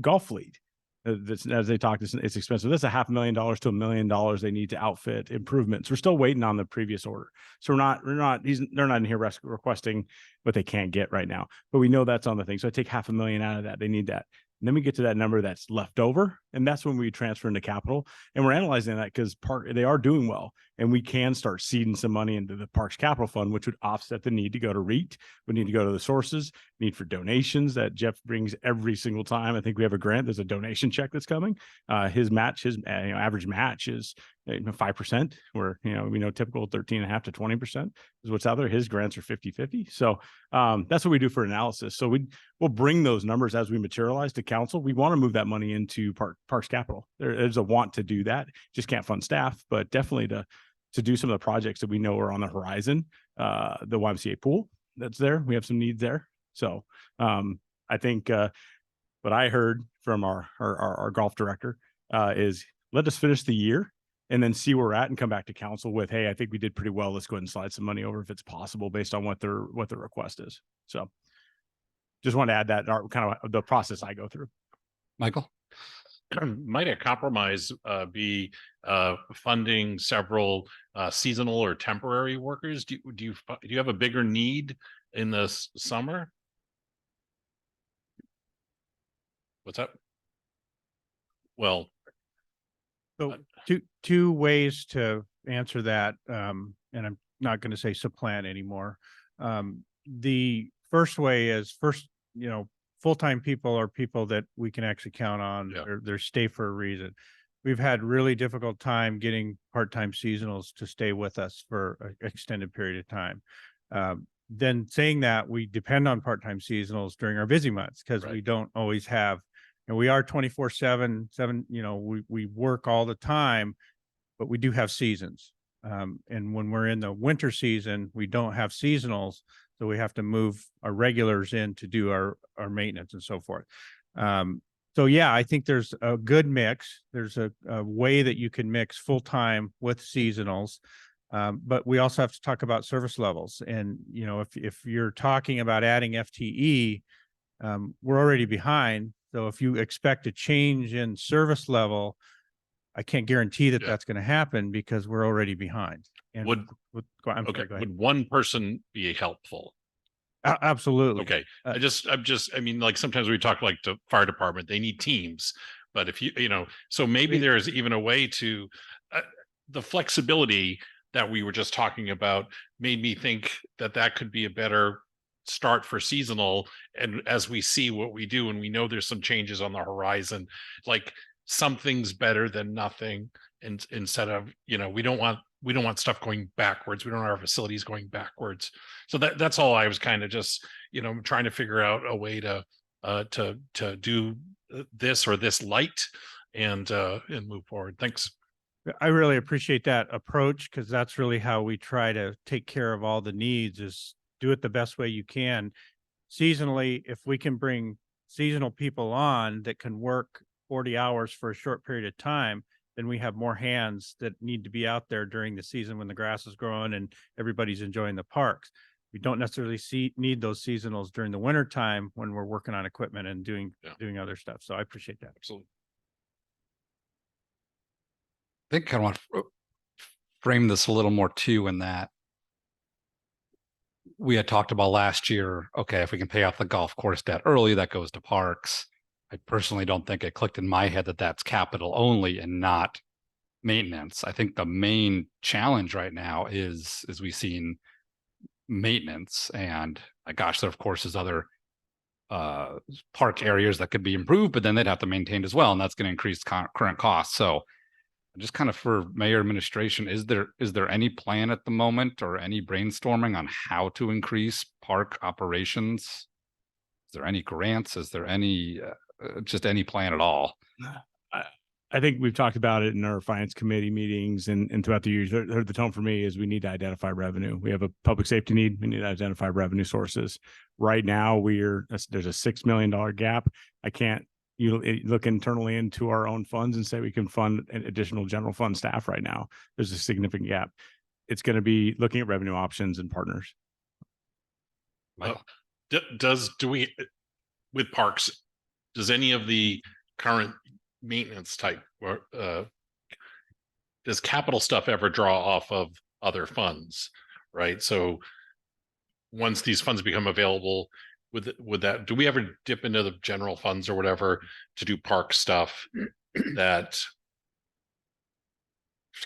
golf fleet. As they talk, it's expensive. That's $500,000 to $1 million they need to outfit improvements. We're still waiting on the previous order. So they're not in here requesting what they can't get right now, but we know that's on the thing. So I take $500,000 out of that. They need that. And then we get to that number that's left over, and that's when we transfer into capital. And we're analyzing that because they are doing well, and we can start seeding some money into the Parks Capital Fund, which would offset the need to go to REIT. We need to go to the sources, need for donations that Jeff brings every single time. I think we have a grant. There's a donation check that's coming. His average match is 5%, where, we know typical 13.5 to 20% is what's out there. His grants are 50-50. So that's what we do for analysis. So we'll bring those numbers as we materialize to council. We want to move that money into Parks Capital. There's a want to do that. Just can't fund staff, but definitely to do some of the projects that we know are on the horizon. The YMCA pool that's there. We have some needs there. So I think what I heard from our golf director is let us finish the year and then see where we're at and come back to council with, hey, I think we did pretty well. Let's go ahead and slide some money over if it's possible based on what their request is. So just want to add that kind of the process I go through. Michael? Might a compromise be funding several seasonal or temporary workers? Do you have a bigger need in the summer? What's up? Well, so two ways to answer that, and I'm not going to say supplant anymore. The first way is full-time people are people that we can actually count on. Yeah. They're stay for a reason. We've had really difficult time getting part-time seasonals to stay with us for an extended period of time. Then saying that, we depend on part-time seasonals during our busy months because we don't always have, and we are 24/7, we work all the time, but we do have seasons. And when we're in the winter season, we don't have seasonals. So we have to move our regulars in to do our maintenance and so forth. So yeah, I think there's a good mix. There's a way that you can mix full-time with seasonals. But we also have to talk about service levels. And, if you're talking about adding FTE, we're already behind. So if you expect a change in service level, I can't guarantee that that's going to happen because we're already behind. And would one person be helpful? Absolutely. Okay. Like sometimes we talk like the fire department, they need teams, but if so maybe there's even a way to the flexibility that we were just talking about made me think that could be a better start for seasonal. And as we see what we do, and we know there's some changes on the horizon, like something's better than nothing. And instead of, we don't want we don't want stuff going backwards. We don't want our facilities going backwards. So that's all I was kind of just, trying to figure out a way to do this or this light and move forward. Thanks. I really appreciate that approach, because that's really how we try to take care of all the needs, is do it the best way you can. Seasonally, if we can bring seasonal people on that can work 40 hours for a short period of time, then we have more hands that need to be out there during the season when the grass is growing and everybody's enjoying the parks. We don't necessarily need those seasonals during the winter time when we're working on equipment and doing other stuff. So I appreciate that. Absolutely. I think I want to frame this a little more too, in that we had talked about last year, okay, if we can pay off the golf course debt early, that goes to parks. I personally don't think it clicked in my head that that's capital only and not maintenance. I think the main challenge right now is we've seen maintenance, and my gosh, there of course is other park areas that could be improved, but then they'd have to maintain as well, and that's going to increase current costs. So just kind of for mayor administration, is there any plan at the moment or any brainstorming on how to increase park operations? Is there any grants? Is there any just any plan at all? I think we've talked about it in our finance committee meetings and throughout the years. The tone for me is we need to identify revenue. We have a public safety need. We need to identify revenue sources. Right now, there's a $6 million gap. I can't look internally into our own funds and say we can fund an additional general fund staff right now. There's a significant gap. It's going to be looking at revenue options and partners. Do we, with parks, does any of the current maintenance type or does capital stuff ever draw off of other funds, right? So once these funds become available, would that, do we ever dip into the general funds or whatever to do park stuff, that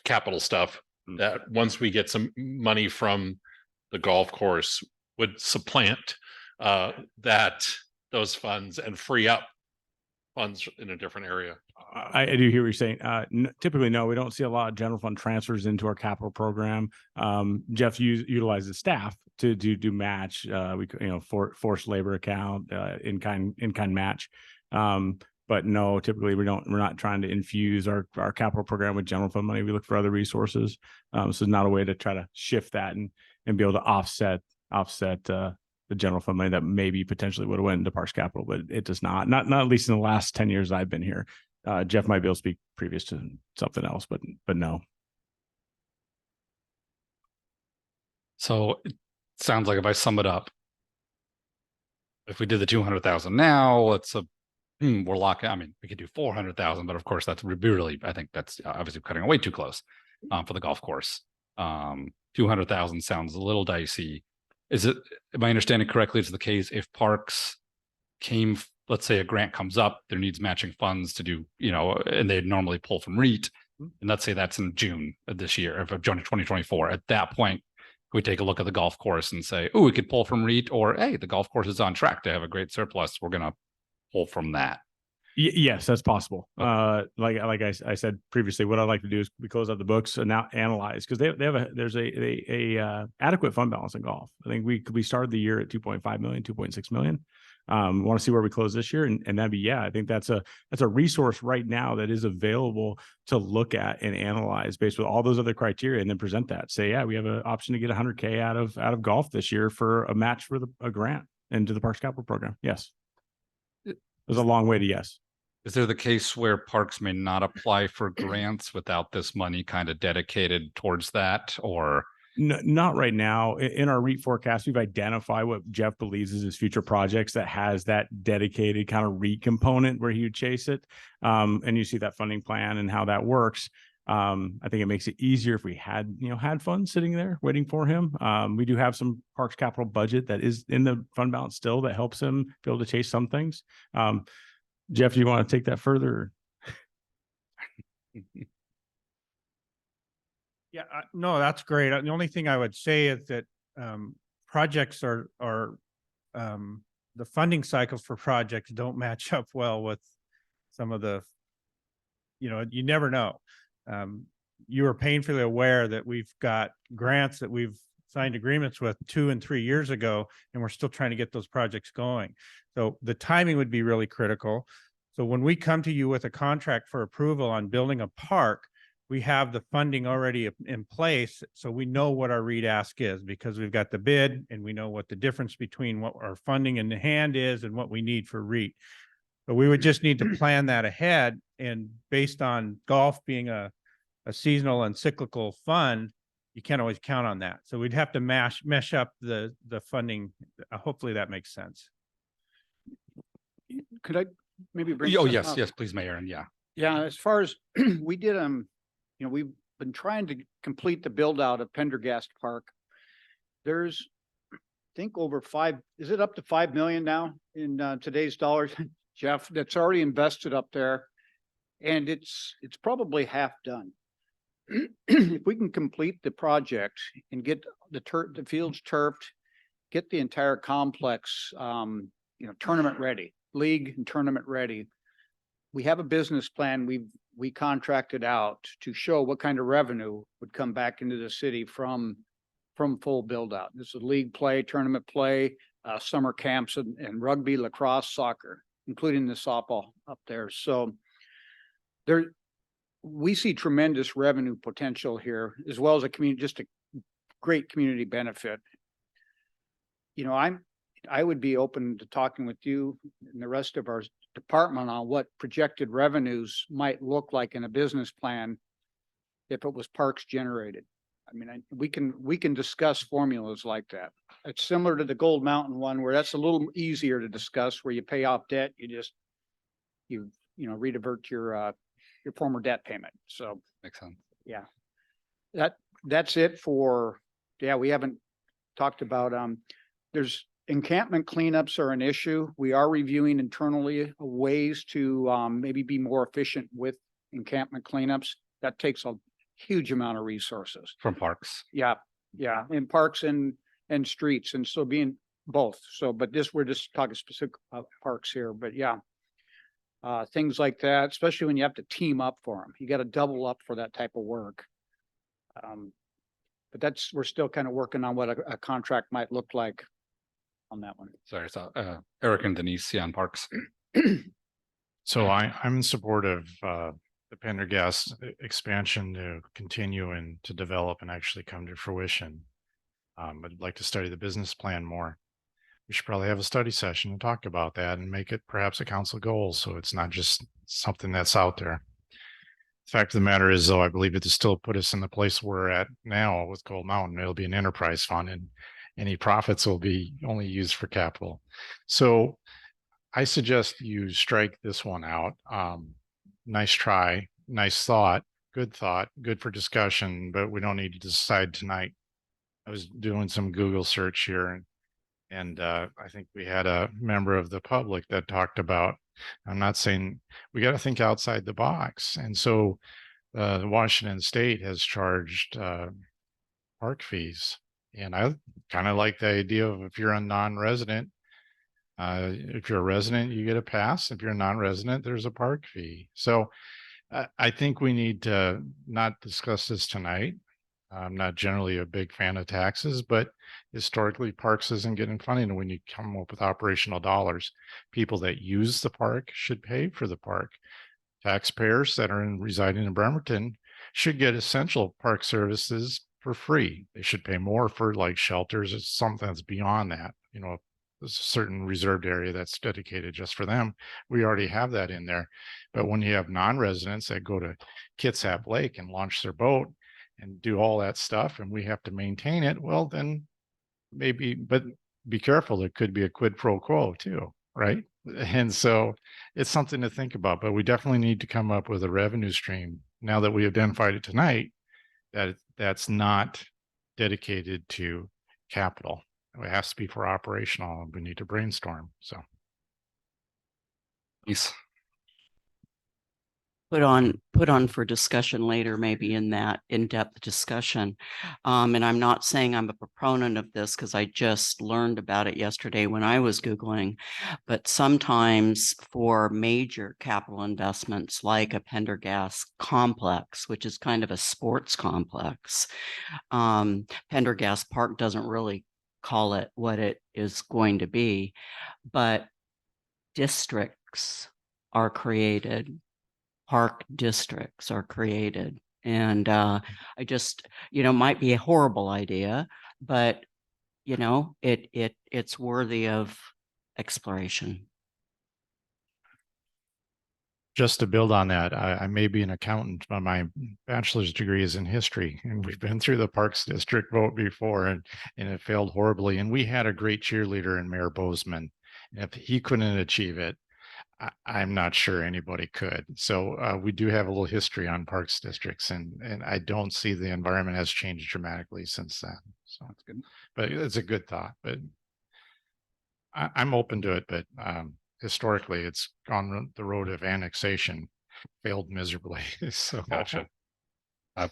capital stuff that once we get some money from the golf course would supplant those funds and free up funds in a different area? I do hear what you're saying. Typically, no, we don't see a lot of general fund transfers into our capital program. Jeff utilizes staff to do match. Forced labor account, in kind match. But no, typically we're not trying to infuse our capital program with general fund money. We look for other resources. So it's not a way to try to shift that and be able to offset the general fund money that maybe potentially would have went into parks capital, but it does not at least in the last 10 years I've been here. Jeff might be able to speak previous to something else, but no. So it sounds like, if I sum it up, if we did the 200,000 now, we're locking. I mean, we could do 400,000, but of course that's really, I think that's obviously cutting it way too close for the golf course. 200,000 sounds a little dicey. Am I understanding correctly? It's the case if parks let's say a grant comes up, there needs matching funds to do, and they'd normally pull from REIT, and let's say that's in June of this year, of June 2024. At that point, we take a look at the golf course and say, oh, we could pull from REIT, or hey, the golf course is on track to have a great surplus. We're going to pull from that. Yes, that's possible. Okay. Like I said previously, what I'd like to do is we close out the books and now analyze, because there's a adequate fund balance in golf. I think we started the year at 2.5 million, 2.6 million. Want to see where we close this year, and that'd be, I think that's a resource right now that is available to look at and analyze based with all those other criteria, and then present that. Say, we have an option to get 100K out of golf this year for a match for a grant into the Parks Capital Program. Yes, there's a long way to yes. Is there the case where parks may not apply for grants without this money kind of dedicated towards that, or? No, not right now. In our REIT forecast, we've identified what Jeff believes is his future projects that has that dedicated kind of REIT component where he would chase it. And you see that funding plan and how that works. I think it makes it easier if we had funds sitting there waiting for him. We do have some parks capital budget that is in the fund balance still that helps him be able to chase some things. Jeff, do you want to take that further? Yeah, no, that's great. The only thing I would say is that projects are the funding cycles for projects don't match up well with some of the, you never know. you are painfully aware that we've got grants that we've signed agreements with 2 and 3 years ago, and we're still trying to get those projects going. So the timing would be really critical. So when we come to you with a contract for approval on building a park, we have the funding already in place. So we know what our REIT ask is because we've got the bid and we know what the difference between what our funding in the hand is and what we need for REIT. But we would just need to plan that ahead, and based on golf being a seasonal and cyclical fund, you can't always count on that. So we'd have to mesh up the funding. Hopefully that makes sense. Could I maybe bring? Oh, something yes, up? yes, please, Mayor. And yeah, Yeah, as far as we did, we've been trying to complete the build out of Pendergast Park. There's, I think over is it up to 5 million now in today's dollars, Jeff, that's already invested up there. And it's probably half done. If we can complete the project and get the fields turfed, get the entire complex, tournament ready, league and tournament ready. We have a business plan. We contracted out to show what kind of revenue would come back into the city from full build out. This is league play, tournament play, summer camps and rugby, lacrosse, soccer, including the softball up there. So we see tremendous revenue potential here, as well as just a great community benefit. I would be open to talking with you and the rest of our department on what projected revenues might look like in a business plan if it was parks generated. I mean, we can discuss formulas like that. It's similar to the Gold Mountain one, where that's a little easier to discuss, where you pay off debt, you redivert your former debt payment. So makes sense. yeah, that's it for, we haven't talked about, there's encampment cleanups are an issue. We are reviewing internally ways to maybe be more efficient with encampment cleanups. That takes a huge amount of resources. From parks. Yeah, in parks and streets, and so being both. So, but we're just talking specific parks here, but yeah. Things like that, especially when you have to team up for them. You got to double up for that type of work. But we're still kind of working on what a contract might look like on that one. Sorry, so Eric and Denise, on parks. So I'm in support of the Pendergast expansion to continue and to develop and actually come to fruition. I'd like to study the business plan more. We should probably have a study session and talk about that and make it perhaps a council goal, so it's not just something that's out there. The fact of the matter is, though, I believe it to still put us in the place we're at now with Gold Mountain. It'll be an enterprise fund, and any profits will be only used for capital. So I suggest you strike this one out. Nice try, nice thought, good for discussion, but we don't need to decide tonight. I was doing some Google search here, and I think we had a member of the public that talked about, I'm not saying we got to think outside the box. And so Washington State has charged park fees. And I kind of like the idea of, if you're a non-resident, if you're a resident, you get a pass. If you're a non-resident, there's a park fee. So I think we need to not discuss this tonight. I'm not generally a big fan of taxes, but historically parks isn't getting funding. And when you come up with operational dollars, people that use the park should pay for the park. Taxpayers that are residing in Bremerton should get essential park services for free. They should pay more for like shelters. It's something that's beyond that. There's a certain reserved area that's dedicated just for them. We already have that in there. But when you have non-residents that go to Kitsap Lake and launch their boat and do all that stuff, and we have to maintain it, well, then maybe, but be careful. There could be a quid pro quo too, right? And so it's something to think about, but we definitely need to come up with a revenue stream now that we identified it tonight, that's not dedicated to capital. It has to be for operational, and we need to brainstorm. So. Yes. put on for discussion later, maybe in that in-depth discussion. And I'm not saying I'm a proponent of this because I just learned about it yesterday when I was Googling, but sometimes for major capital investments like a Pendergast complex, which is kind of a sports complex, Pendergast Park doesn't really call it what it is going to be, but districts are created, park districts are created. And I just, might be a horrible idea, but it's worthy of exploration. Just to build on that, I may be an accountant, but my bachelor's degree is in history, and we've been through the Parks District vote before, and it failed horribly. And we had a great cheerleader in Mayor Bozeman. If he couldn't achieve it, I'm not sure anybody could. So we do have a little history on Parks Districts, and I don't see the environment has changed dramatically since then. So that's good, but it's a good thought. But I'm open to it, but historically it's gone the road of annexation, failed miserably. So Gotcha. I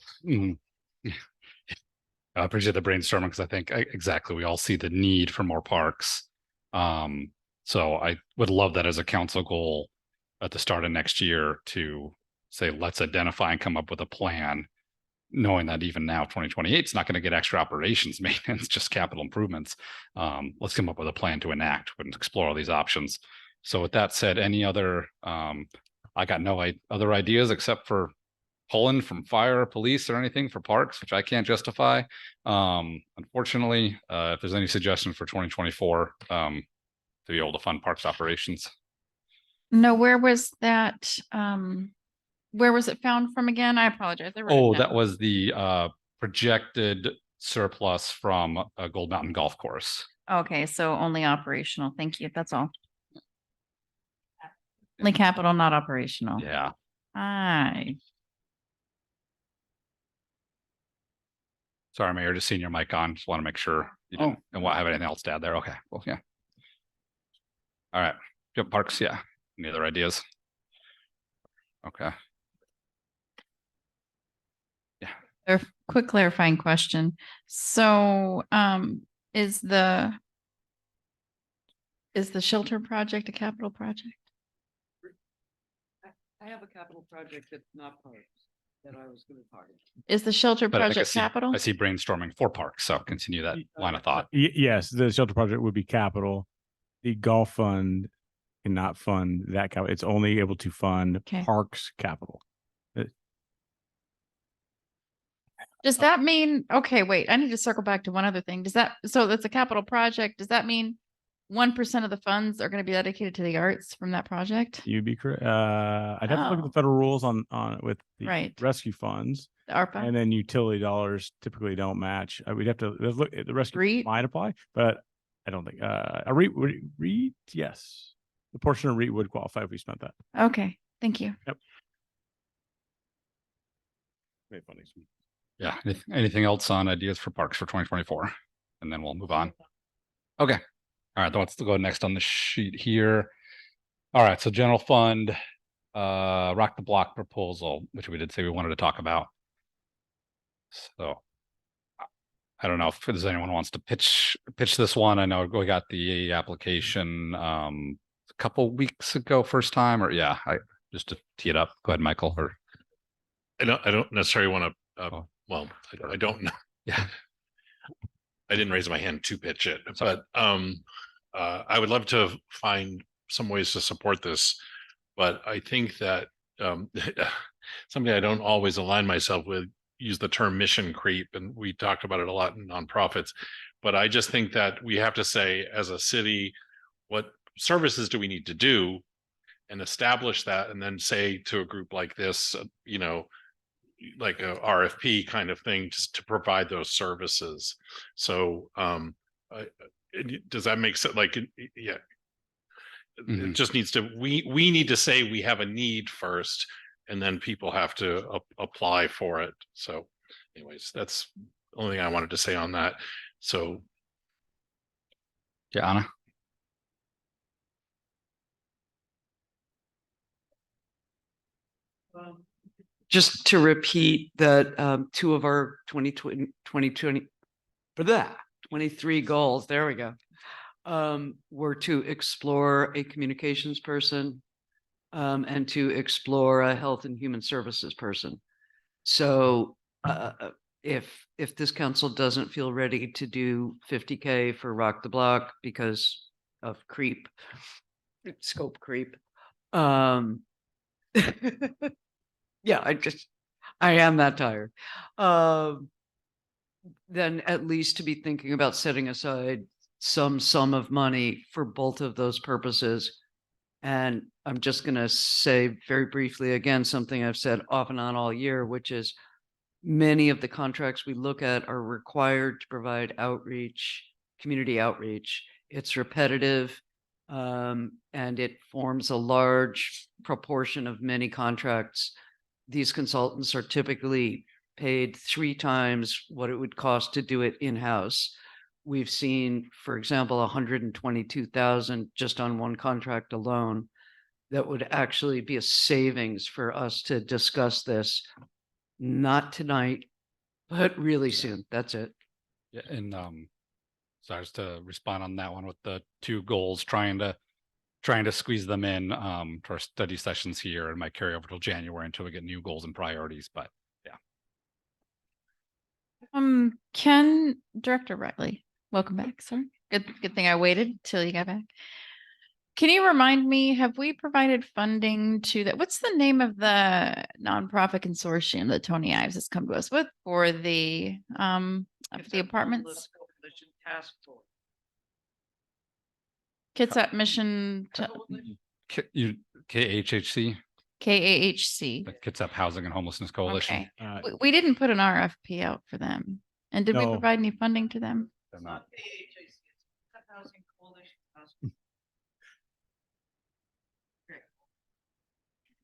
appreciate the brainstorming because I think exactly we all see the need for more parks. So I would love that as a council goal at the start of next year to say, let's identify and come up with a plan, knowing that even now 2028 is not going to get extra operations maintenance, just capital improvements. Let's come up with a plan to enact and explore all these options. So with that said, any other, I got no other ideas except for pulling from fire, police, or anything for parks, which I can't justify. Unfortunately, if there's any suggestions for 2024, to be able to fund parks operations. No, where was that? Where was it found from again? I apologize. I wrote it Oh, down. that was the projected surplus from a Gold Mountain Golf Course. Okay, so only operational. Thank you. That's all. Only capital, not operational. Yeah. Aye. Sorry, Mayor, just seeing your mic on. Just want to make sure you didn't and what have anything else to add there. Okay. Well, yeah. All right. Yep, parks. Yeah. Any other ideas? Okay. A quick clarifying question. So, is the shelter project a capital project? I have a capital project that's not parks that I was going to target. Is the shelter But I project capital? I see brainstorming for parks. So continue that line of thought. Yes, the shelter project would be capital. The golf fund cannot fund that capital. It's only able to fund Okay. parks capital. Does that mean, okay, wait, I need to circle back to one other thing. So that's a capital project. Does that mean 1% of the funds are going to be dedicated to the arts from that project? You'd be correct. I'd have to look at the Oh. federal rules on with the Right. rescue funds, The ARPA? and then utility dollars typically don't match. We'd have to look at the rescue REIT? might apply, but I don't think a REIT, yes, the portion of REIT would qualify if we spent that. Okay, thank you. Yep. Very funny. Yeah. Anything else on ideas for parks for 2024? And then we'll move on. Okay. All right. Let's go next on the sheet here. All right. So general fund, rock the block proposal, which we did say we wanted to talk about. So I don't know if there's anyone who wants to pitch this one. I know we got the application a couple weeks ago, first time, or yeah, just to tee it up. Go ahead, Michael. Or I don't necessarily want to. Well, I don't know. Yeah, I didn't raise my hand to pitch it, but I would love to find some ways to support this. But I think that something I don't always align myself with, use the term mission creep, and we talked about it a lot in nonprofits. But I just think that we have to say, as a city, what services do we need to do, and establish that, and then say to a group like this, like a RFP kind of thing, just to provide those services. So does that make sense? Like, yeah, it just needs to, we need to say we have a need first, and then people have to apply for it. So anyways, that's the only thing I wanted to say on that. So yeah, Anna. Just to repeat that, two of our 23 goals, there we go, were to explore a communications person, and to explore a health and human services person. So, if this council doesn't feel ready to do 50K for Rock the Block because of scope creep, yeah, I am that tired. Then at least to be thinking about setting aside some sum of money for both of those purposes. And I'm just going to say very briefly again, something I've said off and on all year, which is many of the contracts we look at are required to provide outreach, community outreach. It's repetitive, and it forms a large proportion of many contracts. These consultants are typically paid 3 times what it would cost to do it in-house. We've seen, for example, 122,000 just on one contract alone. That would actually be a savings for us to discuss this, not tonight, but really soon. That's it. Yeah, and so just to respond on that one with the 2 goals, trying to squeeze them in to our study sessions here, and might carry over till January until we get new goals and priorities. But yeah. Ken, Director Riley, welcome back, sir. Good thing I waited till you got back. Can you remind me, have we provided funding to that? What's the name of the nonprofit consortium that Tony Ives has come to us with for the apartments? Kitsap Mission KHHC, KAHC. the Kitsap Housing and Homelessness Coalition. Okay. We didn't put an RFP out for them. And did we No. provide any funding to them? They're not-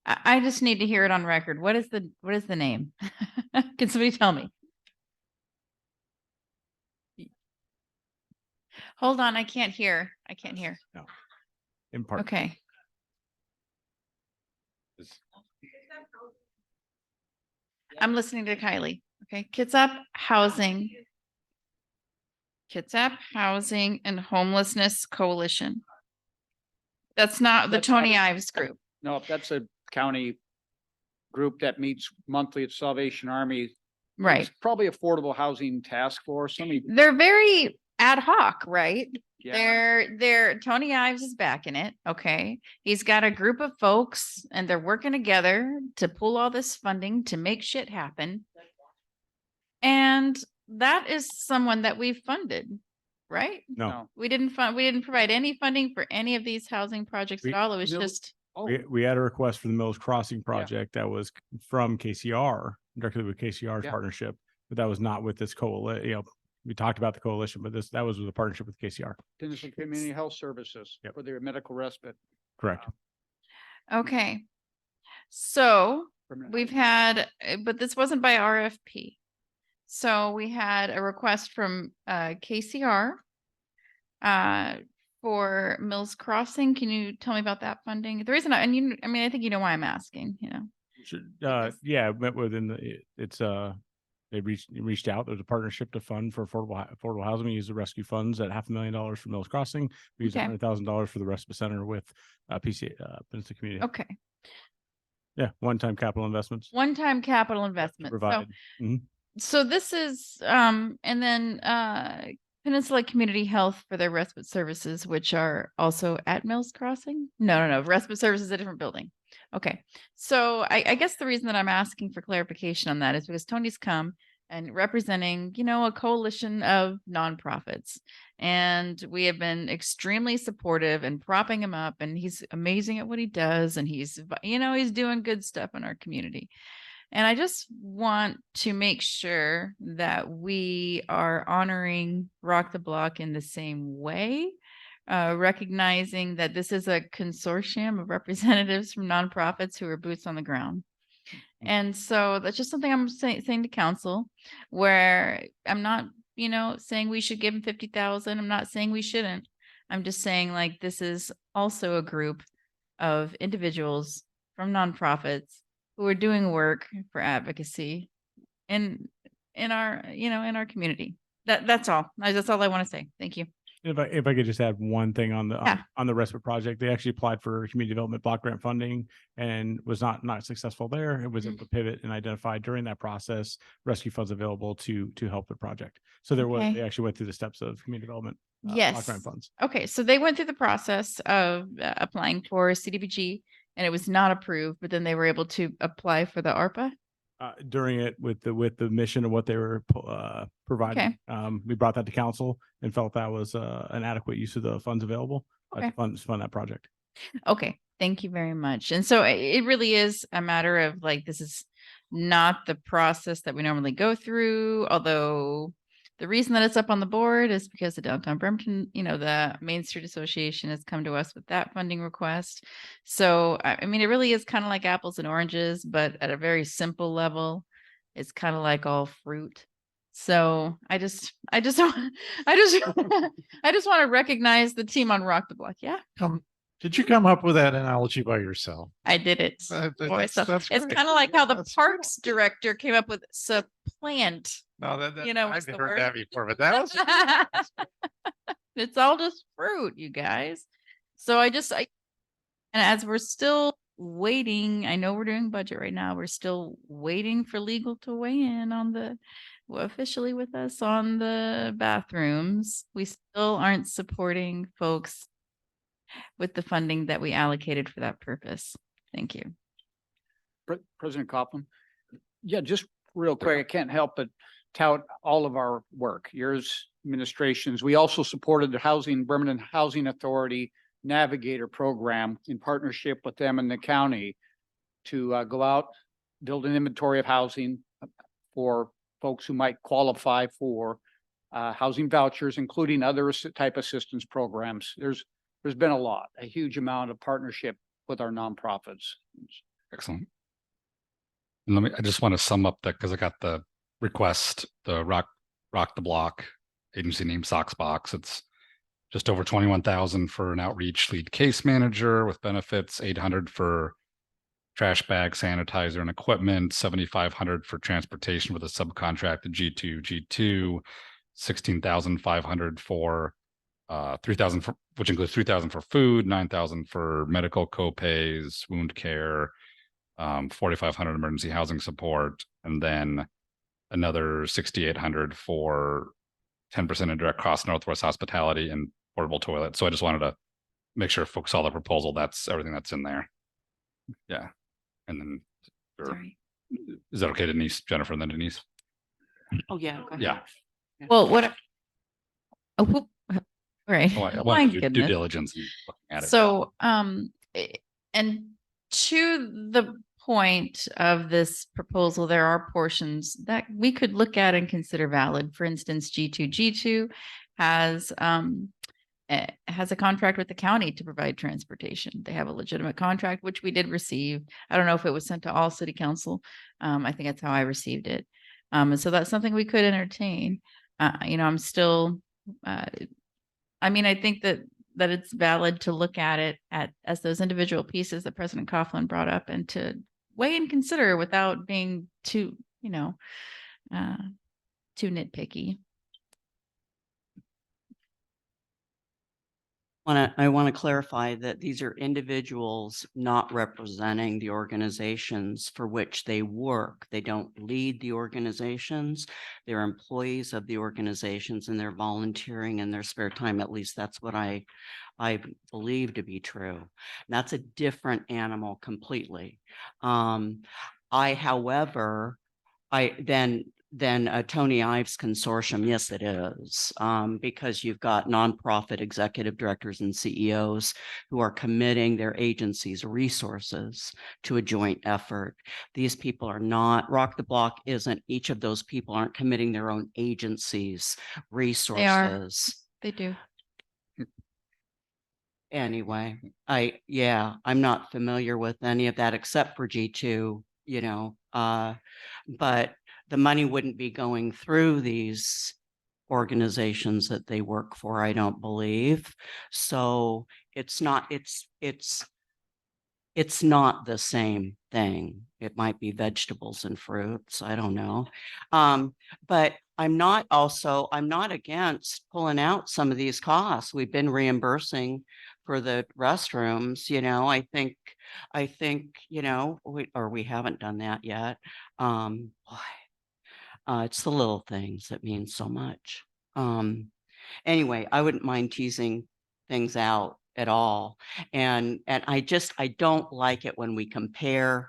I just need to hear it on record. What is the name? Can somebody tell me? Hold on, I can't hear. In part. Okay. I'm listening to Kylie. Okay, Kitsap Housing and Homelessness Coalition. That's not the That's Tony not- Ives group. No, that's a county group that meets monthly at Salvation Army. Right. It's probably Affordable Housing Task Force. They're very ad hoc, right? Yeah. They're Tony Ives is backing it. Okay. He's got a group of folks and they're working together to pull all this funding to make shit happen. And that is someone that we've funded, right? No, We didn't provide any funding for any of these housing projects at all. It was no. just, Oh, we had a request for the Mills Crossing project that was from KCR, directly with KCR's Yeah. partnership, but that was not with this coalition. We talked about the coalition, but that was with a partnership with KCR. Tennessee Community Health Services Yep. for their medical respite. Correct. okay. So permanent we've housing. had, but this wasn't by RFP. So we had a request from KCR for Mills Crossing. Can you tell me about that funding? The reason I think you know why I'm asking, Yeah, met within they reached out. There's a partnership to fund for affordable housing. We use the rescue funds at $500,000 for Mills Crossing. We use Okay. $100,000 for the respite center with PCA, Peninsula Community. Okay. Yeah, one-time capital investments. One-time capital investment. Provided. So this is, and then Peninsula Community Health for their respite services, which are also at Mills Crossing. No. Respite services is a different building. Okay. So I guess the reason that I'm asking for clarification on that is because Tony's come and representing, a coalition of nonprofits. And we have been extremely supportive and propping him up, and he's amazing at what he does. And he's doing good stuff in our community. And I just want to make sure that we are honoring Rock the Block in the same way, recognizing that this is a consortium of representatives from nonprofits who are boots on the ground. And so that's just something I'm saying to council, where I'm not, saying we should give them 50,000. I'm not saying we shouldn't. I'm just saying this is also a group of individuals from nonprofits who are doing work for advocacy in our, in our community. That's all. That's all I want to say. Thank you. If I could just add one thing on the Yeah. on the respite project, they actually applied for community development block grant funding and was not successful there. It was able to pivot and identify during that process rescue funds available to help the project. So Okay. they actually went through the steps of community development block Yes. grant funds. Okay. So they went through the process of applying for CDBG and it was not approved, but then they were able to apply for the ARPA. During it with the mission of what they were providing. We brought that to council and felt that was an adequate use of the funds available Okay. to fund that project. Okay. Thank you very much. And so it really is a matter of like, this is not the process that we normally go through, although the reason that it's up on the board is because the Downtown Brampton, the Main Street Association has come to us with that funding request. So, I mean, it really is kind of like apples and oranges, but at a very simple level, it's kind of like all fruit. So I just want to recognize the team on Rock the Block. Yeah, Did you come up with that analogy by yourself? I did it. That's It's great. kind of like how the That's parks director came up with supplant. No, what's I've the heard word? that before, but that was It's all just fruit, you guys. So and as we're still waiting, I know we're doing budget right now. We're still waiting for legal to weigh in on officially with us on the bathrooms. We still aren't supporting folks with the funding that we allocated for that purpose. Thank you. President Coughlin. Yeah, just real quick, I can't help but tout all of our work, yours, administrations. We also supported the Bremen Housing Authority Navigator program in partnership with them and the county to go out, build an inventory of housing for folks who might qualify for housing vouchers, including other type assistance programs. There's been a huge amount of partnership with our nonprofits. Excellent. And I just want to sum up that because I got the request, the Rock the Block agency name Soxbox. It's just over 21,000 for an outreach lead case manager with benefits, 800 for trash bag, sanitizer, and equipment, 7,500 for transportation with a subcontracted G2, 16,500 for 3,000 for, which includes 3,000 for food, 9,000 for medical copays, wound care, 4,500 emergency housing support, and then another 6,800 for 10% indirect cost, Northwest Hospitality, and portable toilet. So I just wanted to make sure folks saw the proposal. That's everything that's in there. Yeah. And then, Sorry. is that okay, Denise, Jennifer, and then Denise? Oh, yeah. Go ahead. Yeah. Well, what? Oh, all right. Oh, I My wanted to do due goodness. diligence and looking at it. So, and to the point of this proposal, there are portions that we could look at and consider valid. For instance, G2 has a contract with the county to provide transportation. They have a legitimate contract, which we did receive. I don't know if it was sent to all city council. I think that's how I received it. And so that's something we could entertain. I'm still, I mean, I think that it's valid to look at it as those individual pieces that President Coughlin brought up and to weigh and consider without being too nitpicky. I want to clarify that these are individuals not representing the organizations for which they work. They don't lead the organizations. They're employees of the organizations and they're volunteering in their spare time. At least that's what I believe to be true. And that's a different animal completely. However, Tony Ives Consortium, yes, it is, because you've got nonprofit executive directors and CEOs who are committing their agencies' resources to a joint effort. These people are not, Rock the Block isn't, each of those people aren't committing their own agencies' resources. They do. Anyway, I'm not familiar with any of that except for G2, but the money wouldn't be going through these organizations that they work for, I don't believe. So it's it's not the same thing. It might be vegetables and fruits. I don't know. But I'm not against pulling out some of these costs. We've been reimbursing for the restrooms, I think, we haven't done that yet. It's the little things that mean so much. Anyway, I wouldn't mind teasing things out at all. And I don't like it when we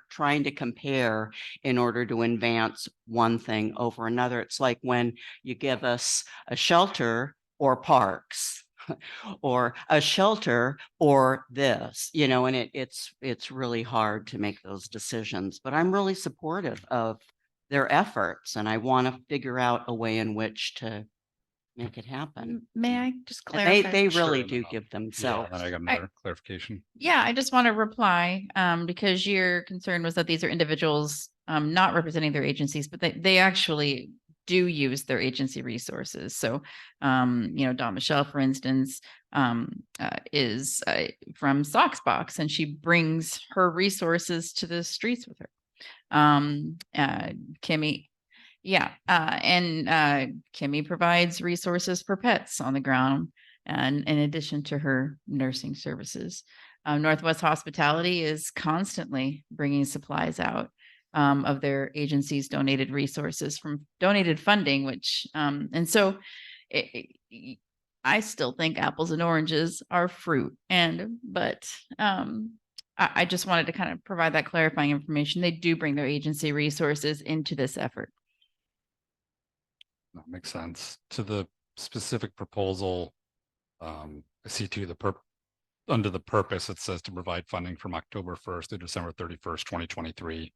trying to compare in order to advance one thing over another. It's like when you give us a shelter or parks or a shelter or this, and it's really hard to make those decisions. But I'm really supportive of their efforts, and I want to figure out a way in which to make it happen. May I just And clarify? they Sure, really and do then I'll- give Yeah, themselves. then I got another clarification. Yeah, I just want to reply, because your concern was that these are individuals, not representing their agencies, but they actually do use their agency resources. So, Dawn Michelle, for instance, is from Socksbox, and she brings her resources to the streets with her. Kimmy, yeah, and Kimmy provides resources for pets on the ground, and in addition to her nursing services. Northwest Hospitality is constantly bringing supplies out of their agency's donated resources from donated funding, which, and so I still think apples and oranges are fruit. But I just wanted to kind of provide that clarifying information. They do bring their agency resources into this effort. That makes sense. To the specific proposal, I see under the purpose, it says to provide funding from October 1st through December 31st, 2023.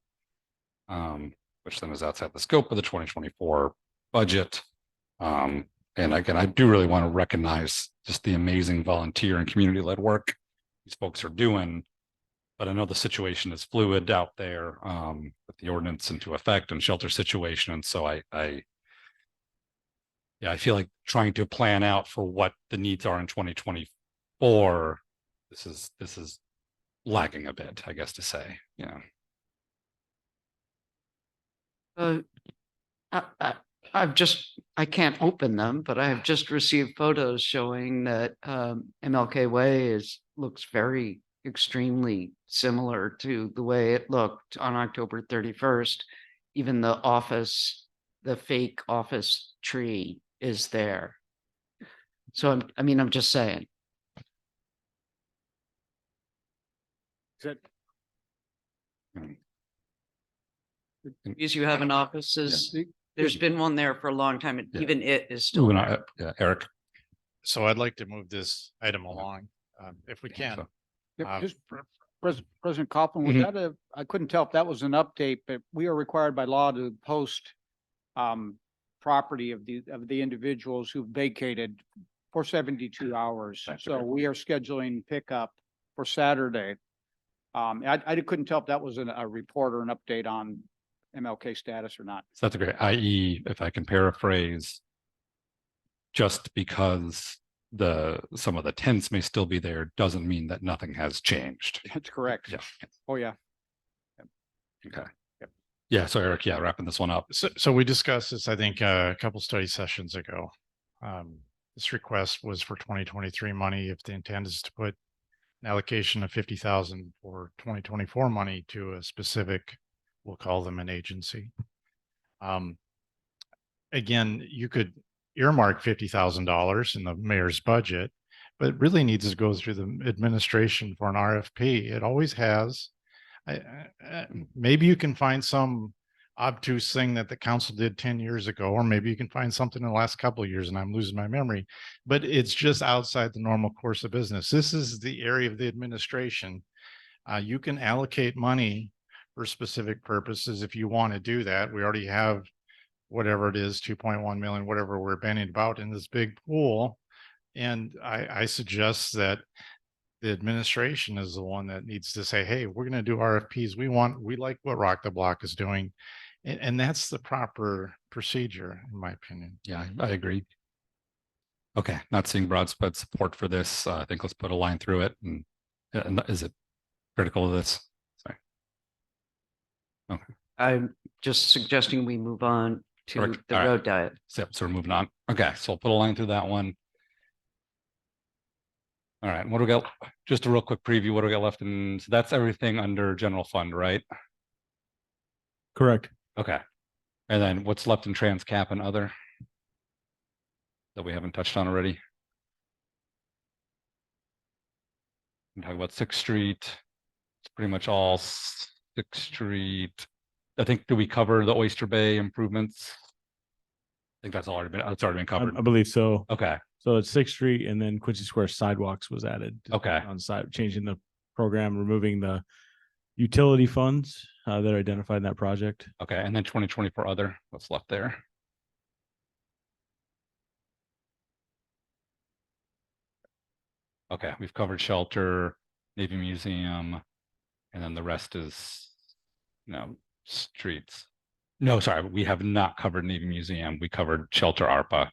Which then is outside the scope of the 2024 budget. And again, I do really want to recognize just the amazing volunteer and community-led work these folks are doing. But I know the situation is fluid out there, with the ordinance into effect and shelter situation. And so I feel like trying to plan out for what the needs are in 2024, this is lagging a bit, I guess to say, I can't open them, but I have just received photos showing that MLK Way looks very extremely similar to the way it looked on October 31st. Even the fake office tree is there. So I'm just saying. Is that? These you have in offices. There's been one there for a long time, and Yeah. even it is still Moving there. on, yeah, Eric. So I'd like to move this item along, if we can. So- Yeah, Uh, just President Copeland, was Mhm. that I couldn't tell if that was an update, but we are required by law to post property of the individuals who vacated for 72 hours. So we are scheduling pickup for Saturday. I couldn't tell if that was a report or an update on MLK status or not. So that's a great, i.e., if I can paraphrase, just because some of the tents may still be there doesn't mean that nothing has changed. That's correct. Yeah. Oh, yeah. Okay. Yeah. So Eric, wrapping this one up. So we discussed this, I think, a couple study sessions ago. This request was for 2023 money. If the intent is to put an allocation of 50,000 for 2024 money to a specific, we'll call them an agency. Again, you could earmark $50,000 in the mayor's budget, but it really needs to go through the administration for an RFP. It always has. Maybe you can find some obtuse thing that the council did 10 years ago, or maybe you can find something in the last couple of years and I'm losing my memory, but it's just outside the normal course of business. This is the area of the administration. You can allocate money for specific purposes if you want to do that. We already have whatever it is, 2.1 million, whatever we're banning about in this big pool. And I suggest that the administration is the one that needs to say, hey, we're going to do RFPs. We like what Rock the Block is doing. And that's the proper procedure, in my opinion. Yeah, I agree. Okay, not seeing broad spread support for this. I think let's put a line through it. And is it critical of this? Sorry. Okay, I'm just suggesting we move on to Correct. the All right. road diet. so we're moving on. Okay, so I'll put a line through that one. All right, what do we got? Just a real quick preview. What do we got left in? So that's everything under general fund, right? Correct. Okay. And then what's left in trans cap and other that we haven't touched on already? I'm talking about 6th Street. It's pretty much all 6th Street. I think, do we cover the Oyster Bay improvements? I think that's already been, it's already been covered. I believe so. Okay, So it's 6th Street and then Quincy Square sidewalks was added. Okay. On side, changing the program, removing the utility funds that are identified in that project. okay. And then 2024 other, what's left there? Okay, we've covered shelter, Navy Museum, and then the rest is, streets. No, sorry, we have not covered Navy Museum. We covered shelter ARPA.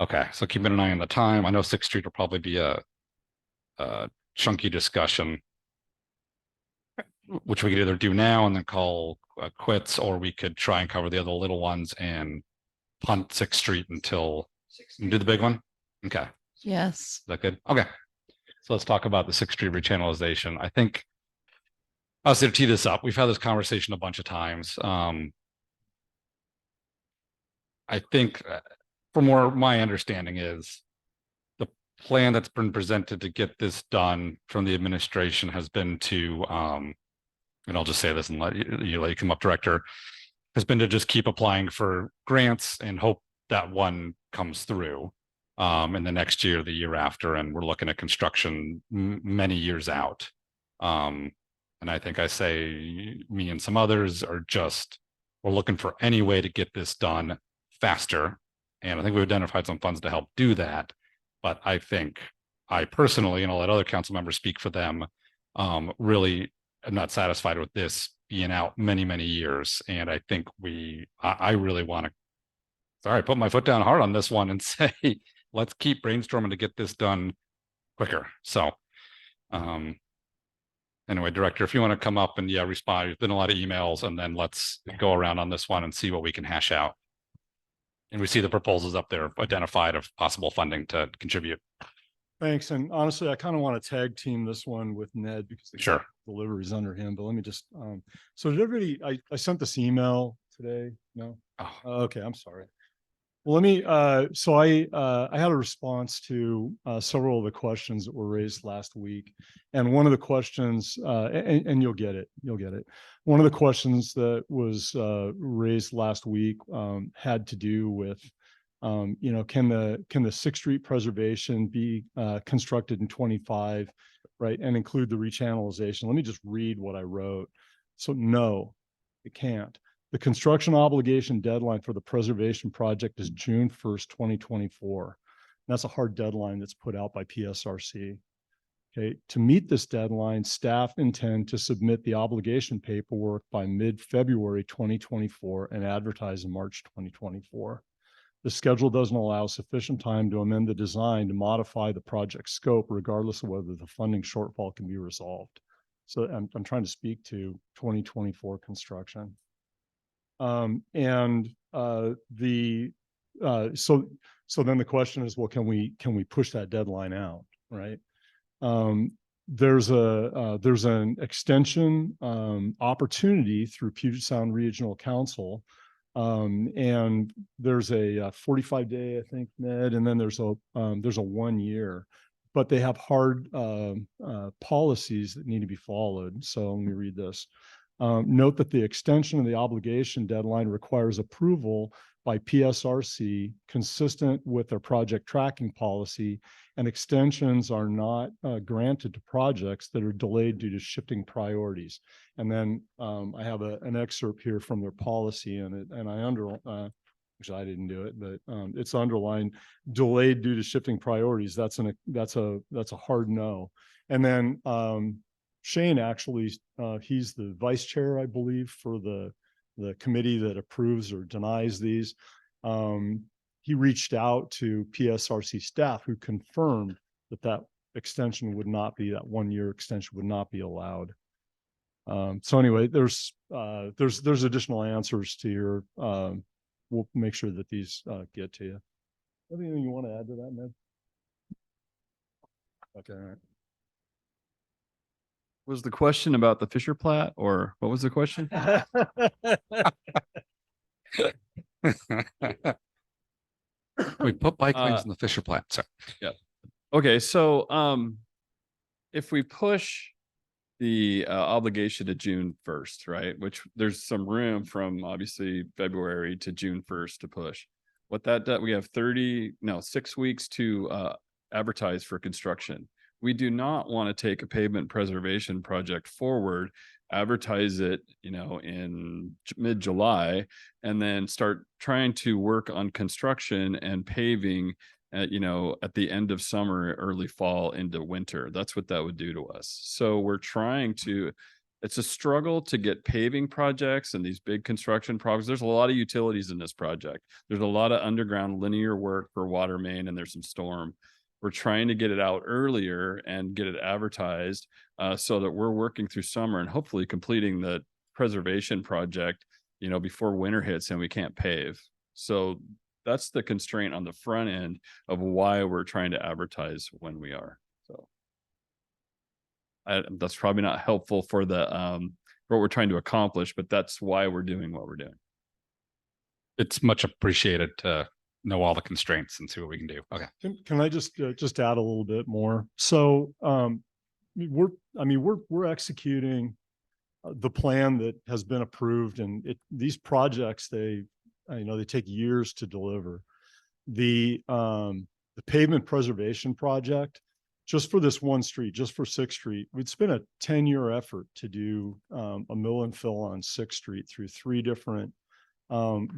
Okay, so keeping an eye on the time. I know 6th Street will probably be a chunky discussion, which we could either do now and then call quits, or we could try and cover the other little ones and punt 6th Street until do the big one. Okay. Yes. Is that good? Okay. So let's talk about the 6th Street rechannelization. I think I'll to tee this up. We've had this conversation a bunch of times. I think from where my understanding is, the plan that's been presented to get this done from the administration has been to, and I'll just say this and let you come up, Director, has been to just keep applying for grants and hope that one comes through in the next year, the year after, and we're looking at construction many years out. And I think I say me and some others are just, we're looking for any way to get this done faster. And I think we've identified some funds to help do that. But I think I personally, and I'll let other council members speak for them, really am not satisfied with this being out many, many years. And I think I really want to, sorry, put my foot down hard on this one and say, let's keep brainstorming to get this done quicker. So, anyway, Director, if you want to come up and respond, there's been a lot of emails, and then let's go around on this one and see what we can hash out. And we see the proposals up there identified of possible funding to contribute. Thanks. And honestly, I kind of want to tag team this one with Ned because the Sure. delivery is under him, but let me just, so did everybody, I sent this email today. No. Oh. Okay. I'm sorry. Well, let me, so I had a response to several of the questions that were raised last week. And one of the questions, and you'll get it. One of the questions that was raised last week had to do with, can the 6th Street preservation be constructed in 25, right? And include the rechannelization. Let me just read what I wrote. So no, it can't. The construction obligation deadline for the preservation project is June 1st, 2024. That's a hard deadline that's put out by PSRC. Okay, to meet this deadline, staff intend to submit the obligation paperwork by mid-February 2024 and advertise in March 2024. The schedule doesn't allow sufficient time to amend the design to modify the project scope, regardless of whether the funding shortfall can be resolved. So I'm trying to speak to 2024 construction. So then the question is, well, can we push that deadline out, right? There's an extension opportunity through Puget Sound Regional Council, and there's a 45-day, I think, Ned, and then there's a 1 year, but they have hard policies that need to be followed. So let me read this. Note that the extension of the obligation deadline requires approval by PSRC consistent with their project tracking policy, and extensions are not granted to projects that are delayed due to shifting priorities. And then I have an excerpt here from their policy, and I which I didn't do it, but it's underlined delayed due to shifting priorities. That's a hard no. And then Shane actually, he's the vice chair, I believe, for the committee that approves or denies these. He reached out to PSRC staff who confirmed that extension would not be, that 1-year extension would not be allowed. So anyway, there's additional answers to your, we'll make sure that these get to you. Anything you want to add to that, Ned? Okay, all right. Was the question about the Fisher Plat, or what was the question? We put bike lanes in the Fisher Plat. Sorry. Okay, so if we push the obligation to June 1st, right? Which there's some room from obviously February to June 1st to push. What that does, we have 6 weeks to advertise for construction. We do not want to take a pavement preservation project forward, advertise it, in mid-July, and then start trying to work on construction and paving at the end of summer, early fall into winter. That's what that would do to us. So we're trying to, it's a struggle to get paving projects and these big construction projects. There's a lot of utilities in this project. There's a lot of underground linear work for water main, and there's some storm. We're trying to get it out earlier and get it advertised so that we're working through summer and hopefully completing the preservation project, before winter hits and we can't pave. So that's the constraint on the front end of why we're trying to advertise when we are. So that's probably not helpful for the what we're trying to accomplish, but that's why we're doing what we're doing. It's much appreciated to know all the constraints and see what we can do. Okay. Can I just add a little bit more? So we're executing the plan that has been approved, and these projects, they take years to deliver. The pavement preservation project, just for this one street, just for 6th Street, we'd spent a 10-year effort to do a mill and fill on 6th Street through 3 different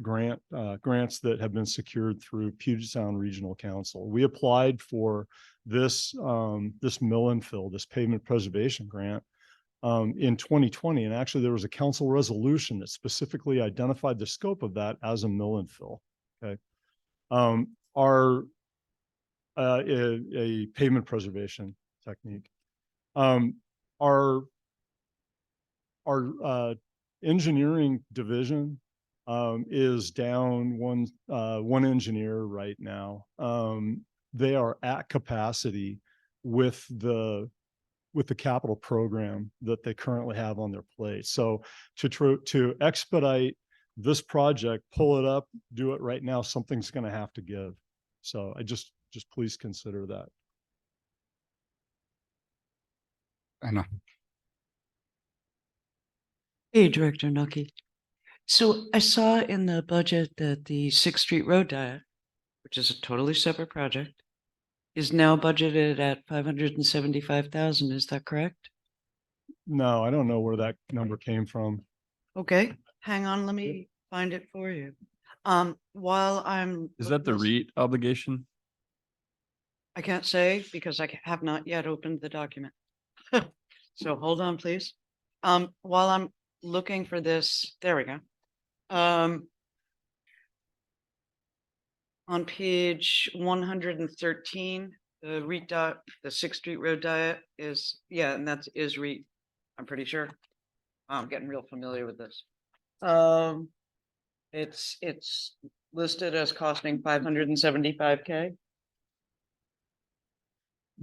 grants that have been secured through Puget Sound Regional Council. We applied for this mill and fill, this pavement preservation grant in 2020, and actually there was a council resolution that specifically identified the scope of that as a mill and fill. Okay, a pavement preservation technique. Our engineering division is down one engineer right now. They are at capacity with the capital program that they currently have on their plate. So to expedite this project, pull it up, do it right now, something's going to have to give. So I just please consider that. I know. Hey, Director Nucky. So I saw in the budget that the 6th Street Road diet, which is a totally separate project, is now budgeted at 575,000. Is that correct? No, I don't know where that number came from. Okay, hang on, let me find it for you. While I'm Is that the REIT obligation? I can't say because I have not yet opened the document. So hold on, please. While I'm looking for this, there we go. On page 113, the REIT the 6th Street Road diet is, and is REIT, I'm pretty sure. I'm getting real familiar with this. It's listed as costing 575K.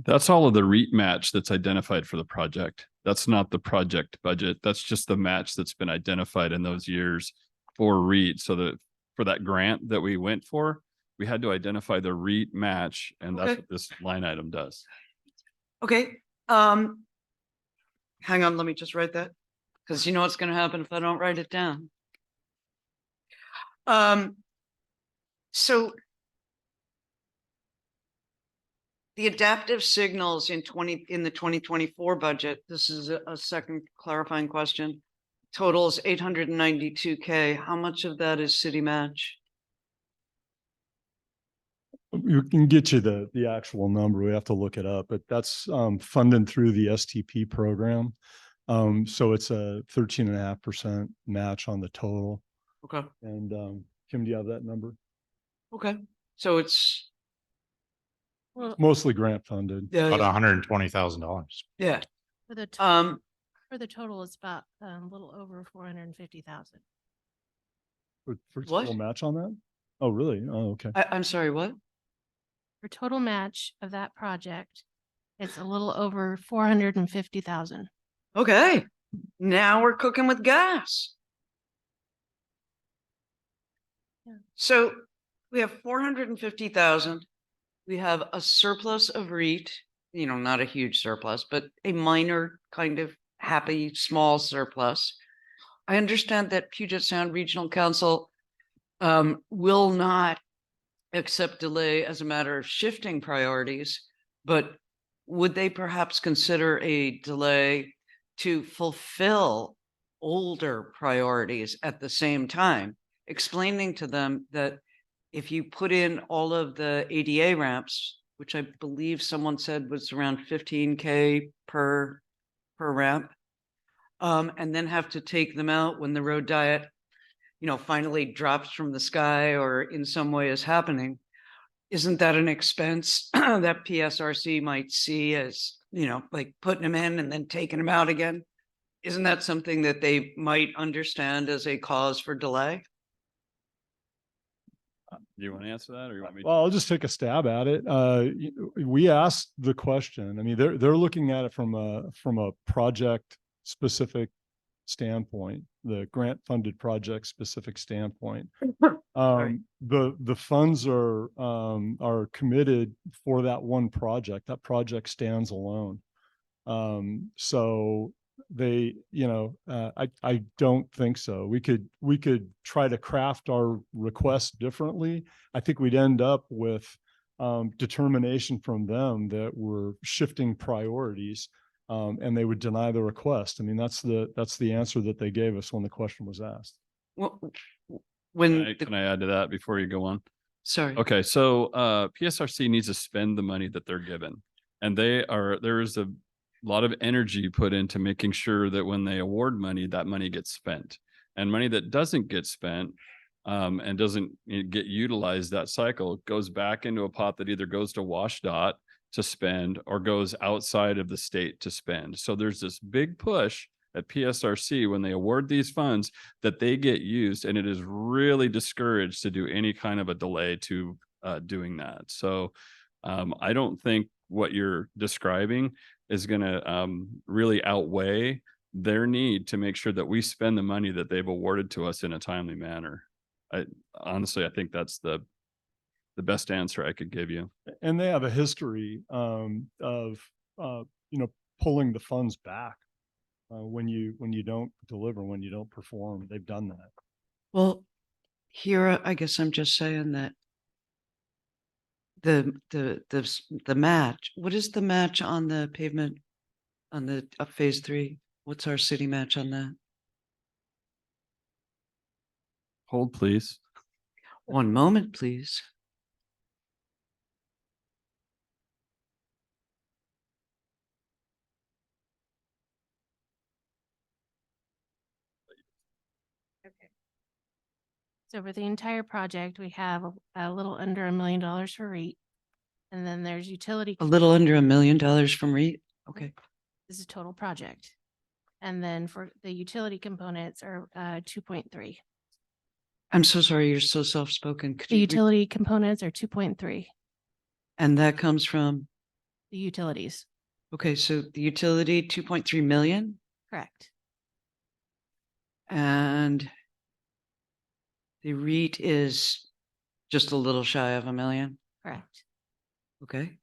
That's all of the REIT match that's identified for the project. That's not the project budget. That's just the match that's been identified in those years for REIT. So that for that grant that we went for, we had to identify the REIT match, and that's what this line item does. Okay. Hang on, let me just write that, because you know what's going to happen if I don't write it down. So the adaptive signals in the 2024 budget, this is a second clarifying question, totals 892K. How much of that is city match? We can get you the actual number. We have to look it up, but that's funded through the STP program. So it's a 13.5% match on the total. Okay. And Kim, do you have that number? Okay. So it's Mostly grant funded. About Yeah, $120,000. yeah. For the, for the total, it's about a little over 450,000. For What? total match on that? Oh, really? Oh, okay. I'm sorry, what? For total match of that project, it's a little over 450,000. Okay, now we're cooking with gas. Yeah. So we have 450,000. We have a surplus of REIT, not a huge surplus, but a minor kind of happy small surplus. I understand that Puget Sound Regional Council will not accept delay as a matter of shifting priorities, but would they perhaps consider a delay to fulfill older priorities at the same time, explaining to them that if you put in all of the ADA ramps, which I believe someone said was around 15K per ramp, and then have to take them out when the road diet, finally drops from the sky or in some way is happening, isn't that an expense that PSRC might see as, like putting them in and then taking them out again? Isn't that something that they might understand as a cause for delay? Do you want to answer that or you want me to? Well, I'll just take a stab at it. We asked the question. I mean, they're looking at it from a project specific standpoint, the grant funded project specific standpoint. The funds are committed for that one project. That project stands alone. So they, I don't think so. We could try to craft our request differently. I think we'd end up with determination from them that we're shifting priorities, and they would deny the request. I mean, that's the answer that they gave us when the question was asked. Well, Can I add to that before you go on? sorry. Okay, so PSRC needs to spend the money that they're given. And there is a lot of energy put into making sure that when they award money, that money gets spent. And money that doesn't get spent and doesn't get utilized that cycle goes back into a pot that either goes to WashDOT to spend or goes outside of the state to spend. So there's this big push at PSRC when they award these funds that they get used, and it is really discouraged to do any kind of a delay to doing that. So I don't think what you're describing is going to really outweigh their need to make sure that we spend the money that they've awarded to us in a timely manner. Honestly, I think that's the best answer I could give you. And they have a history of pulling the funds back when you don't deliver, when you don't perform. They've done that. Well, here, I guess I'm just saying that the match, what is the match on the pavement on the phase 3? What's our city match on that? Hold, please. One moment, please. So for the entire project, we have a little under $1 million for REIT. And then there's utility. A little under $1 million from REIT. Okay. This is total project. And then for the utility components are 2.3. I'm so sorry. You're so soft-spoken. Could The you utility components are 2.3, and that comes from, the utilities. okay, so the utility, 2.3 million, Correct. and the REIT is just a little shy of $1 million. Correct. Okay.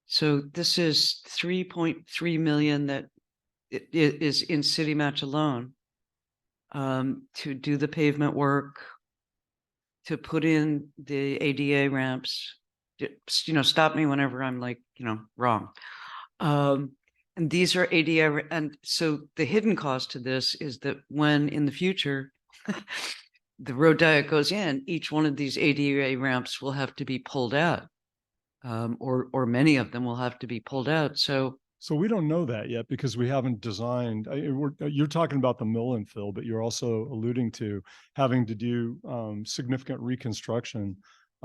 So this is 3.3 million that it is in city match alone to do the pavement work, to put in the ADA ramps, stop me whenever I'm like, wrong. And these are ADA, and so the hidden cost to this is that when in the future, the road diet goes in, each one of these ADA ramps will have to be pulled out. Or many of them will have to be pulled out. So we don't know that yet because we haven't designed. You're talking about the mill and fill, but you're also alluding to having to do significant reconstruction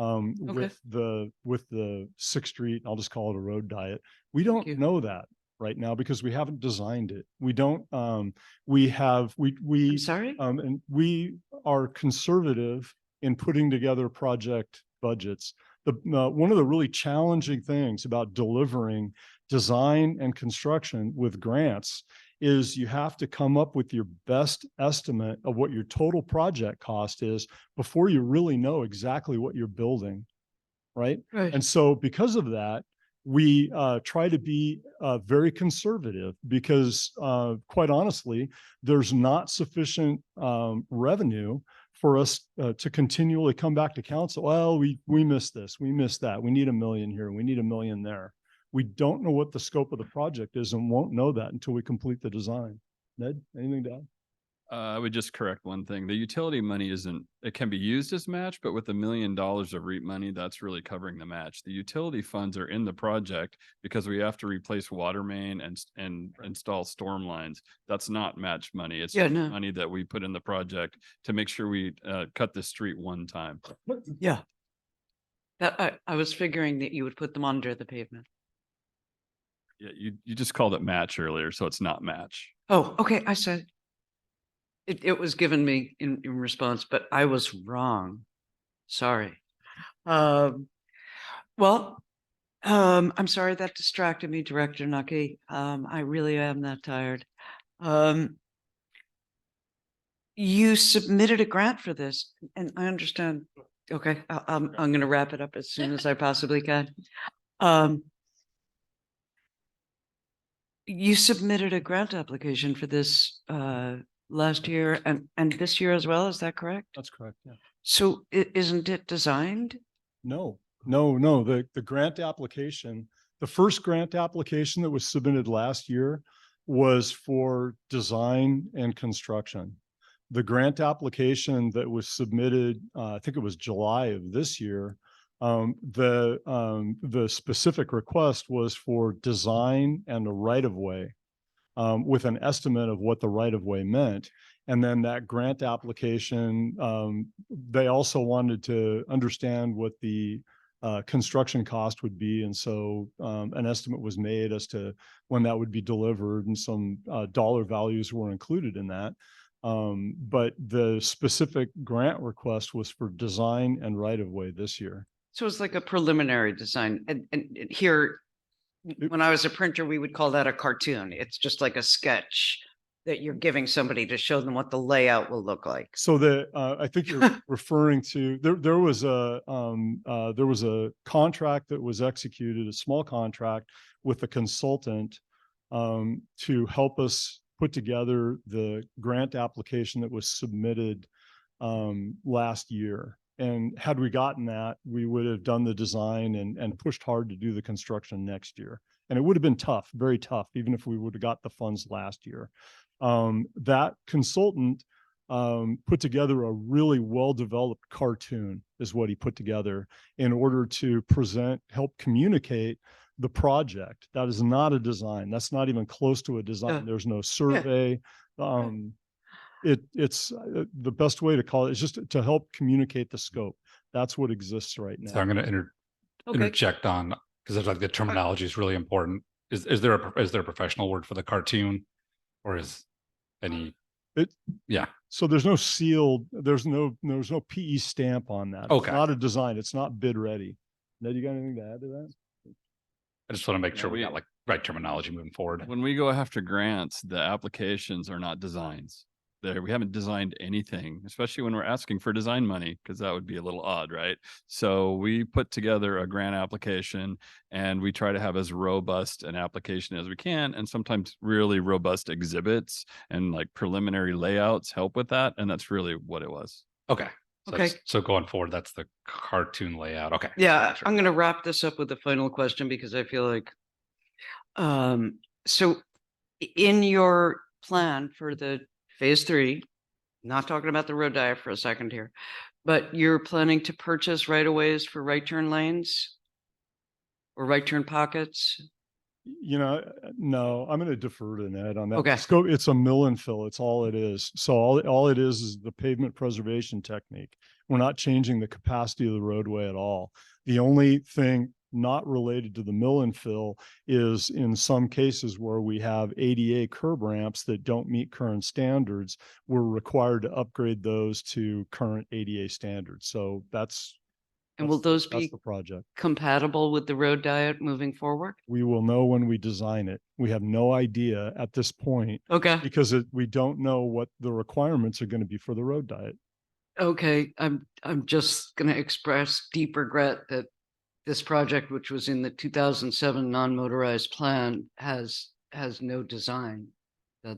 Okay. with the Sixth Street, I'll just call it a road diet. We don't you. know that right now because we haven't designed it. We don't, I'm sorry? and we are conservative in putting together project budgets. One of the really challenging things about delivering design and construction with grants is you have to come up with your best estimate of what your total project cost is before you really know exactly what you're building, right? Right. And so because of that, we try to be very conservative because quite honestly, there's not sufficient revenue for us to continually come back to council. Well, we missed this, we missed that. We need $1 million here, we need $1 million there. We don't know what the scope of the project is and won't know that until we complete the design. Ned, anything to add? I would just correct one thing. The utility money isn't, it can be used as match, but with $1 million of REAP money, that's really covering the match. The utility funds are in the project because we have to replace water main and install storm lines. That's not match money. It's just money that we put in the project to make sure we cut the street one time. Yeah. That I was figuring that you would put them under the pavement. Yeah, you just called it match earlier, so it's not match. Oh, okay. I said it was given me in response, but I was wrong. Sorry. I'm sorry that distracted me, Director Nucky. I really am that tired. You submitted a grant for this, and I understand. Okay, I'm going to wrap it up as soon as I possibly can. You submitted a grant application for this last year and this year as well. Is that correct? That's correct. Yeah. So isn't it designed? No. The grant application, the first grant application that was submitted last year was for design and construction. The grant application that was submitted, I think it was July of this year, the specific request was for design and a right-of-way with an estimate of what the right-of-way meant. And then that grant application, they also wanted to understand what the construction cost would be. And so an estimate was made as to when that would be delivered, and some dollar values were included in that. But the specific grant request was for design and right-of-way this year. So it's like a preliminary design. And here, when I was a printer, we would call that a cartoon. It's just like a sketch that you're giving somebody to show them what the layout will look like. So I think you're referring to, there was a contract that was executed, a small contract with a consultant to help us put together the grant application that was submitted last year. And had we gotten that, we would have done the design and pushed hard to do the construction next year. And it would have been tough, very tough, even if we would have got the funds last year. That consultant put together a really well-developed cartoon, is what he put together, in order to help communicate the project. That is not a design. That's not even close to a design. There's no survey. It's the best way to call it is just to help communicate the scope. That's what exists right now. So I'm going to interject on, because there's like the terminology is really important. Is there a professional word for the cartoon, or is any? Yeah. So there's no sealed. There's no PE stamp on that. Okay. It's not a design. It's not bid ready. Ned, you got anything to add to that? I just want to make sure we got like right terminology moving forward. When we go after grants, the applications are not designs. We haven't designed anything, especially when we're asking for design money, because that would be a little odd, right? So we put together a grant application and we try to have as robust an application as we can. And sometimes really robust exhibits and like preliminary layouts help with that. And that's really what it was. Okay. Okay. So going forward, that's the cartoon layout. Okay. Yeah, Sure. I'm going to wrap this up with a final question because I feel like, so in your plan for the phase 3, not talking about the road diet for a second here, but you're planning to purchase right-of-ways for right turn lanes or right turn pockets? You know, no, I'm going to defer to Ned on that. Okay. Scope, it's a mill and fill. It's all it is. So all it is the pavement preservation technique. We're not changing the capacity of the roadway at all. The only thing not related to the mill and fill is in some cases where we have ADA curb ramps that don't meet current standards, we're required to upgrade those to current ADA standards. So And will those that's be the project. compatible with the road diet moving forward? We will know when we design it. We have no idea at this point Okay. because we don't know what the requirements are going to be for the road diet. Okay, I'm just gonna express deep regret that this project, which was in the 2007 non-motorized plan, has no design. But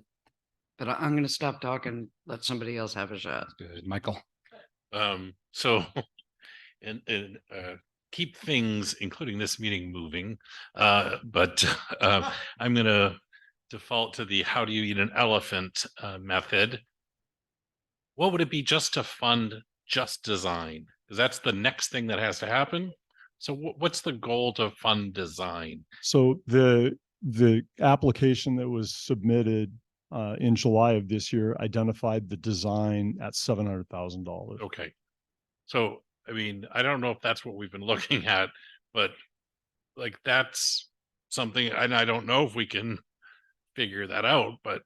I'm gonna stop talking, let somebody else have a shot. Good, Michael. So and keep things, including this meeting, moving. But I'm gonna default to the how do you eat an elephant method. What would it be just to fund just design? Because that's the next thing that has to happen. So what's the goal to fund design? So the application that was submitted in July of this year identified the design at $700,000. Okay. So, I mean, I don't know if that's what we've been looking at, but like that's something, and I don't know if we can figure that out, but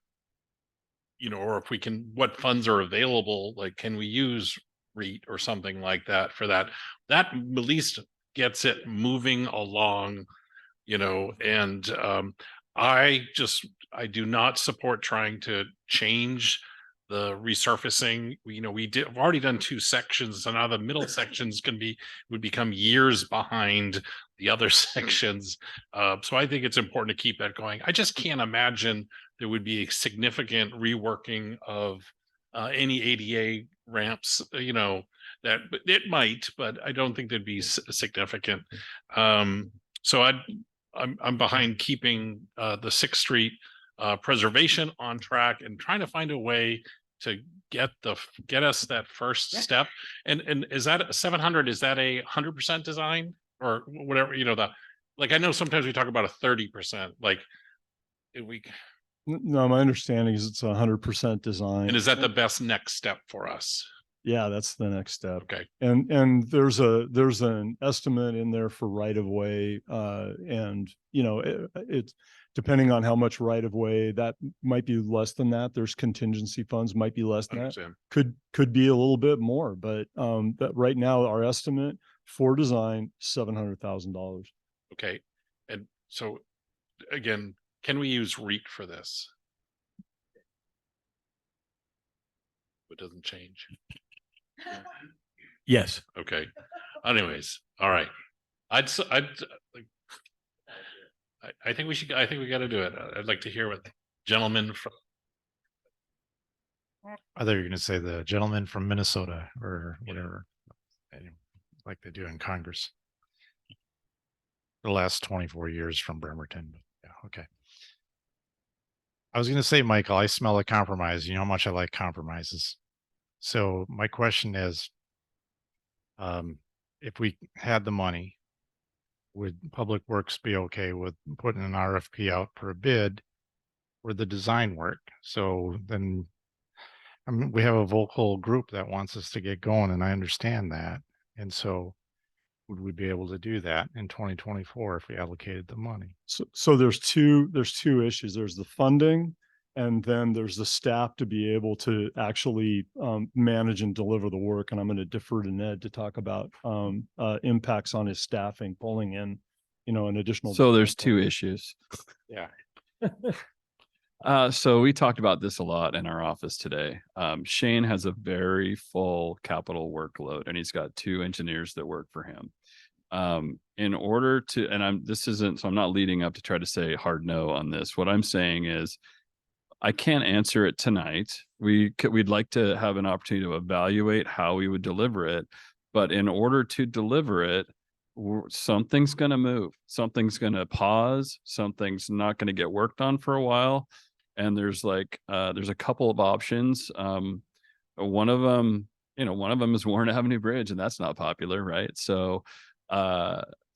you know, or if we can, what funds are available, like can we use REIT or something like that for that? That at least gets it moving along, you know, and I do not support trying to change the resurfacing. We've already done 2 sections, so now the middle sections would become years behind the other sections. So I think it's important to keep that going. I just can't imagine there would be a significant reworking of any ADA ramps, that it might, but I don't think there'd be significant. So I'm behind keeping the 6th Street preservation on track and trying to find a way to get us that first step. And is that 700? Is that 100% design or whatever? Like I know sometimes we talk about a 30%. Like we. No, my understanding is it's 100% design. And is that the best next step for us? Yeah, that's the next step. Okay. And there's an estimate in there for right of way, and it's depending on how much right of way, that might be less than that. There's contingency funds, might be less than that. Could be a little bit more, but that right now our estimate for design $700,000. Okay, and so again, can we use REIT for this? It doesn't change. Yes. Okay. Anyways, all right. I think we got to do it. I'd like to hear what gentlemen from. I thought you were going to say the gentleman from Minnesota or whatever, like they do in Congress. The last 24 years from Bremerton. But yeah, okay. I was going to say, Michael, I smell a compromise. You know how much I like compromises. So my question is, if we had the money, would Public Works be okay with putting an RFP out for a bid for the design work? So then, we have a vocal group that wants us to get going, and I understand that. And so would we be able to do that in 2024 if we allocated the money? So there's two issues. There's the funding, and then there's the staff to be able to actually manage and deliver the work. And I'm going to defer to Ned to talk about impacts on his staffing, pulling in, an additional. So there's 2 issues. Yeah. So we talked about this a lot in our office today. Shane has a very full capital workload, and he's got 2 engineers that work for him. In order to, and I'm not leading up to try to say hard no on this. What I'm saying is, I can't answer it tonight. We'd like to have an opportunity to evaluate how we would deliver it, but in order to deliver it, something's going to move, something's going to pause, something's not going to get worked on for a while. And there's a couple of options. One of them is Warren Avenue Bridge, and that's not popular, right? So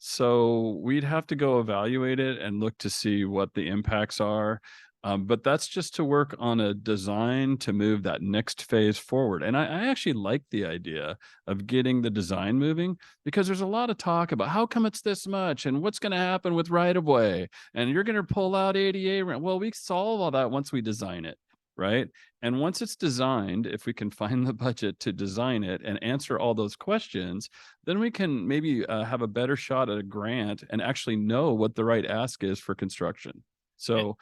So we'd have to go evaluate it and look to see what the impacts are. But that's just to work on a design to move that next phase forward. And I actually like the idea of getting the design moving, because there's a lot of talk about how come it's this much and what's going to happen with right of way. And you're going to pull out ADA. Well, we solve all that once we design it. Right. And once it's designed, if we can find the budget to design it and answer all those questions, then we can maybe have a better shot at a grant and actually know what the right ask is for construction. So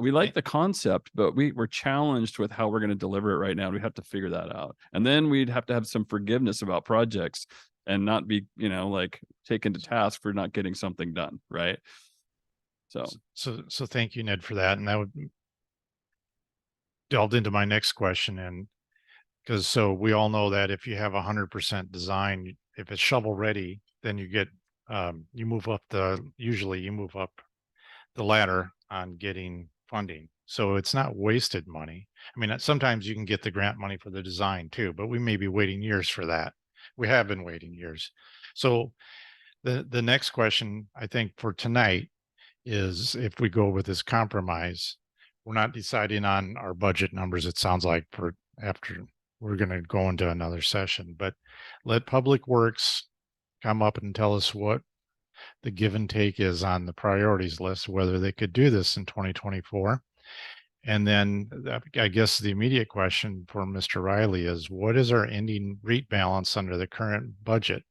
we like the concept, but we're challenged with how we're going to deliver it right now. We have to figure that out. And then we'd have to have some forgiveness about projects and not be, like taken to task for not getting something done. Right. So thank you, Ned, for that. And that would delved into my next question. And because so we all know that if you have 100% design, if it's shovel ready, then you get usually you move up the ladder on getting funding. So it's not wasted money. I mean, sometimes you can get the grant money for the design too, but we may be waiting years for that. We have been waiting years. So the next question I think for tonight is, if we go with this compromise, we're not deciding on our budget numbers, it sounds like, for after we're going to go into another session, but let Public Works come up and tell us what the give and take is on the priorities list, whether they could do this in 2024. And then I guess the immediate question for Mr. Riley is, what is our ending REIT balance under the current budget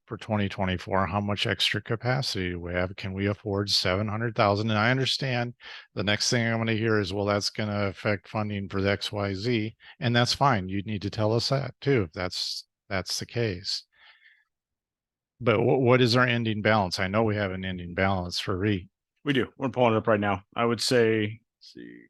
for 2024? How much extra capacity do we have? Can we afford 700,000? And I understand the next thing I'm going to hear is, well, that's going to affect funding for the XYZ. And that's fine. You need to tell us that too, if that's the case. But what is our ending balance? I know we have an ending balance for REIT. We do. We're pulling it up right now. I would say, let's see.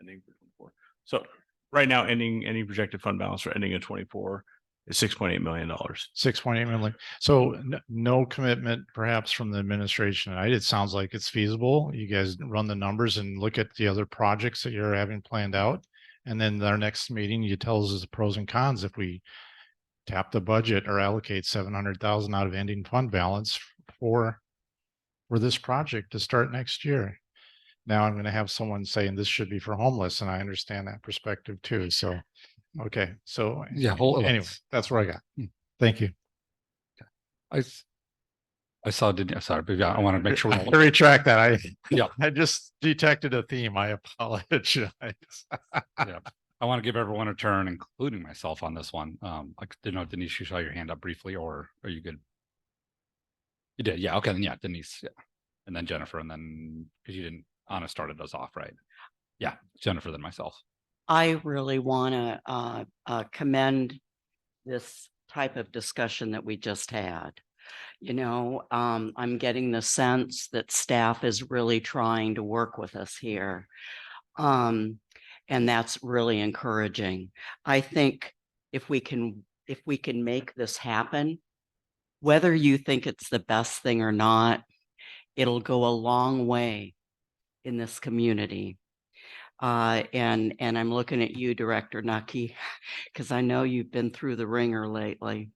Ending for 24. So right now, ending projected fund balance for ending at 24 is $6.8 million. 6.8 million. So no commitment perhaps from the administration. It sounds like it's feasible. You guys run the numbers and look at the other projects that you're having planned out. And then our next meeting, you tell us the pros and cons if we tap the budget or allocate 700,000 out of ending fund balance for this project to start next year. Now I'm going to have someone saying this should be for homeless, and I understand that perspective too. So, okay. So Yeah. Anyway, that's where I got. Thank you. I saw, sorry, but yeah, I want to make sure. I retract that. Yeah. I just detected a theme. I apologize. Yeah. I want to give everyone a turn, including myself, on this one. I didn't know, Denise, you saw your hand up briefly, or are you good? You did. Yeah. Okay. Then yeah, Denise. Yeah. And then Jennifer, and then, because you didn't, Anna started us off, right? Yeah. Jennifer, then myself. I really want to commend this type of discussion that we just had. I'm getting the sense that staff is really trying to work with us here. And that's really encouraging. I think if we can make this happen, whether you think it's the best thing or not, it'll go a long way in this community. And I'm looking at you, Director Nucky, because I know you've been through the ringer lately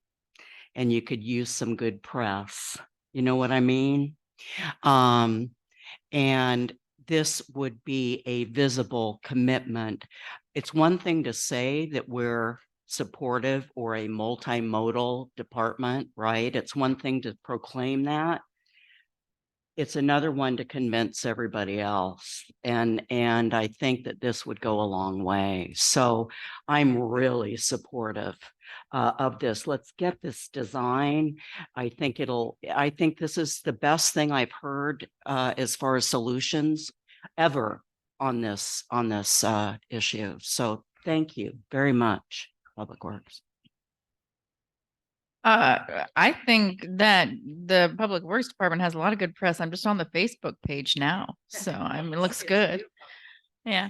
and you could use some good press. You know what I mean? And this would be a visible commitment. It's one thing to say that we're supportive or a multimodal department, right? It's one thing to proclaim that. It's another one to convince everybody else. And I think that this would go a long way. So I'm really supportive of this. Let's get this design. I think this is the best thing I've heard as far as solutions ever on this issue. So thank you very much, Public Works. I think that the Public Works Department has a lot of good press. I'm just on the Facebook page now, so it looks good. Yeah.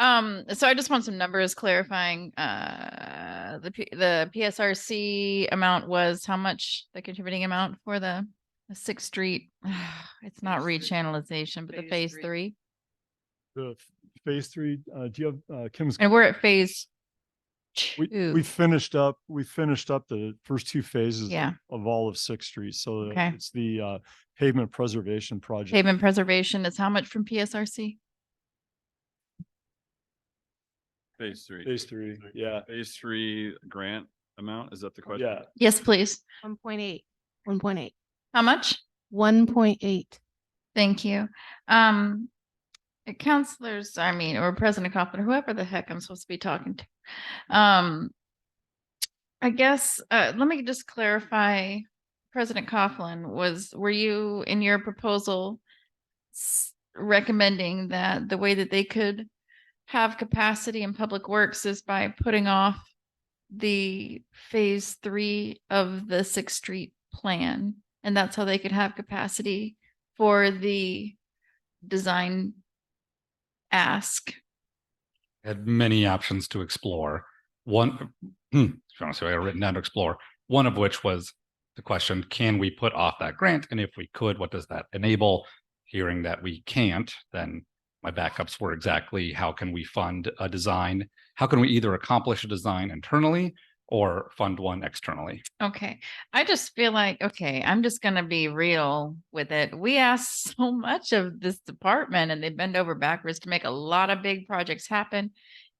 So I just want some numbers clarifying. The PSRC amount was how much? The contributing amount for the 6th Street. It's not rechannelization, but the phase 3. The phase 3. Do you have Kim's? And we're at phase We finished up the first two phases Yeah. of all of Sixth Street. So Okay. it's the pavement preservation project. Pavement preservation is how much from PSRC? Phase three. Phase three. Yeah. Phase three grant amount, is that the question? Yeah. Yes, please. 1.8. 1.8. How much? 1.8. Thank you. Counselors, I mean, or President Coughlin, whoever the heck I'm supposed to be talking to. I guess, let me just clarify, President Coughlin, were you in your proposal recommending that the way that they could have capacity in public works is by putting off the phase 3 of the 6th Street plan? And that's how they could have capacity for the design ask. Had many options to explore. One, honestly, I got written down to explore. One of which was the question: can we put off that grant? And if we could, what does that enable? Hearing that we can't, then my backups were exactly how can we fund a design? How can we either accomplish a design internally or fund one externally? Okay. I just feel like, okay, I'm just going to be real with it. We ask so much of this department and they bend over backwards to make a lot of big projects happen.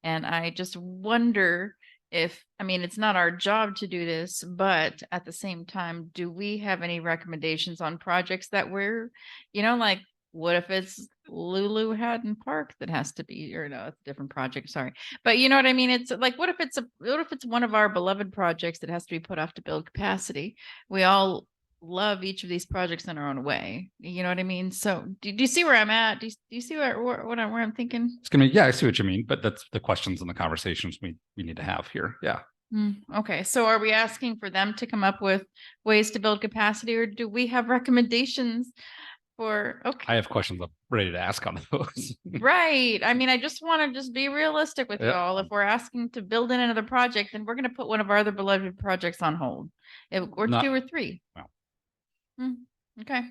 And I just wonder if, I mean, it's not our job to do this, but at the same time, do we have any recommendations on projects that we're, like, what if it's Lulu Haddon Park that has to be, or no, it's a different project, sorry. But you know what I mean? It's like, what if it's one of our beloved projects that has to be put off to build capacity? We all love each of these projects in our own way. You know what I mean? So do you see where I'm at? Do you see where I'm thinking? It's gonna be, yeah, I see what you mean, but that's the questions and the conversations we need to have here. Yeah. Okay, so are we asking for them to come up with ways to build capacity, or do we have recommendations for? Okay, I have questions I'm ready to ask on those. right. I mean, I just want to just be realistic with Yep. y'all. If we're asking to build in another project, then we're going to put one of our other beloved projects on hold, or Not- 2 or 3. Well. Okay.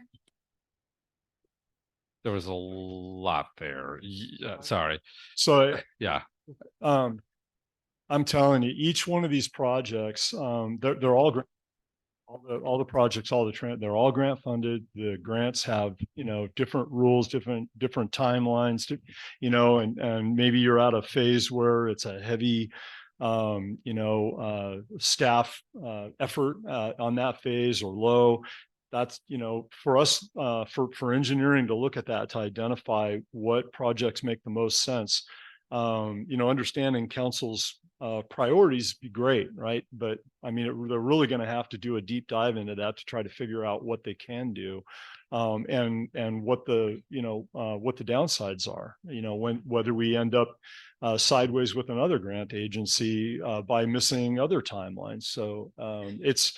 There was a lot there. Sorry. So Yeah. I'm telling you, each one of these projects, they're all all the projects, they're all grant funded. The grants have, different rules, different timelines, and maybe you're at a phase where it's a heavy, staff effort on that phase, or low. That's, for us, for engineering to look at that, to identify what projects make the most sense. Understanding council's priorities be great, right? But I mean, they're really going to have to do a deep dive into that to try to figure out what they can do, and what the downsides are. Whether we end up sideways with another grant agency by missing other timelines. So it's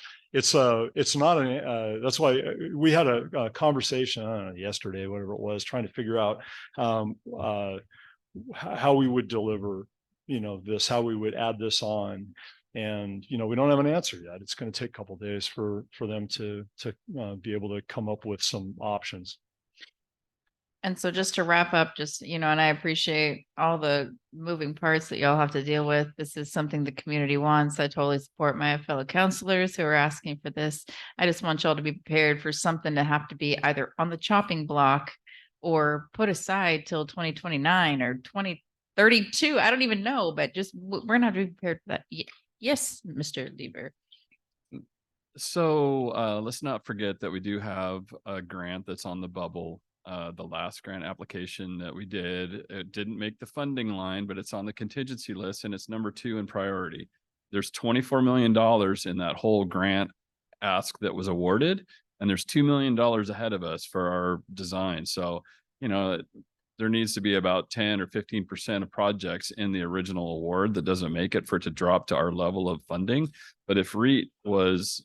not an that's why we had a conversation, I don't know, yesterday, whatever it was, trying to figure out how we would deliver, how we would add this on. And, we don't have an answer yet. It's going to take a couple of days for them to be able to come up with some options. And so just to wrap up, and I appreciate all the moving parts that y'all have to deal with. This is something the community wants. I totally support my fellow counselors who are asking for this. I just want y'all to be prepared for something to have to be either on the chopping block or put aside till 2029 or 2032. I don't even know, but we're gonna have to be prepared for that. Yes, Mr. Lieber. So let's not forget that we do have a grant that's on the bubble. The last grant application that we did, it didn't make the funding line, but it's on the contingency list and it's number 2 in priority. There's $24 million in that whole grant ask that was awarded, and there's $2 million ahead of us for our design. So, there needs to be about 10 or 15% of projects in the original award that doesn't make it for it to drop to our level of funding. But if REIT was,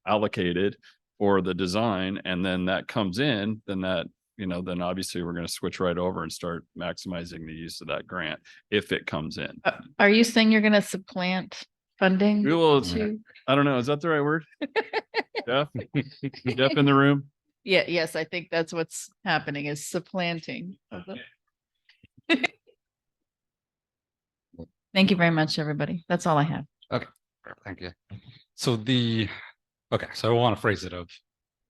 allocated for the design, and then that comes in, then then obviously we're going to switch right over and start maximizing the use of that grant if it comes in. Are you saying you're going to supplant funding? We will, to- I don't know. Is that the right word? Jeff? Jeff in the room? Yeah, yes, I think that's what's happening, is supplanting. Thank you very much, everybody. That's all I have. Thank you. So so I want to phrase it of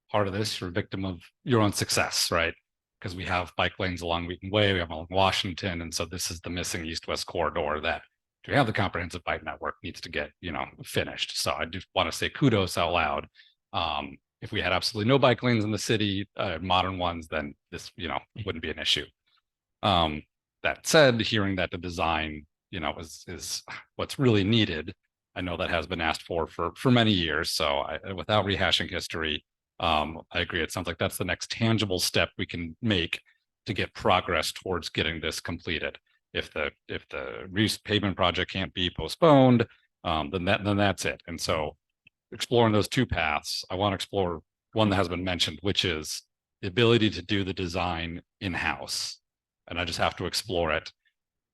part of this, you're a victim of your own success, right? Because we have bike lanes along Wheaton Way, we have along Washington, and so this is the missing east-west corridor that to have the comprehensive bike network needs to get, finished. So I just want to say kudos out loud. If we had absolutely no bike lanes in the city, modern ones, then this, wouldn't be an issue. That said, hearing that the design, is what's really needed. I know that has been asked for many years. So without rehashing history, I agree. It sounds like that's the next tangible step we can make to get progress towards getting this completed. If the pavement project can't be postponed, then that's it. And so exploring those two paths, I want to explore one that has been mentioned, which is the ability to do the design in-house. And I just have to explore it.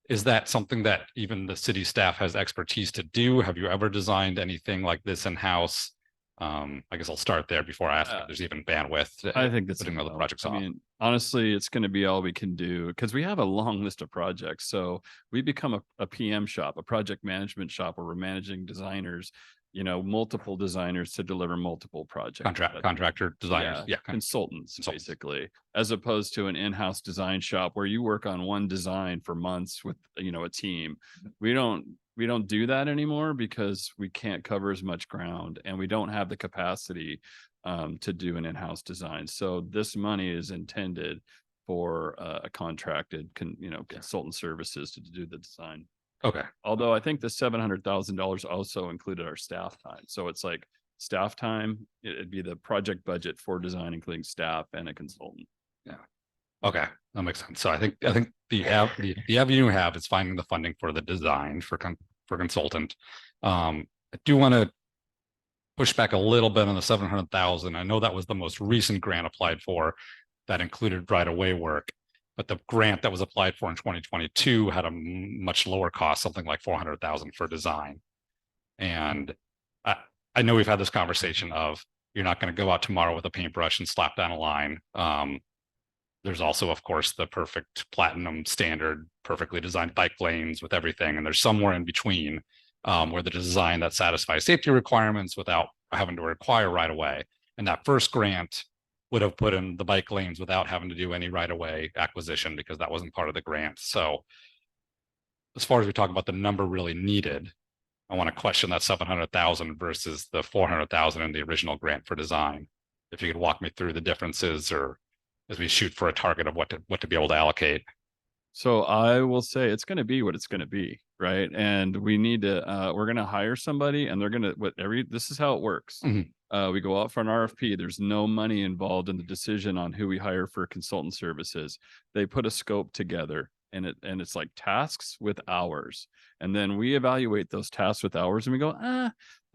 Is that something that even the city staff has expertise to do? Have you ever designed anything like this in-house? I guess I'll start there before I ask if there's even bandwidth. I think that's putting other projects off. Honestly, it's going to be all we can do because we have a long list of projects. So we become a PM shop, a project management shop where we're managing designers, multiple designers to deliver multiple projects. Contractor designers, consultants, basically, as opposed to an in-house design shop where you work on one design for months with, a team. We don't do that anymore because we can't cover as much ground and we don't have the capacity to do an in-house design. So this money is intended for a contracted, consultant services to do the design. Okay. Although I think the $700,000 also included our staff time. So it's like staff time, it'd be the project budget for design, including staff and a consultant. Yeah. Okay. That makes sense. So I think the avenue we have is finding the funding for the design for consultant. I do want to push back a little bit on the 700,000. I know that was the most recent grant applied for that included right of way work. But the grant that was applied for in 2022 had a much lower cost, something like 400,000 for design. And I know we've had this conversation of you're not going to go out tomorrow with a paintbrush and slap down a line. There's also, of course, the perfect platinum standard, perfectly designed bike lanes with everything. And there's somewhere in between where the design that satisfies safety requirements without having to require right away. And that first grant would have put in the bike lanes without having to do any right-of-way acquisition because that wasn't part of the grant. So as far as we talk about the number really needed, I want to question that 700,000 versus the 400,000 in the original grant for design. If you could walk me through the differences or as we shoot for a target of what to be able to allocate. So I will say it's going to be what it's going to be, right? And we need to, we're going to hire somebody and they're going to, this is how it works. Mm-hmm. We go out for an RFP. There's no money involved in the decision on who we hire for consultant services. They put a scope together and it's like tasks with hours. And then we evaluate those tasks with hours and we go,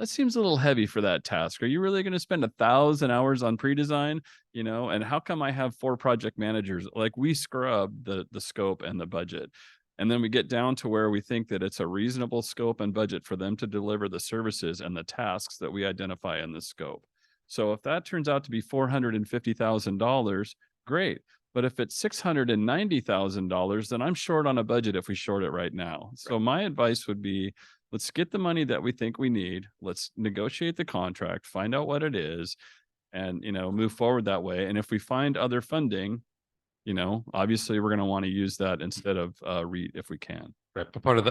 that seems a little heavy for that task. Are you really going to spend 1,000 hours on pre-design? And how come I have 4 project managers? Like we scrub the scope and the budget. And then we get down to where we think that it's a reasonable scope and budget for them to deliver the services and the tasks that we identify in the scope. So if that turns out to be $450,000, great. But if it's $690,000, then I'm short on a budget if we short it right now. So my advice would be, let's get the money that we think we need. Let's negotiate the contract, find out what it is, and, move forward that way. And if we find other funding, obviously we're going to want to use that instead of REIT if we can. Right. But part of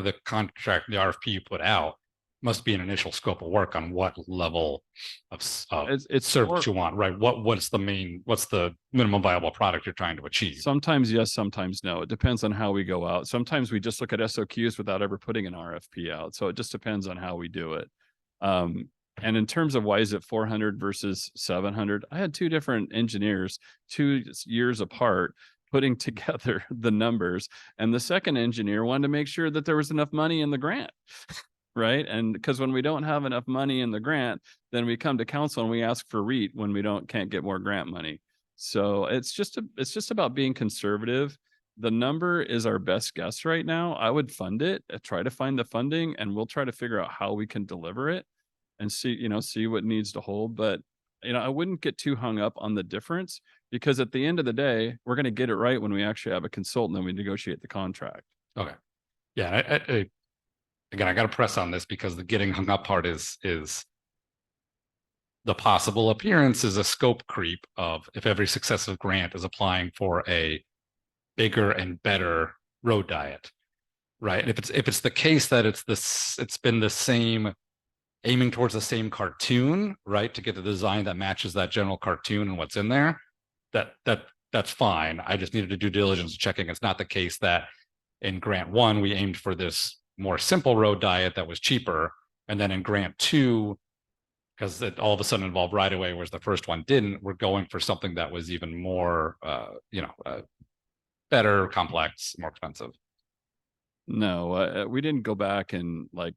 the contract, the RFP you put out must be an initial scope of work on what level of it's service you want, right? What's the minimum viable product you're trying to achieve? Sometimes yes, sometimes no. It depends on how we go out. Sometimes we just look at SOQs without ever putting an RFP out. So it just depends on how we do it. And in terms of why is it 400 versus 700, I had 2 different engineers 2 years apart putting together the numbers. And the second engineer wanted to make sure that there was enough money in the grant. Right. And because when we don't have enough money in the grant, then we come to council and we ask for REIT when we can't get more grant money. So it's just about being conservative. The number is our best guess right now. I would fund it, try to find the funding, and we'll try to figure out how we can deliver it and see what needs to hold. But, I wouldn't get too hung up on the difference because at the end of the day, we're going to get it right when we actually have a consultant and we negotiate the contract. Okay. Yeah. again, I got to press on this because the getting hung up part is the possible appearance is a scope creep of if every successive grant is applying for a bigger and better road diet, right? And if it's the case that it's been the same, aiming towards the same cartoon, right, to get the design that matches that general cartoon and what's in there, that's fine. I just needed to do diligence checking. It's not the case that in grant 1 we aimed for this more simple road diet that was cheaper, and then in grant 2, because it all of a sudden involved right away, whereas the first one didn't, we're going for something that was even more, better, complex, more expensive. No, we didn't go back and like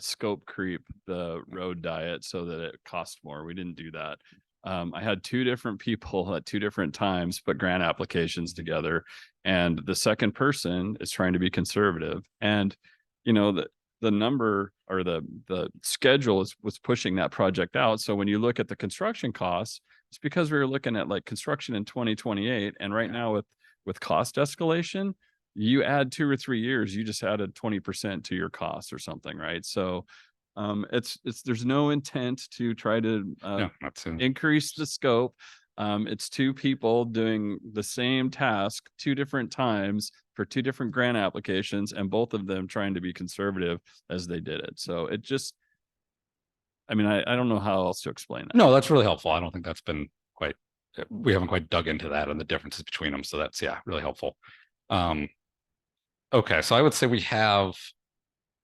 scope creep the road diet so that it cost more. We didn't do that. I had 2 different people at 2 different times put grant applications together, and the second person is trying to be conservative. And the number or the schedule was pushing that project out. So when you look at the construction costs, it's because we were looking at like construction in 2028, and right now with cost escalation, you add 2 or 3 years, you just added 20% to your cost or something, right? So there's no intent to try to increase the scope. It's 2 people doing the same task 2 different times for 2 different grant applications, and both of them trying to be conservative as they did it. So it just, I mean, I don't know how else to explain that. No, that's really helpful. I don't think that's been we haven't quite dug into that and the differences between them. So that's, really helpful. Okay, so I would say we have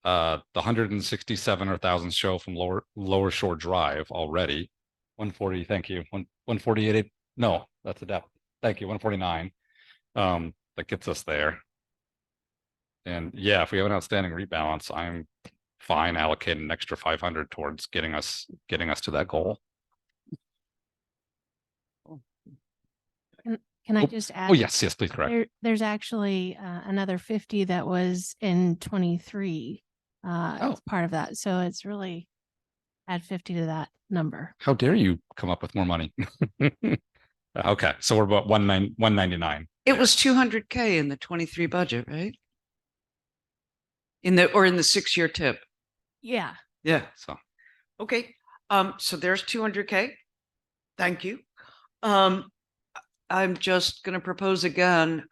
the 167 or 1,000 show from Lower Shore Drive already. 140, thank you. 148, no, that's a depth. Thank you, 149. That gets us there. And yeah, if we have an outstanding rebalance, I'm fine allocating an extra 500 towards getting us to that goal. Can I just add? Oh, yes, please, correct. There's actually another 50 that was in 23 as part of that. So it's really add 50 to that number. How dare you come up with more money? Okay, so we're about 199. It was 200K in the 23 budget, right? In the 6-year tip. Yeah. Yeah. So, okay. So there's 200K. Thank you. I'm just going to propose again,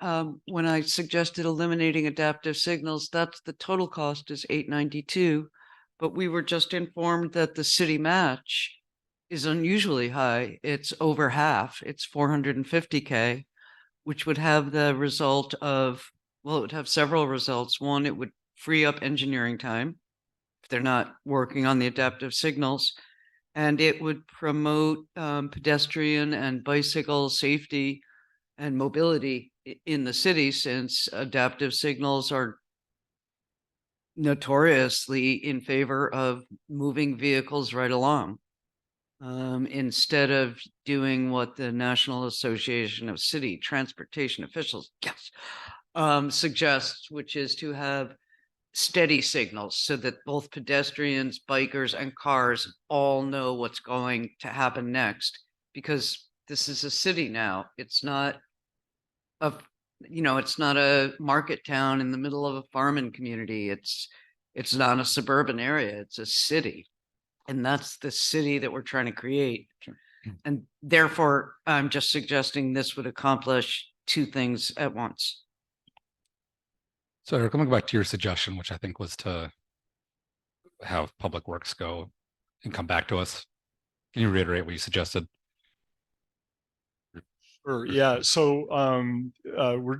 when I suggested eliminating adaptive signals, that's the total cost is 892, but we were just informed that the city match is unusually high. It's over half. It's 450K, which would have the result of, well, it would have several results. One, it would free up engineering time if they're not working on the adaptive signals. And it would promote pedestrian and bicycle safety and mobility in the city, since adaptive signals are notoriously in favor of moving vehicles right along. Instead of doing what the National Association of City Transportation Officials suggests, which is to have steady signals so that both pedestrians, bikers, and cars all know what's going to happen next, because this is a city now. It's not it's not a market town in the middle of a farming community. It's not a suburban area. It's a city. And that's the city that we're trying to create. Sure. And therefore, I'm just suggesting this would accomplish 2 things at once. So coming back to your suggestion, which I think was to have Public Works go and come back to us. Can you reiterate what you suggested? Sure. Yeah. So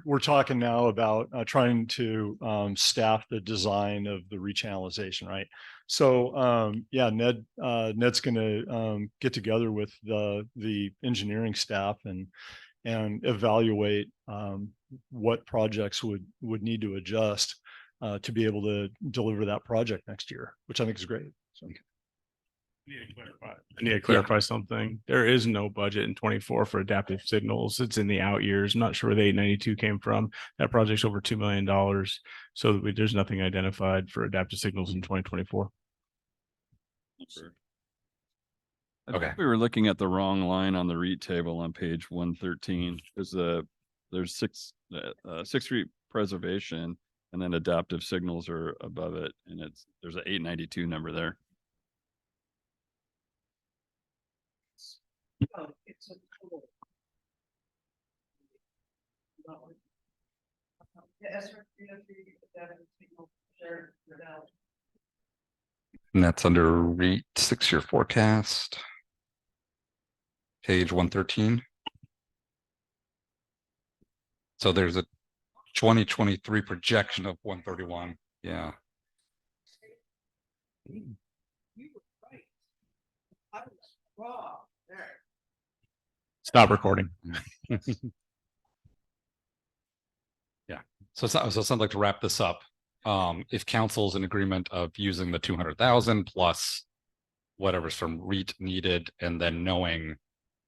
we're talking now about trying to staff the design of the rechannelization, right? So Ned's going to get together with the engineering staff and evaluate what projects would need to adjust to be able to deliver that project next year, which I think is great. So. I need to clarify something. There is no budget in 24 for adaptive signals. It's in the out years. I'm not sure where the 892 came from. That project's over $2 million. So there's nothing identified for adaptive signals in 2024. I think we were looking at the wrong line on the REIT table on page 113. There's 6th Street preservation And then adaptive signals are above it, and there's an 892 number there. And that's under REIT 6-year forecast. Page 113. So there's a 2023 projection of 131. Yeah. Stop recording. Yeah. So it sounds like, to wrap this up, if council's in agreement of using the 200,000 plus whatever's from REIT needed, and then knowing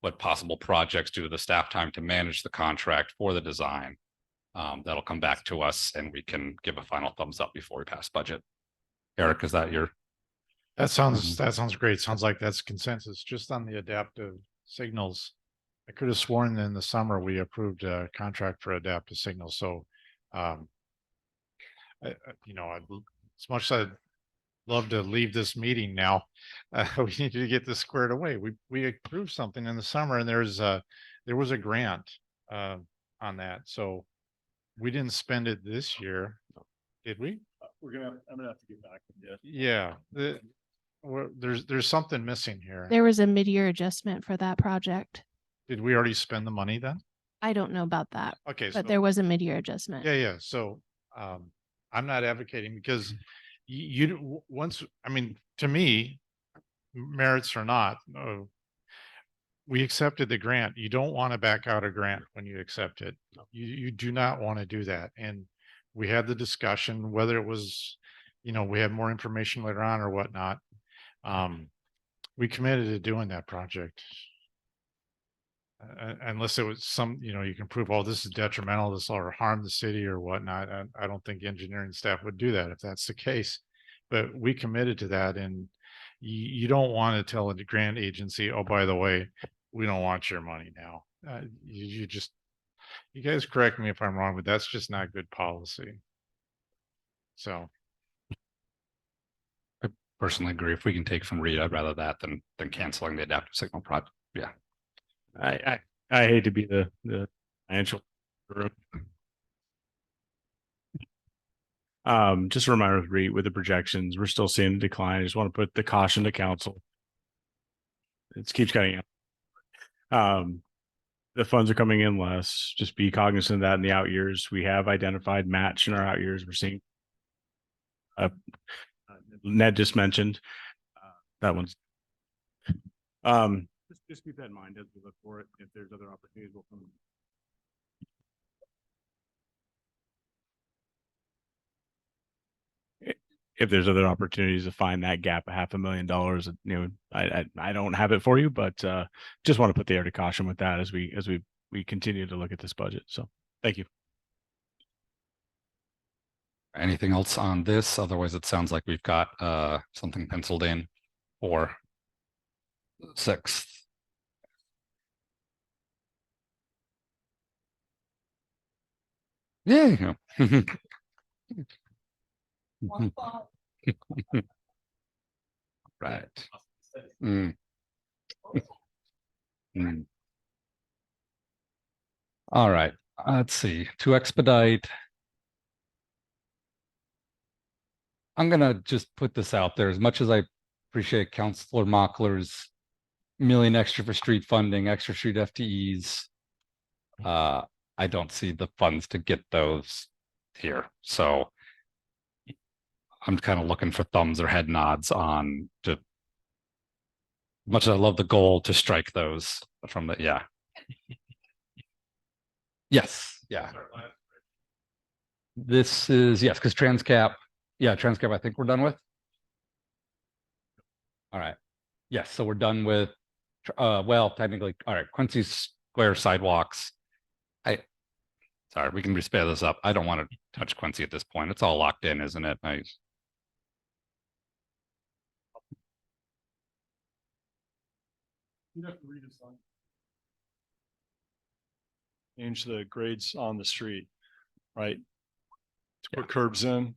what possible projects due to the staff time to manage the contract for the design, that'll come back to us and we can give a final thumbs up before we pass budget. Eric, is that your? That sounds great. Sounds like that's consensus. Just on the adaptive signals, I could have sworn in the summer we approved a contract for adaptive signals. So, you know, as much as I'd love to leave this meeting now, we need to get this squared away. We approved something in the summer, and there was a grant on that. So we didn't spend it this year, did we? I'm gonna have to get back with you. Yeah. There's something missing here. There was a mid-year adjustment for that project. Did we already spend the money then? I don't know about that, Okay. but there was a mid-year adjustment. Yeah. So, I'm not advocating because I mean, to me, merits or not, we accepted the grant. You don't want to back out a grant when you accept it. You do not want to do that. And we had the discussion, whether it was, you know, we had more information later on or whatnot. We committed to doing that project. Unless it was some, you know, you can prove, oh, this is detrimental, this will harm the city or whatnot. I don't think engineering staff would do that if that's the case. But we committed to that, and you don't want to tell a grant agency, oh, by the way, we don't want your money now. You guys correct me if I'm wrong, but that's just not good policy. So. I personally agree. If we can take from REIT, I'd rather that than canceling the adaptive signal project. Yeah. I hate to be the financial guru. Just a reminder with REIT, with the projections, we're still seeing a decline. I just want to put the caution to council. It keeps cutting out. The funds are coming in less. Just be cognizant of that in the out years. We have identified match in our out years. We're seeing Ned just mentioned that one's just keep that in mind as we look for it. If there's other opportunities, we'll come. If there's other opportunities to find that gap, $500,000, you know, I don't have it for you, but just want to put the air to caution with that as we continue to look at this budget. So thank you. Anything else on this? Otherwise, it sounds like we've got something penciled in for 6th. Yeah. Right. All right. Let's see. To expedite, I'm gonna just put this out there. As much as I appreciate Councilor Mockler's million extra for street funding, extra street FTEs, I don't see the funds to get those here. So I'm kind of looking for thumbs or head nods on to, much as I love the goal to strike those from the, yeah. Yes, yeah. This is, yes, because Transcap, yeah, Transcap I think we're done with. All right. Yes, so we're done with, well, technically, all right, Quincy Square sidewalks. Sorry, we can spare this up. I don't want to touch Quincy at this point. It's all locked in, isn't it? You'd have to redesign. Change the grades on the street, right? put curbs in,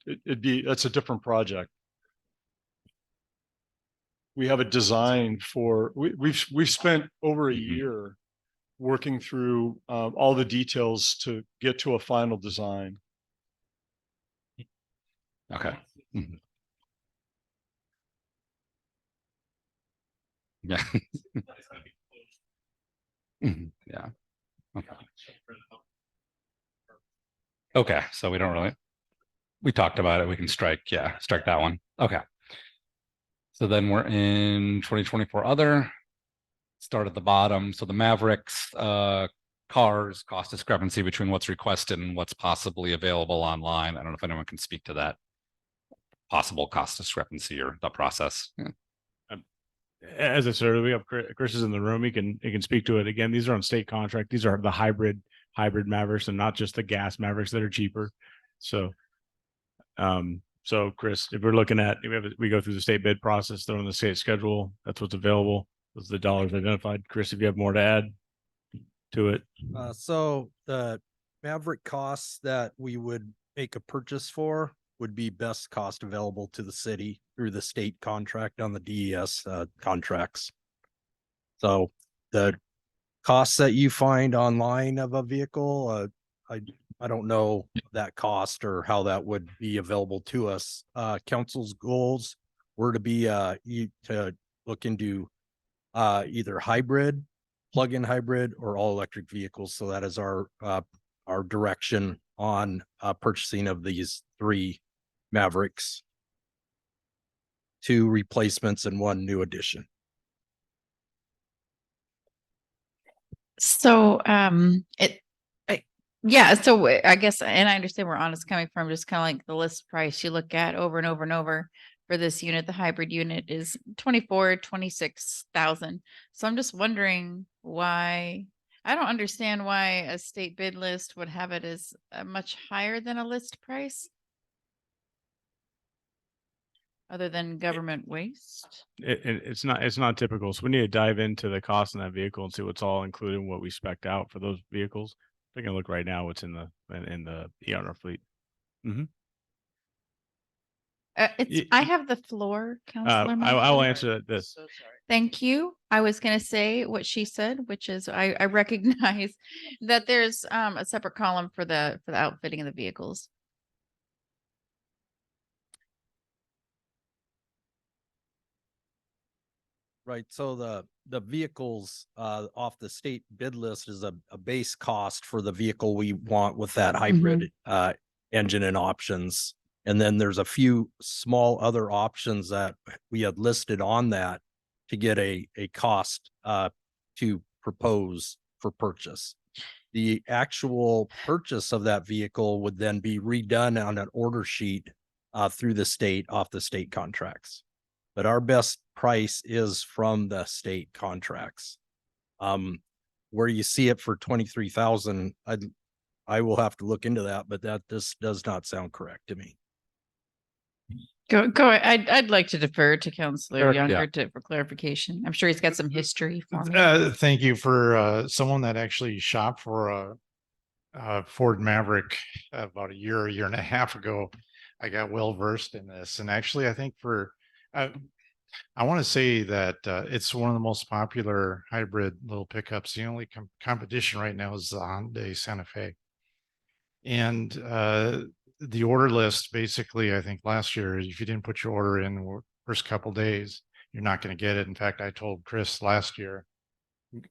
that's a different project. We have a design for, we've spent over a year working through all the details to get to a final design. Okay. Mhm. Yeah. Mhm. Yeah. Okay. Okay, so we don't really, we talked about it. We can strike that one. Okay. So then we're in 2024 other, start at the bottom. So the Mavericks, cars, cost discrepancy between what's requested and what's possibly available online. I don't know if anyone can speak to that possible cost discrepancy or the process. Yeah. As I said, we have Chris is in the room. He can speak to it. Again, these are on state contract. These are the hybrid Mavericks and not just the gas Mavericks that are cheaper. So, so Chris, if we're looking at, we go through the state bid process, they're on the state schedule. That's what's available. Those are the dollars identified. Chris, if you have more to add to it. So the Maverick costs that we would make a purchase for would be best cost available to the city through the state contract on the DES contracts. So the costs that you find online of a vehicle, I don't know that cost or how that would be available to us. Council's goals were to be to look into either hybrid, plug-in hybrid, or all electric vehicles. So that is our direction on purchasing of these 3 Mavericks, 2 replacements and 1 new addition. So, yeah, so I guess, and I understand where Anna's coming from, just kind of like the list price you look at over and over and over for this unit, the hybrid unit is 26,000. So I'm just wondering why, I don't understand why a state bid list would have it as much higher than a list price. Other than government waste? It's not typical. So we need to dive into the cost of that vehicle and see what's all included and what we spec'd out for those vehicles. We can look right now what's in the ER fleet. I have the floor, Councilor. I will answer this. Thank you. I was going to say what she said, which is I recognize that there's a separate column for the outfitting of the vehicles. Right. So the vehicles off the state bid list is a base cost for the vehicle we want with that hybrid engine and options. And then there's a few small other options that we had listed on that to get a cost to propose for purchase. The actual purchase of that vehicle would then be redone on an order sheet through the state off the state contracts. But our best price is from the state contracts. Where you see it for 23,000, I will have to look into that, but this does not sound correct to me. Go. I'd like to defer to Councilor Younger yeah. for clarification. I'm sure he's got some history for me. Thank you for someone that actually shopped for a Ford Maverick about a year and a half ago. I got well versed in this, and actually, I think I want to say that it's one of the most popular hybrid little pickups. The only competition right now is the Hyundai Santa Fe, and the order list basically, I think last year, if you didn't put your order in the first couple days, you're not going to get it. In fact, I told Chris last year,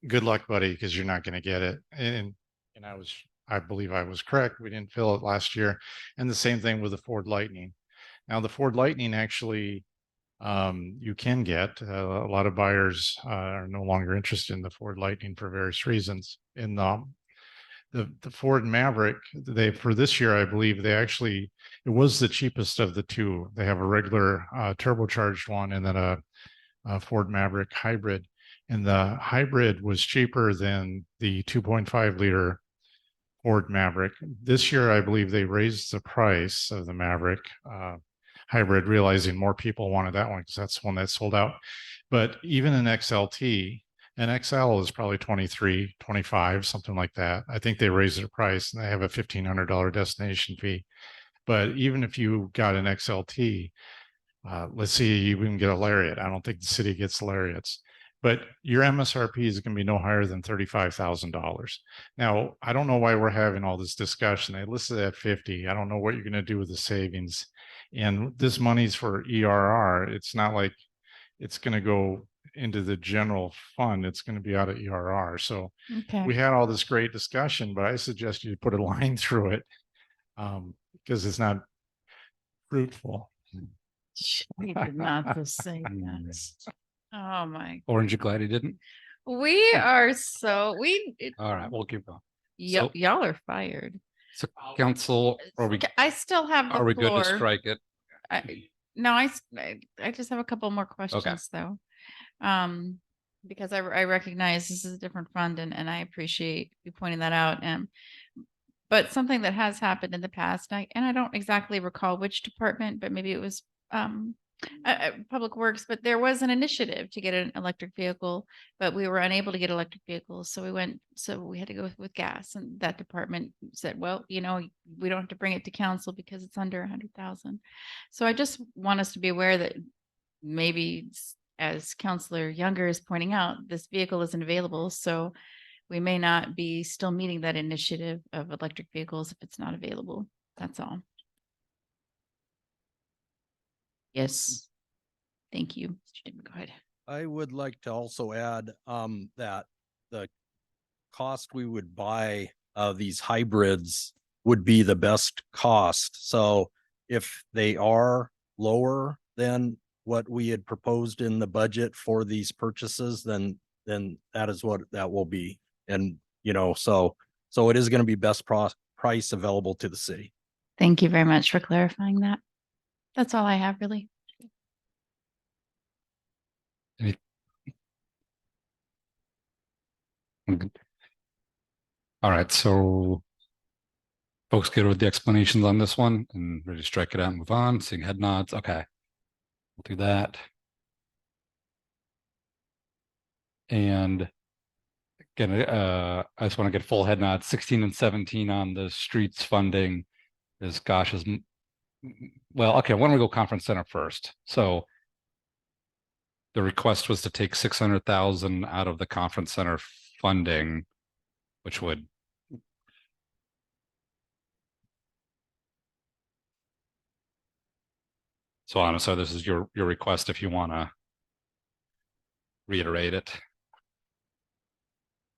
good luck, buddy, because you're not going to get it. And I believe I was correct. We didn't fill it last year. And the same thing with the Ford Lightning. Now the Ford Lightning actually, you can get, a lot of buyers are no longer interested in the Ford Lightning for various reasons. In the Ford Maverick, for this year, I believe it was the cheapest of the 2. They have a regular turbocharged one and then a Ford Maverick hybrid. And the hybrid was cheaper than the 2.5 liter Ford Maverick. This year, I believe they raised the price of the Maverick hybrid, realizing more people wanted that one because that's the one that sold out. But even an XLT, an XL is probably 23, 25, something like that. I think they raised their price and they have a $1,500 destination fee. But even if you got an XLT, let's see, you can get a Lariat. I don't think the city gets Lariats, but your MSRP is going to be no higher than $35,000. Now, I don't know why we're having all this discussion. They listed at 50. I don't know what you're going to do with the savings. And this money's for ERR. It's not like it's going to go into the general fund. It's going to be out of ERR. So Okay. we had all this great discussion, but I suggest you put a line through it because it's not fruitful. We did not just say that. Oh my. Orange, you glad he didn't? We are so, All right, we'll keep going. y'all are fired. So council, are we, I still have the are we good to floor. strike it? No, I just have a couple more questions though. Because I recognize this is a different fund and I appreciate you pointing that out. But something that has happened in the past, and I don't exactly recall which department, but maybe it was Public Works, but there was an initiative to get an electric vehicle, but we were unable to get electric vehicles. So we had to go with gas, and that department said, well, we don't have to bring it to council because it's under 100,000. So I just want us to be aware that maybe, as Councilor Younger is pointing out, this vehicle isn't available. So we may not be still meeting that initiative of electric vehicles if it's not available. That's all. Yes. Thank you. Mr. Dimon, go ahead. I would like to also add that the cost we would buy these hybrids would be the best cost. So if they are lower than what we had proposed in the budget for these purchases, then that is what that will be. And, so it is going to be best price available to the city. Thank you very much for clarifying that. That's all I have, really. All right, so folks good with the explanations on this one and ready to strike it out and move on, seeing head nods. Okay, we'll do that. And again, I just want to get full head nods. 16 and 17 on the streets funding is well, okay, why don't we go conference center first? So the request was to take 600,000 out of the conference center funding, which would so this is your request if you want to reiterate it.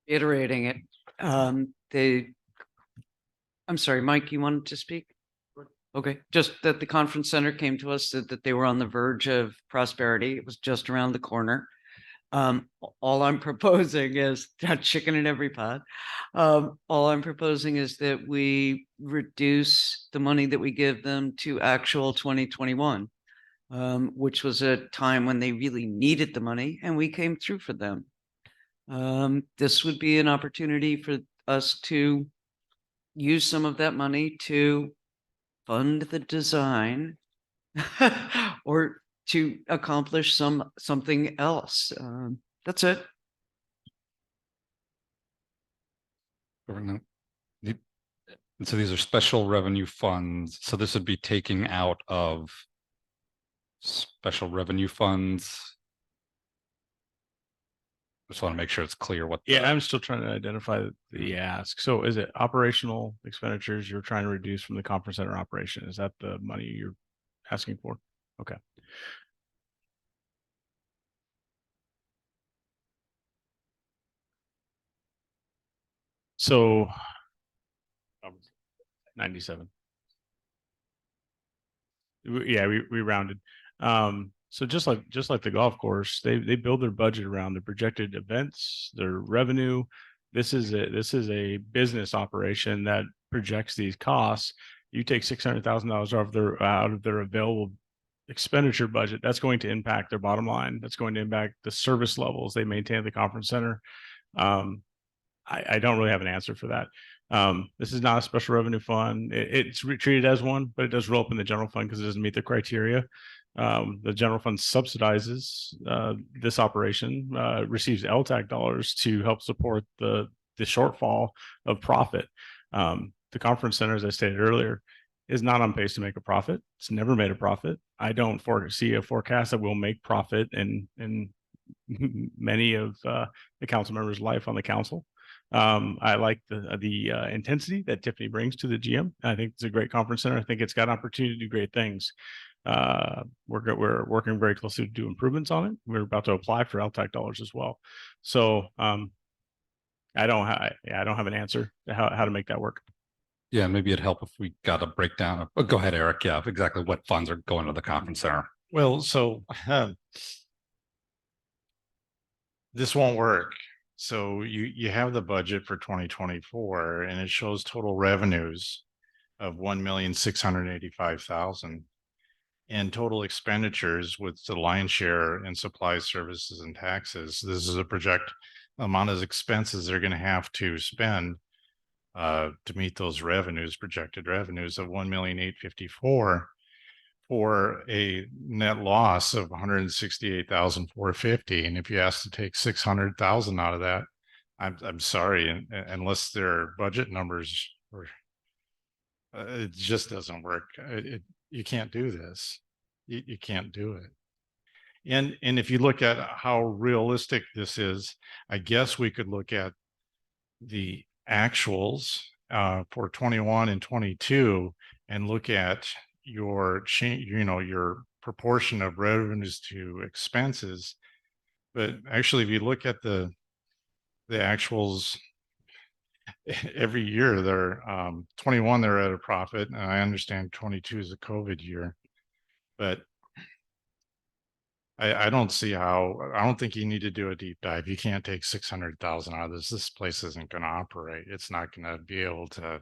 Iterating it. I'm sorry, Mike, you wanted to speak? Okay, just that the conference center came to us, said that they were on the verge of prosperity. It was just around the corner. All I'm proposing is not chicken in every pot. All I'm proposing is that we reduce the money that we give them to actual 2021, which was a time when they really needed the money and we came through for them. This would be an opportunity for us to use some of that money to fund the design or to accomplish something else. That's it. And so these are special revenue funds. So this would be taking out of special revenue funds. Just want to make sure it's clear what. I'm still trying to identify the ask. So is it operational expenditures you're trying to reduce from the conference center operation? Is that the money you're asking for? Okay. So 97. Yeah, we rounded. So just like the golf course, they build their budget around the projected events, their revenue. This is a business operation that projects these costs. You take $600,000 out of their available expenditure budget. That's going to impact their bottom line. That's going to impact the service levels they maintain at the conference center. I don't really have an answer for that. This is not a special revenue fund. It's treated as one, but it does roll up in the general fund because it doesn't meet the criteria. The general fund subsidizes this operation, receives LTAC dollars to help support the shortfall of profit. The conference center, as I stated earlier, is not on pace to make a profit. It's never made a profit. I don't foresee a forecast that will make profit in many of the council members' life on the council. I like the intensity that Tiffany brings to the GM. I think it's a great conference center. I think it's got an opportunity to do great things. We're working very closely to do improvements on it. We're about to apply for LTAC dollars as well. So I don't have an answer to how to make that work. Yeah, maybe it'd help if we got a breakdown of, oh, go ahead, Eric. Yeah, exactly what funds are going to the conference center. Well, so this won't work. So you have the budget for 2024 and it shows total revenues of 1,685,000 and total expenditures with the lion's share in supplies, services, and taxes. This is a project amount of expenses they're going to have to spend to meet those revenues, projected revenues of 1,854,000 for a net loss of 168,450. And if you ask to take 600,000 out of that, I'm sorry, unless their budget numbers were, it just doesn't work. You can't do this. You can't do it. And if you look at how realistic this is, I guess we could look at the actuals for 21 and 22 and look at your change, your proportion of revenues to expenses. But actually, if you look at the actuals every year, they're 21, they're at a profit. And I understand 22 is a COVID year, but I don't see how, I don't think you need to do a deep dive. You can't take 600,000 out of this. This place isn't going to operate. It's not going to be able to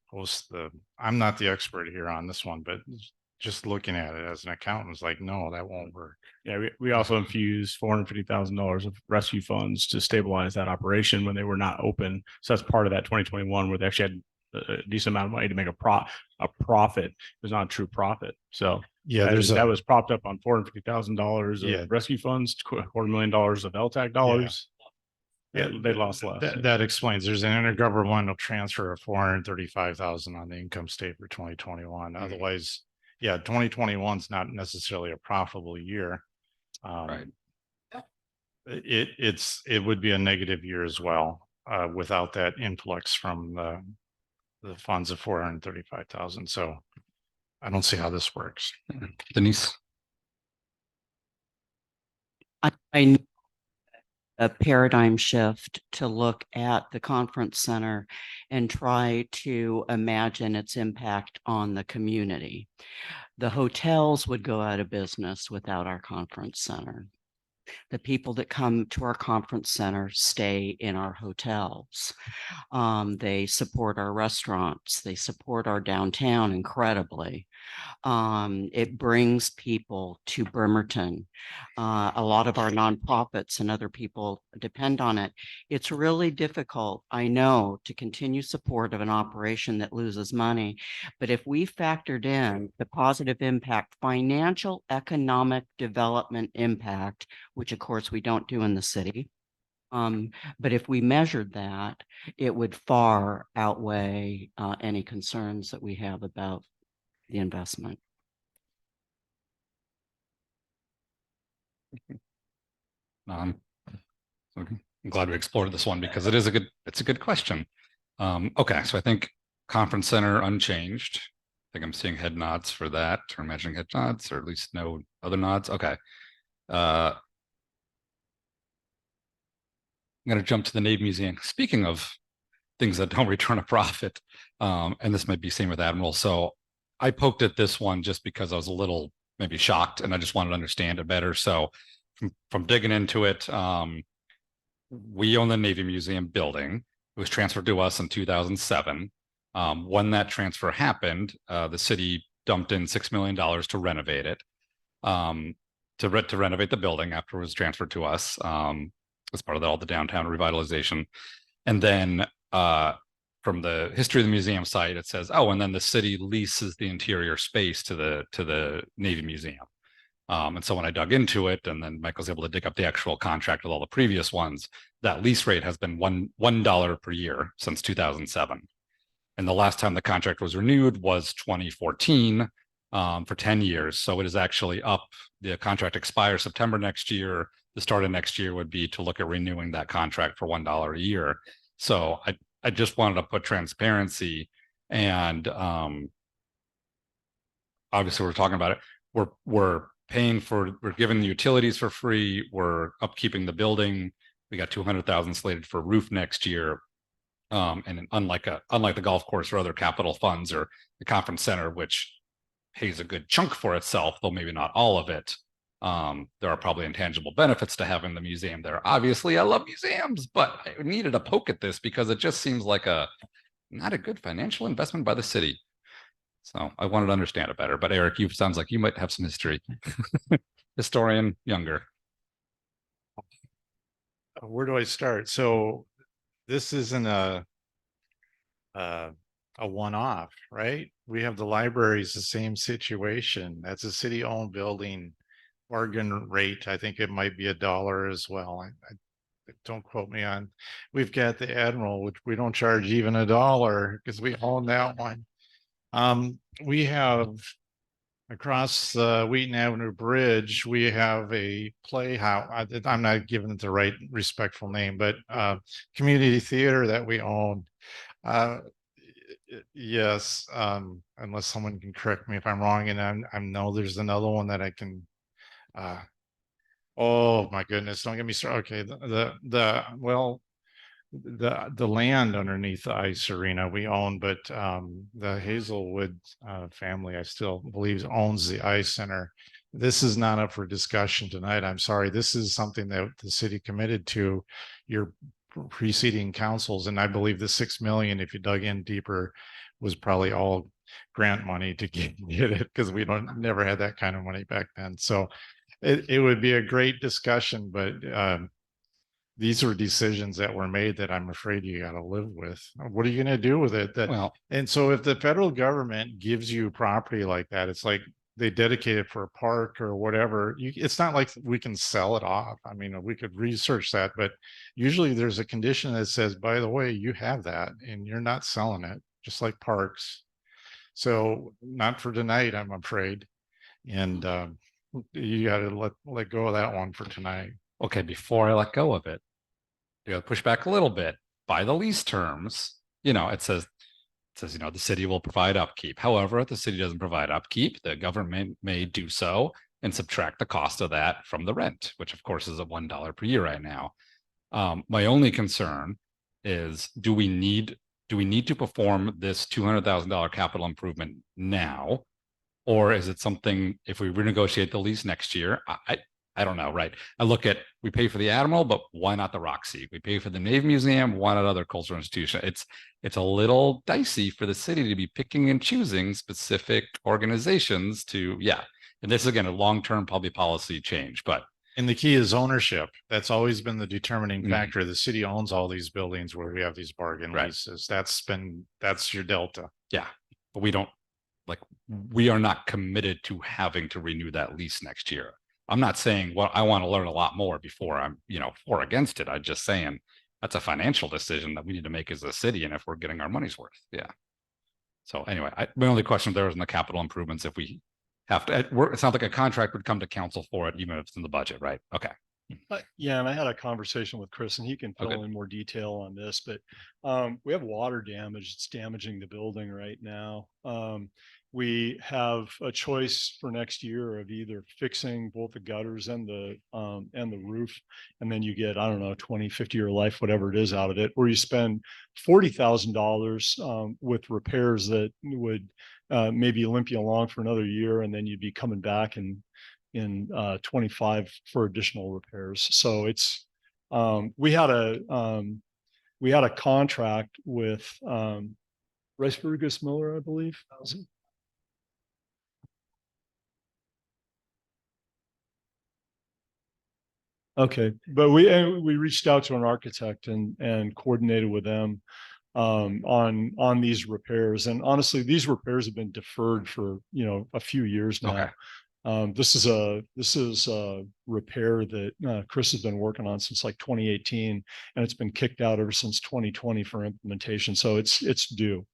host I'm not the expert here on this one, but just looking at it as an accountant is like, no, that won't work. Yeah, we also infused $450,000 of rescue funds to stabilize that operation when they were not open. So that's part of that 2021 where they actually had a decent amount of money to make a profit. It was not a true profit. So yeah, that was propped up on $450,000 of rescue funds, $250,000 of LTAC dollars. Yeah, they lost less. That explains. There's an intergovernmental transfer of 435,000 on the income statement for 2021. Otherwise, yeah, 2021 is not necessarily a profitable year. Right. It would be a negative year as well without that influx from the funds of 435,000. So I don't see how this works. Denise. I need a paradigm shift to look at the conference center and try to imagine its impact on the community. The hotels would go out of business without our conference center. The people that come to our conference center stay in our hotels. They support our restaurants. They support our downtown incredibly. It brings people to Bremerton. A lot of our nonprofits and other people depend on it. It's really difficult, I know, to continue support of an operation that loses money. But if we factored in the positive impact, financial, economic development impact, which of course we don't do in the city, but if we measured that, it would far outweigh any concerns that we have about the investment. I'm glad we explored this one because it's a good question. Okay, so I think conference center unchanged. I think I'm seeing head nods for that, or imagining head nods, or at least no other nods. Okay. I'm going to jump to the Navy Museum. Speaking of things that don't return a profit, and this might be same with Admiral. So I poked at this one just because I was a little maybe shocked and I just wanted to understand it better. So from digging into it, we own the Navy Museum building. It was transferred to us in 2007. When that transfer happened, the city dumped in $6 million to renovate it, to renovate the building after it was transferred to us as part of all the downtown revitalization. And then from the history of the museum site, it says, oh, and then the city leases the interior space to the Navy Museum. And so when I dug into it, and then Michael was able to dig up the actual contract with all the previous ones, that lease rate has been $1 per year since 2007. And the last time the contract was renewed was 2014 for 10 years. So it is actually up. The contract expires September next year. The start of next year would be to look at renewing that contract for $1 a year. So I just wanted to put transparency and obviously we're talking about it. We're giving the utilities for free. We're upkeeping the building. We got 200,000 slated for roof next year. And unlike the golf course or other capital funds or the conference center, which pays a good chunk for itself, though maybe not all of it, there are probably intangible benefits to having the museum there. Obviously, I love museums, but I needed a poke at this because it just seems like not a good financial investment by the city. So I wanted to understand it better. But Eric, sounds like you might have some history. Historian, younger. Where do I start? So this isn't a one-off, right? We have the libraries, the same situation. That's a city-owned building, bargain rate. I think it might be $1 as well. I don't quote me on. We've got the Admiral, which we don't charge even $1 because we own that one. We have across the Wheaton Avenue Bridge, we have a playhouse. I'm not giving it the right respectful name, but community theater that we own. Yes, unless someone can correct me if I'm wrong, and I know there's another one that I can. Oh my goodness! Don't get me started. Okay, the land underneath the ice arena we own, but the Hazelwood family, I still believe, owns the ice center. This is not up for discussion tonight. I'm sorry. This is something that the city committed to your preceding councils, and I believe the 6 million, if you dug in deeper, was probably all grant money to get it, because we never had that kind of money back then. So it would be a great discussion, but these are decisions that were made that I'm afraid you got to live with. What are you going to do with it? And so if the federal government gives you property like that, it's like they dedicate it for a park or whatever. It's not like we can sell it off. I mean, we could research that, but usually there's a condition that says, by the way, you have that and you're not selling it, just like parks. So not for tonight, I'm afraid. And you got to let go of that one for tonight. Okay, before I let go of it, you know, push back a little bit. By the lease terms, it says, the city will provide upkeep. However, if the city doesn't provide upkeep, the government may do so and subtract the cost of that from the rent, which of course is at $1 per year right now. My only concern is, do we need to perform this $200,000 capital improvement now? Or is it something, if we renegotiate the lease next year, I don't know, right? I look at, we pay for the Admiral, but why not the Roxy? We pay for the Navy Museum, why not other cultural institution? It's a little dicey for the city to be picking and choosing specific organizations to, and this is again a long-term public policy change, but. And the key is ownership. That's always been the determining factor. The city owns all these buildings where we have these bargain leases. That's your delta. Yeah, but we are not committed to having to renew that lease next year. I'm not saying, well, I want to learn a lot more before I'm, for or against it. I'm just saying that's a financial decision that we need to make as a city, and if we're getting our money's worth. Yeah. So anyway, my only question there is in the capital improvements, if we have to, it's not like a contract would come to council for it, even if it's in the budget, right? Okay. Yeah, and I had a conversation with Chris, and he can fill in more detail on this, but we have water damage. It's damaging the building right now. We have a choice for next year of either fixing both the gutters and the roof, and then you get, I don't know, 20, 50-year life, whatever it is out of it, or you spend $40,000 with repairs that would maybe limp you along for another year, and then you'd be coming back in 25 for additional repairs. So it's we had a contract with Rice Burgess Miller, I believe. Okay, but we reached out to an architect and coordinated with them on these repairs. And honestly, these repairs have been deferred for a few years now. Okay. This is a repair that Chris has been working on since like 2018, and it's been kicked out ever since 2020 for implementation. So it's due.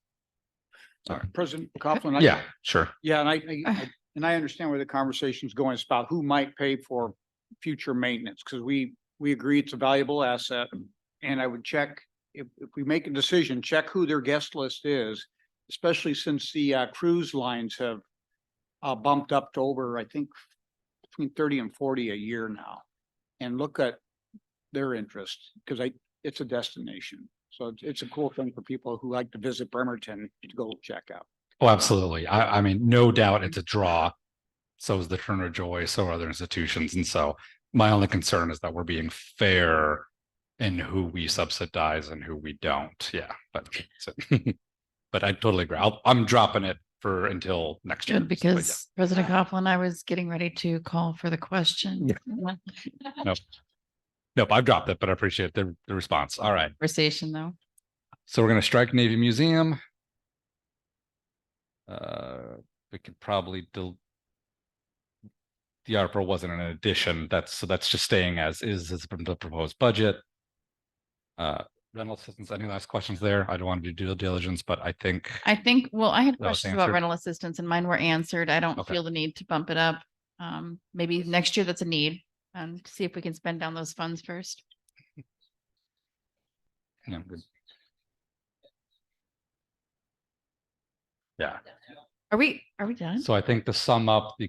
All right. President Coughlin. Yeah, sure. Yeah, and I understand where the conversation is going. It's about who might pay for future maintenance, because we agree it's a valuable asset. And I would check, if we make a decision, check who their guest list is, especially since the cruise lines have bumped up to over, I think, between 30 and 40 a year now. And look at their interest, because it's a destination. So it's a cool thing for people who like to visit Bremerton to go check out. Oh, absolutely. I mean, no doubt it's a draw. So is the Turner Joy, so are other institutions. And so my only concern is that we're being fair in who we subsidize and who we don't. Yeah, but but I totally agree. I'm dropping it for until next year. Good, because President Coughlin, I was getting ready to call for the question. Nope, I've dropped it, but I appreciate the response. All right. Conversation though. So we're going to strike Navy Museum. We could probably the ARPA wasn't an addition. That's just staying as is from the proposed budget. Rental assistance. Any last questions there? I don't want to do due diligence, but I think well, I had that was questions about answered. rental assistance and mine were answered. I don't Okay. feel the need to bump it up. Maybe next year that's a need, and see if we can spend down those funds first. Yeah, good. Yeah. Are we done? So I think to sum up the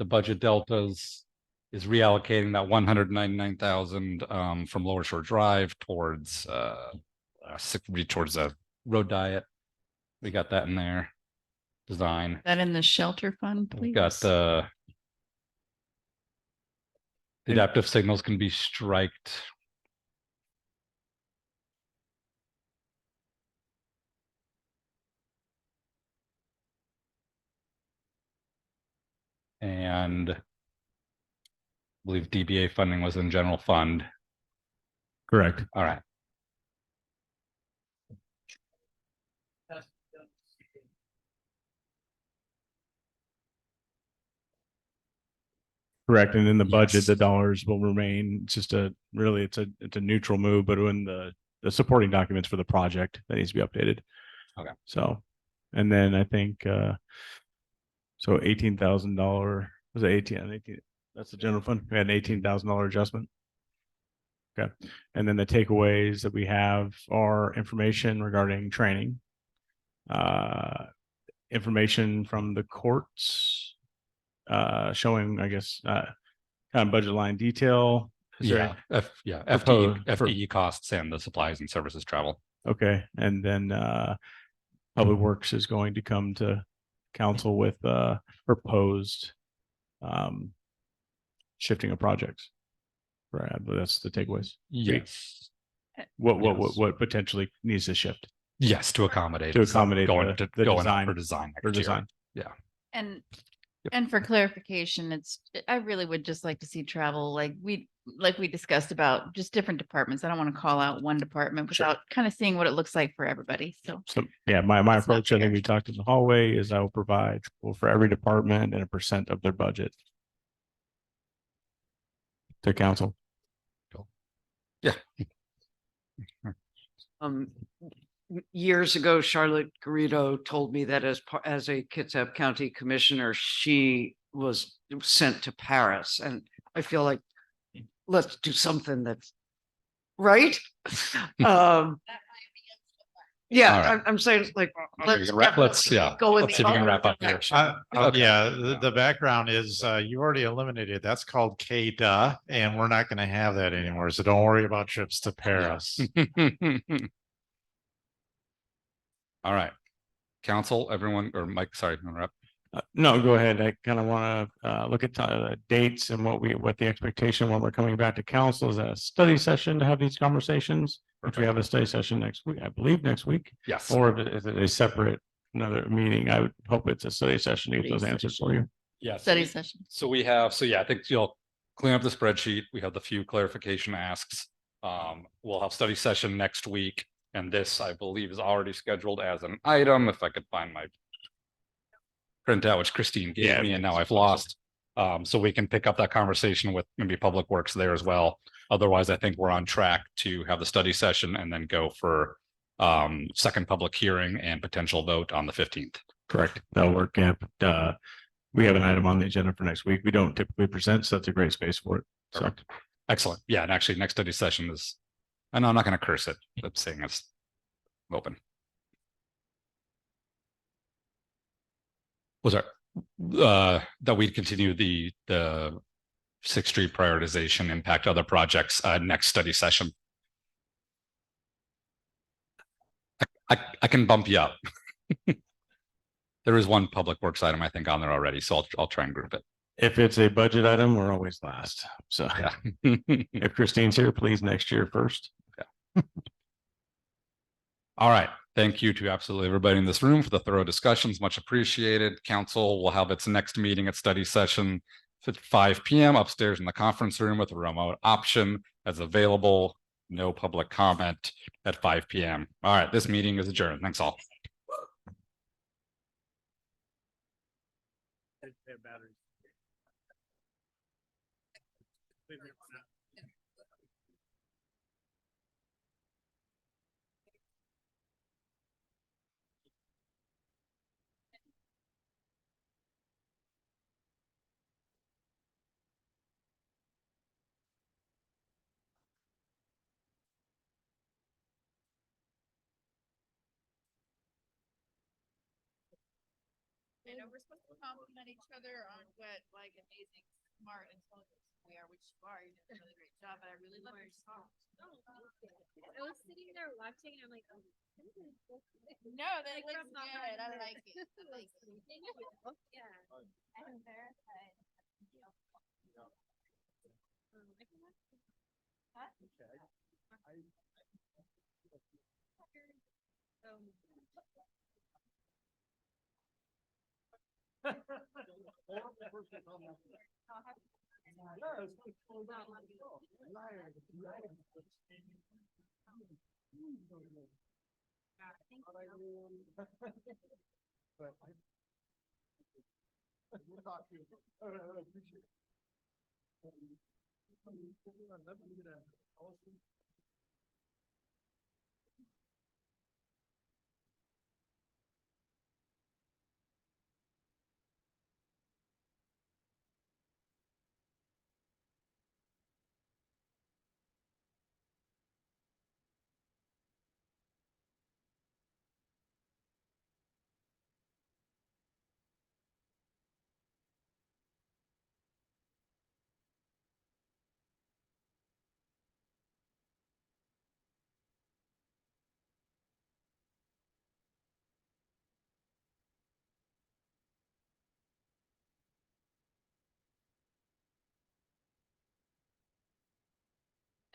budget deltas is reallocating that 199,000 from Lower Shore Drive towards towards a road diet. We got that in there. Design. That in the shelter fund, please. We've got the adaptive signals can be striked. And I believe DBA funding was in general fund. Correct. All right. Correct. And in the budget, Yes. the dollars will remain. It's just it's a neutral move, but when the supporting documents for the project that needs to be updated. Okay. So, and then I think, so $18,000 was it 18? That's the general fund. We had an $18,000 adjustment. Okay. And then the takeaways that we have are information regarding training, information from the courts, showing, I guess, kind of budget line detail. Is there FTE costs and the supplies and services travel. Okay. And then Public Works is going to come to council with proposed shifting of projects. Right. I believe that's the takeaways. Yes. What potentially needs to shift? Yes, to accommodate going out for design next year. Yeah. And for clarification, I really would just like to see travel like we discussed about just different departments. I don't want to call out one department without kind of seeing what it looks like for everybody. So yeah, my approach, I think we talked in the hallway, is I will provide for every department and a % of their budget to council. Yeah. Years ago, Charlotte Garrido told me that as a Kitsap County Commissioner, she was sent to Paris, and I feel like let's do something that's right. Yeah, All right. I'm saying like let's Go in let's see if we can wrap up here. Yeah, the background is you already eliminated. That's called KDA, and we're not going to have that anymore. So don't worry about trips to Paris. All right. Council, everyone, or Mike, sorry, interrupt. No, go ahead. I kind of want to look at dates and what the expectation when we're coming back to council. Is a study session to have these conversations. If we have a study session next week, I believe next week. Yes. Or is it a separate another meeting? I would hope it's a study session to get those answers for you. Yes. study session. So we have, I think you'll clean up the spreadsheet. We have the few clarification asks. We'll have study session next week. And this, I believe, is already scheduled as an item. If I could find my printout, which Christine gave me, and now I've lost. So we can pick up that conversation with maybe Public Works there as well. Otherwise, I think we're on track to have the study session and then go for second public hearing and potential vote on the 15th. Correct. That'll work. Yeah. We have an item on the agenda for next week. We don't typically present, so that's a great space for it. So Perfect. Excellent. Yeah, and actually next study session is, I know I'm not going to curse it, but saying it's open. Was that we'd continue the 6th Street prioritization impact other projects next study session. I can bump you up. There is one public works item I think on there already, so I'll try and group it. if it's a budget item, we're always last. So Yeah. if Christine's here, please next year first. All right. Thank you to absolutely everybody in this room for the thorough discussions. Much appreciated. Council will have its next meeting at study session at 5 p.m. upstairs in the conference room with a remote option as available. No public comment at 5 p.m. All right. This meeting is adjourned. Thanks all. You know, we're supposed to compliment each other on what like amazing, smart, and intelligent we are, which you are. You did a really great job, but I really love your song. I was sitting there watching and I'm like, oh, No, that looks good. I like it. I like it. yeah. I'm verified.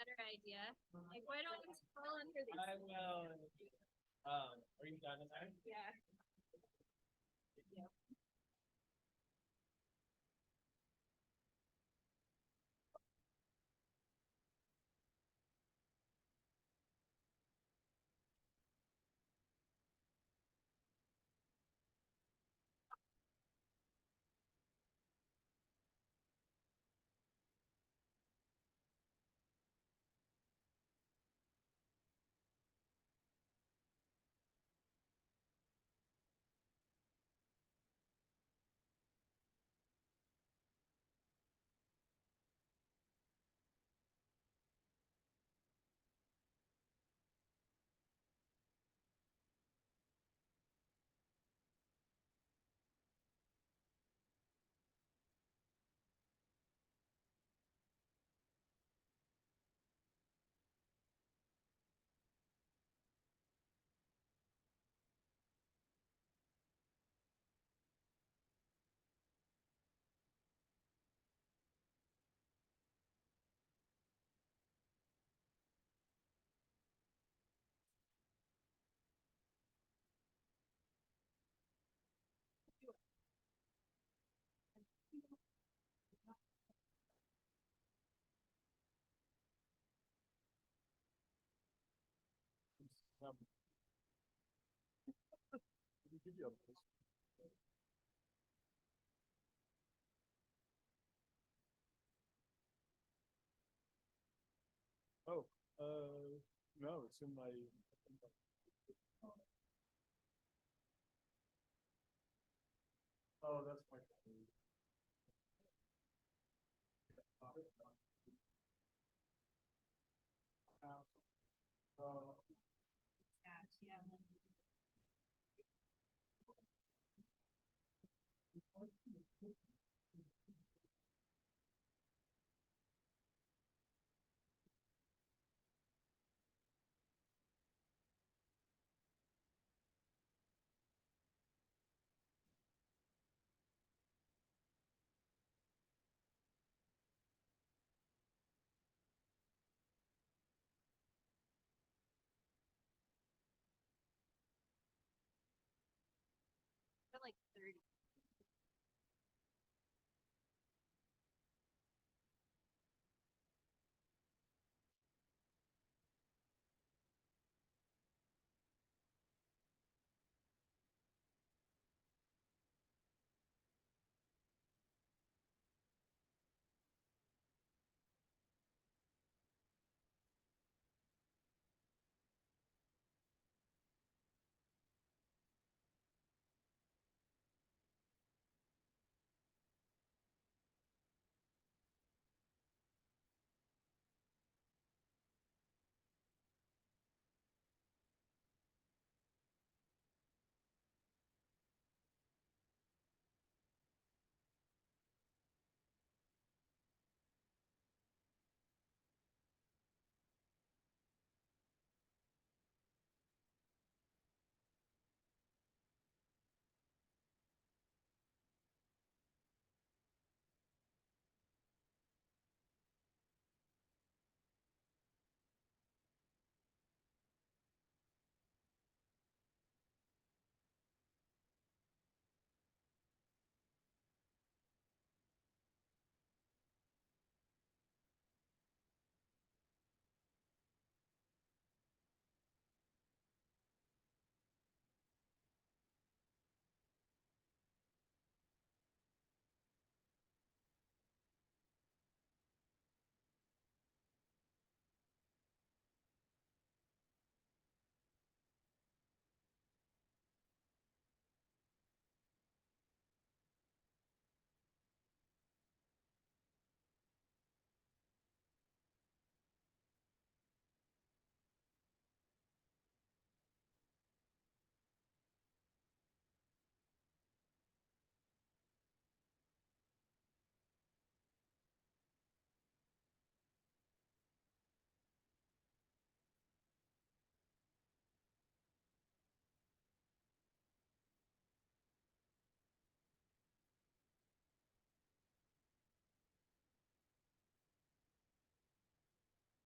Better idea. Like, why don't you call under this? I will. Are you done with that? Yeah. Oh, no, it's in my Oh, that's my.